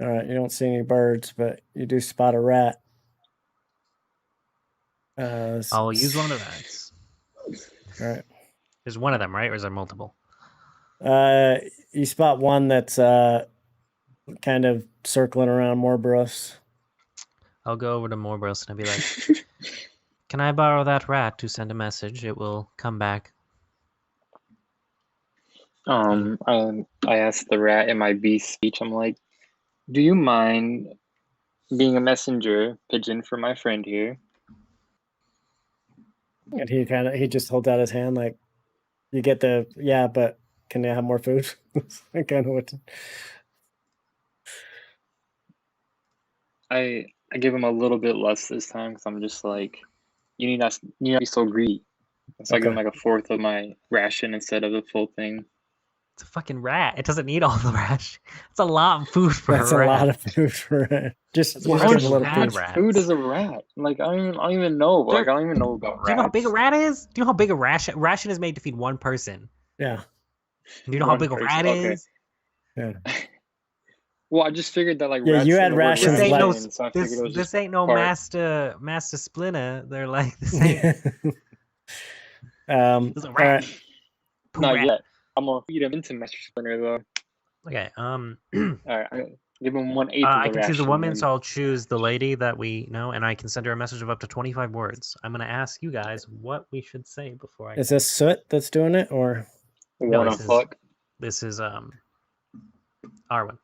All right. You don't see any birds, but you do spot a rat. I'll use one of the rats. All right. There's one of them, right? Or is there multiple? You spot one that's kind of circling around Morboros. I'll go over to Morboros and I'll be like, can I borrow that rat to send a message? It will come back. I asked the rat in my beast speech. I'm like, do you mind being a messenger pigeon for my friend here? And he just holds out his hand like, you get the, yeah, but can I have more food? I kind of what. I give him a little bit less this time because I'm just like, you need not be so greedy. So I give him Okay. like a fourth of my ration instead of the full thing. It's a fucking rat. It doesn't need all the ration. It's a lot of food for That's a rat. a lot of food for it. Just That's give why him a it's little bad food. How much rats. food is a rat? Like I don't even know. Like I don't even know about rats. Do you know how big a rat is? Do you know how big a ration is made to feed one person? Yeah. Do you know how One big a person, rat okay. is? Yeah. Well, I just figured that like Yeah, rats you in had the word rations This ain't like- no, so I figured it was this just ain't no part. master splinter. They're like this ain't This this is a all rat. right. Pooh Not rat. yet. I'm gonna feed him into Master Splinter though. Okay. All right, I give him 1/8 of I the can choose a ration, woman, and so I'll choose the lady that we know, and I can send her a message of up to 25 words. I'm gonna ask you guys what we should say before I. Is this Soot that's doing it, or No, wanna this is- fuck. This is Arwen.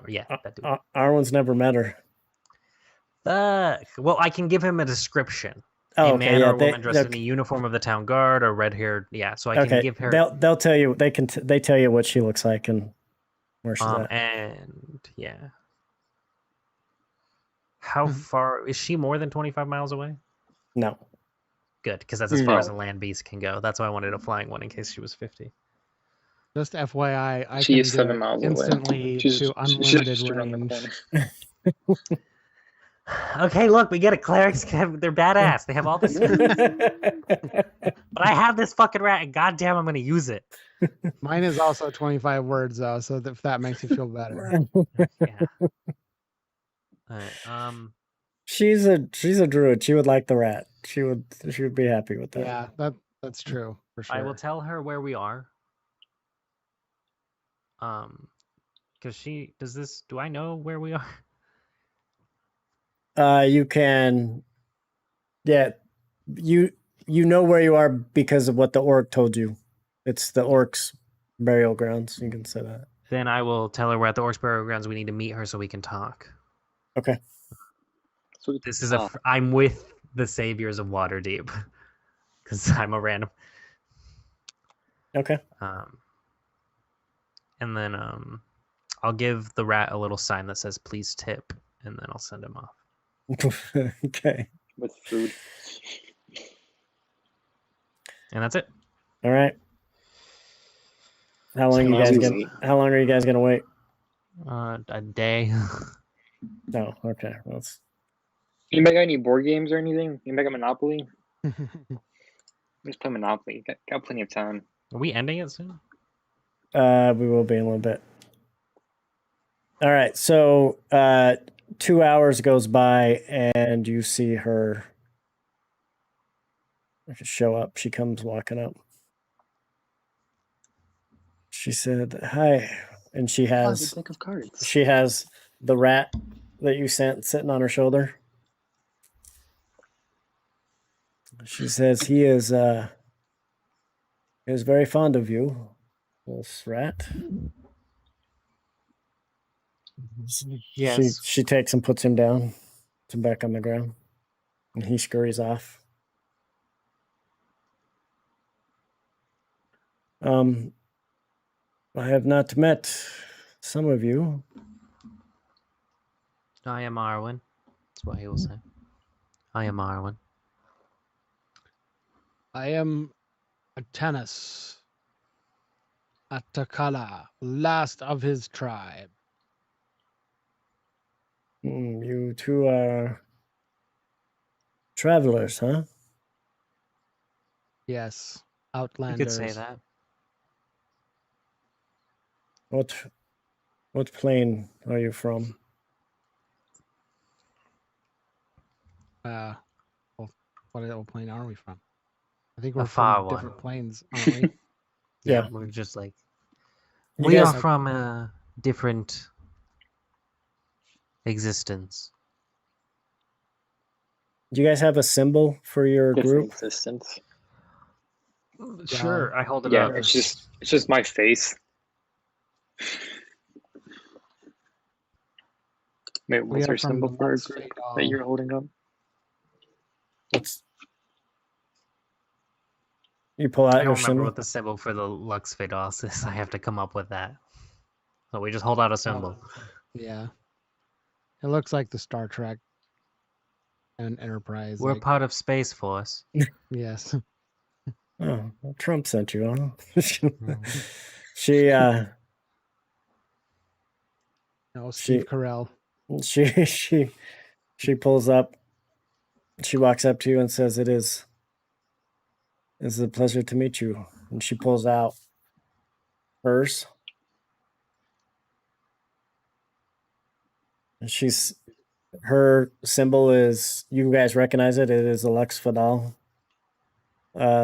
Yeah, that dude. Arwen's never met her? Fuck. Well, I can give him a description. Oh, A okay, man yeah, or a woman dressed in the uniform of the town guard or red haired. Yeah, so I can okay. give her. They'll tell you. They tell you what she looks like and where she's at. And yeah. How far is she? More than 25 miles away? No. Good, because that's as far No. as a land beast can go. That's why I wanted a flying one in case she was 50. Just FYI, I She can is do 7 it miles away. instantly She's to unlimited just around the range. corner. Okay, look, we get it. Clerics they're badass. They have all this. But I have this fucking rat, and goddamn, I'm gonna use it. Mine is also 25 words though, so if that makes you feel better. Yeah. Alright, She's a druid. She would like the rat. She would be happy with that. Yeah, that's true for sure. I will tell her where we are. Because she does this. Do I know where we are? You can. Yeah, you know where you are because of what the orc told you. It's the orc's burial grounds. You can say that. Then I will tell her we're at the Orcs Burial Grounds. We need to meet her so we can talk. Okay. So This is I'm with the saviors of Waterdeep because I'm a random. Okay. And then I'll give the rat a little sign that says "Please tip," and then I'll send him off. Okay. with food. And that's it. All right. How long So you now guys we gonna? wait. How long are you guys gonna wait? A day. No. Okay. That's Anybody got any board games or anything? Anybody got Monopoly? Let's play Monopoly. Got plenty of time. Are we ending it soon? we will be in a little bit. All right. So 2 hours goes by and you see her show up. She comes walking up. She said, "Hi," and she Oh, the has deck of cards. she has the rat that you sent sitting on her shoulder. She says he is very fond of you, this rat. Yes. She takes and puts him down, puts him back on the ground, and he scurries off. I have not met some of you. I am Arwen. That's what he will say. I am Arwen. I am Atenas, Atakala, last of his tribe. You two are travelers, huh? Yes, You outlanders. could say that. What plane are you from? Well, what plane are we from? I think A we're far from one. different planes, aren't we? Yeah. We're just like You we guys- are from a different existence. Do you guys have a symbol for your Different group? existence. Sure, I hold it Yeah, up. it's just my face. Wait, We what's are your from symbol the for our Lux group Fatal. that you're holding up? You pull I out don't your remember symbol? what the symbol for the Lux Fados is. I have to come up with that. So we just hold out a symbol. Yeah. It looks like the Star Trek and Enterprise. We're like, part of Space Force. yes. Oh, well, Trump sent you, huh? Mhm. She No, Steve She- Carell. she pulls up. She walks up to you and says, It's a pleasure to meet you." And she pulls out hers. And her symbol is, you guys recognize it. It is a Lux Fidal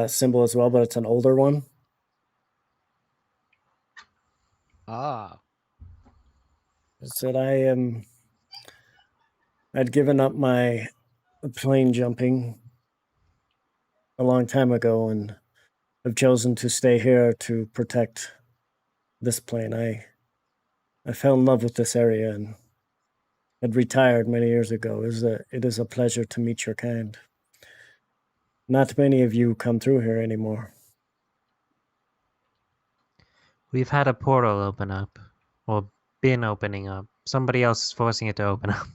symbol as well, but it's an older one. Ah. It said, I'd given up my plane jumping a long time ago and have chosen to stay here to protect this plane. I fell in love with this area and had retired many years ago. It is a pleasure to meet your kind. Not many of you come through here anymore. We've had a portal open up, or been opening up. Somebody else is forcing it to open up.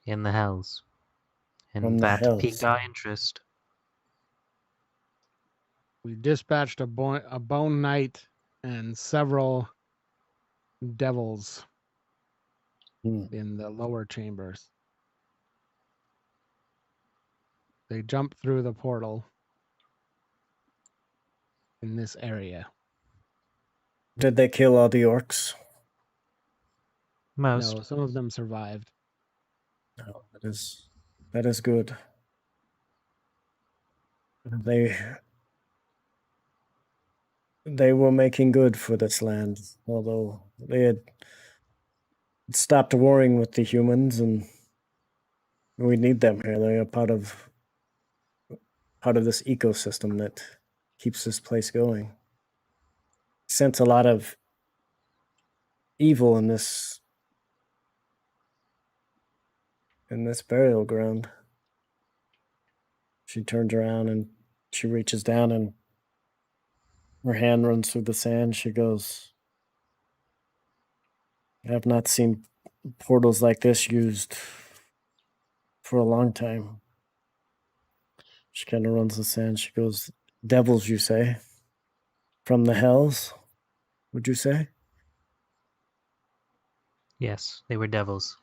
In the hells. From And the that hells. piqued our interest. We dispatched a bone knight and several devils in the lower chambers. They jumped through the portal in this area. Did they kill all the orcs? Most. No, some of them survived. No, that is good. They were making good for this land, although they had stopped warring with the humans, and we need them here. They are part of this ecosystem that keeps this place going. Sense a lot of evil in this burial ground. She turns around and she reaches down and her hand runs through the sand. She goes, I have not seen portals like this used for a long time. She kind of runs the sand. She goes, devils, you say? From the hells, would you say? Yes, they were devils.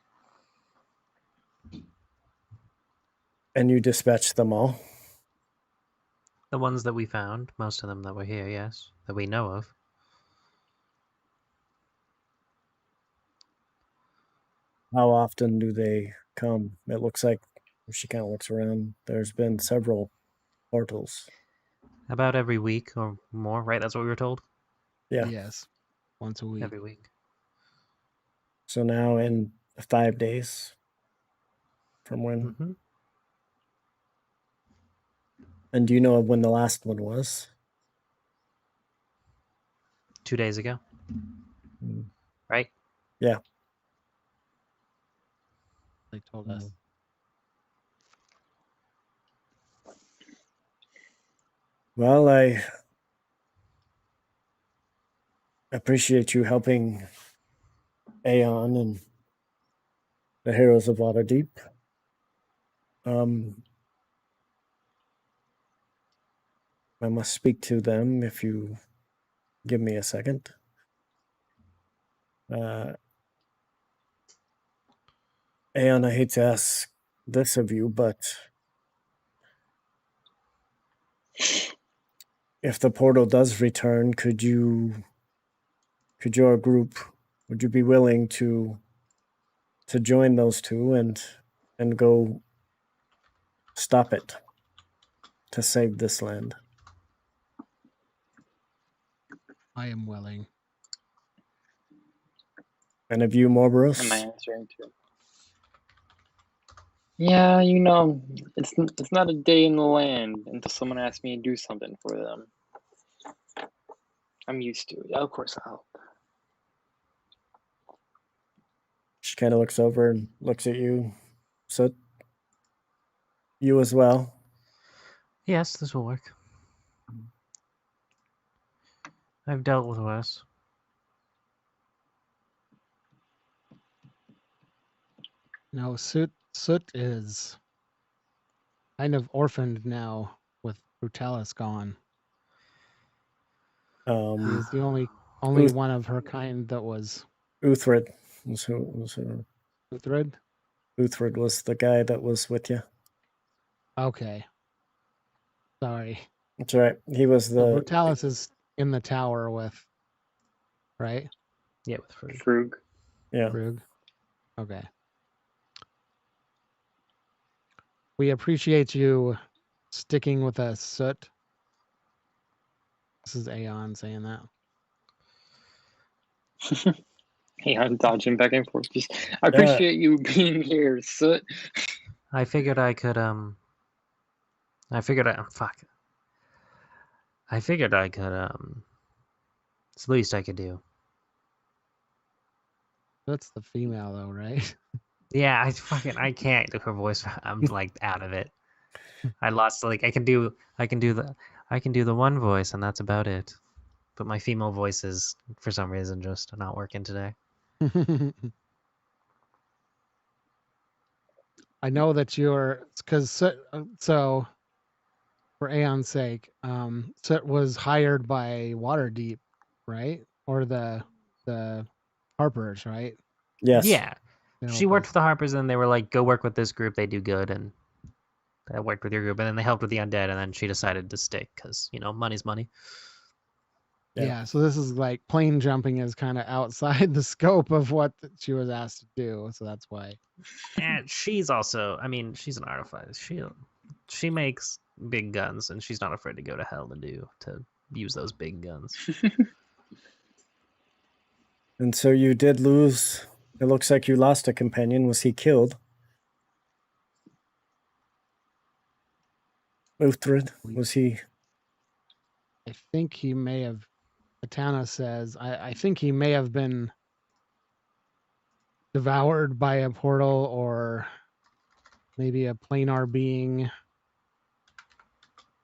And you dispatched them all? The ones that we found, most of them that were here, yes, that we know of. How often do they come? It looks like, she kind of looks around, there's been several portals. About every week or more, right? That's what we were told? Yeah. Yes. Once a week. Every week. So now in 5 days from when? Mm-hmm. And do you know when the last one was? 2 days ago, Mm, right? Yeah. They told us. Mm. Well, I appreciate you helping Aeon and the heroes of Waterdeep. I must speak to them if you give me a second. Aeon, I hate to ask this of you, but if the portal does return, could your group, would you be willing to join those two and go stop it to save this land? I am willing. And of you, Am I Morboros? answering to? Yeah, you know, it's not a day in the land until someone asks me to do something for them. I'm used to it. Yeah, of course I'll help. She kind of looks over and looks at you. So, you as well. Yes, this will work. I've dealt with worse. No, Soot is kind of orphaned now with Brutalis gone. He was the only Uth- one of her kind that was Uthred was who was her. Uthred. Uthred was the guy that was with you. Okay. Sorry. That's right. He was So the Brutalis is in the tower with, right? Yeah, with Frug. Frug. yeah. Rug. Okay. We appreciate you sticking with us, Soot. This is Aeon saying that. Hey, I'm dodging back and forth. Just, I appreciate you being here, Soot. I figured I could fuck. I figured I could it's the least I could do. That's the female though, right? Yeah, I can't do her voice. I'm like out of it. I lost like I can do the one voice and that's about it. But my female voice is for some reason just not working today. I know that you're because so for Aeon's sake, Soot was hired by Waterdeep, right? Or the Harpers, right? Yes. Yeah. They She help worked us. for the Harpers and they were like, go work with this group, they do good, and I worked with your group and then they helped with the undead and then she decided to stick because, you know, money's money. Yeah. Yeah, so this is like plane jumping is kind of outside the scope of what she was asked to do, so that's why. And she's also, I mean, she's an artificer. She makes big guns and she's not afraid to go to hell to use those big guns. And so you did lose. It looks like you lost a companion. Was he killed? Uthred, was he? I think he may have. Atana says, I think he may have been devoured by a portal or maybe a planar being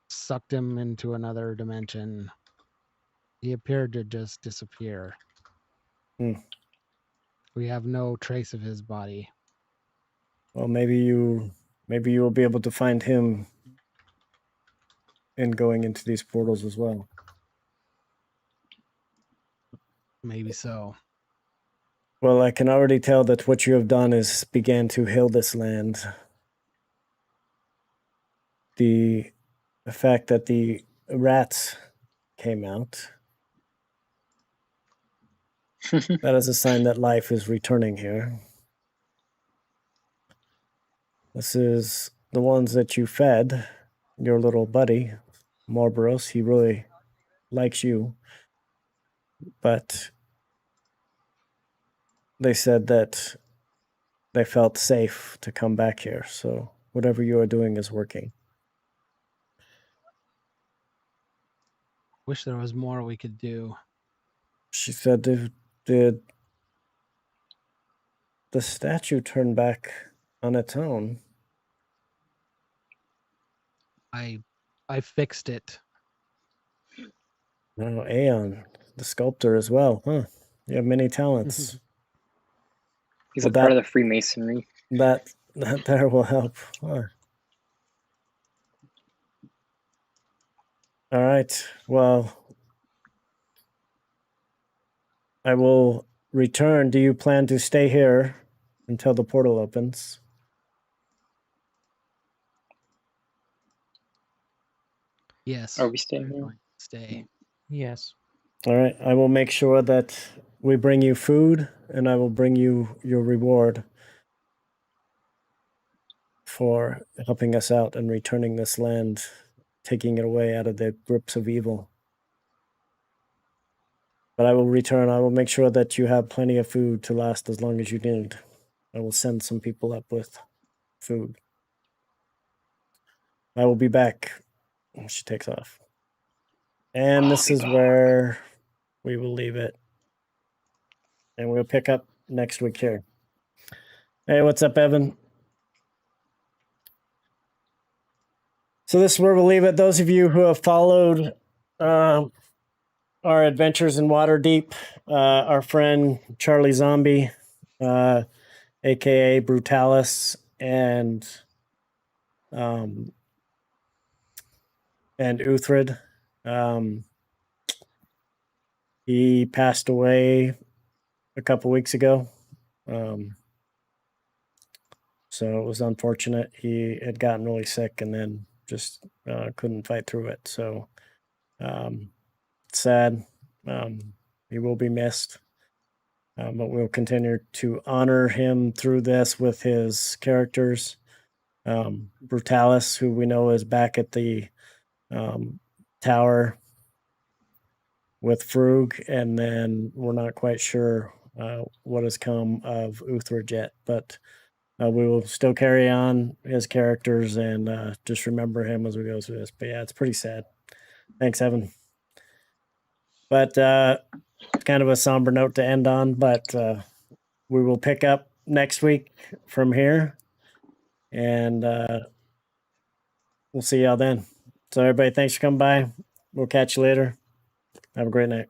sucked him into another dimension. He appeared to just disappear. Hmm. We have no trace of his body. Well, maybe you will be able to find him in going into these portals as well. Maybe so. Well, I can already tell that what you have done is began to heal this land. The fact that the rats came out, that is a sign that life is returning here. This is the ones that you fed, your little buddy, Marlboros. He really likes you. But they said that they felt safe to come back here. So whatever you are doing is working. Wish there was more we could do. She said, did the statue turn back on its own? I fixed it. Oh, Aeon, the sculptor as well, huh? You have many talents. He's Well, a part of the Freemasonry. That there will help. Huh. All right. Well, I will return. Do you plan to stay here until the portal opens? Yes. Are we staying we're here? going to Stay. Yes. All right. I will make sure that we bring you food, and I will bring you your reward for helping us out and returning this land, taking it away out of the grips of evil. But I will return. I will make sure that you have plenty of food to last as long as you need. I will send some people up with food. I will be back when she takes off. And this is where we will leave it. And we'll pick up next week here. Hey, what's up, Evan? So this is where we'll leave it. Those of you who have followed our adventures in Waterdeep, our friend Charlie Zombie, aka Brutalis, and Uthred. He passed away a couple weeks ago. So it was unfortunate. He had gotten really sick and then just couldn't fight through it. So sad. He will be missed. But we'll continue to honor him through this with his characters. Brutalis, who we know is back at the tower with Frug, and then we're not quite sure what has come of Uthred yet, but we will still carry on his characters and just remember him as we go through this. But yeah, it's pretty sad. Thanks, Evan. But kind of a somber note to end on, but we will pick up next week from here, and we'll see y'all then. So everybody, thanks for coming by. We'll catch you later. Have a great night.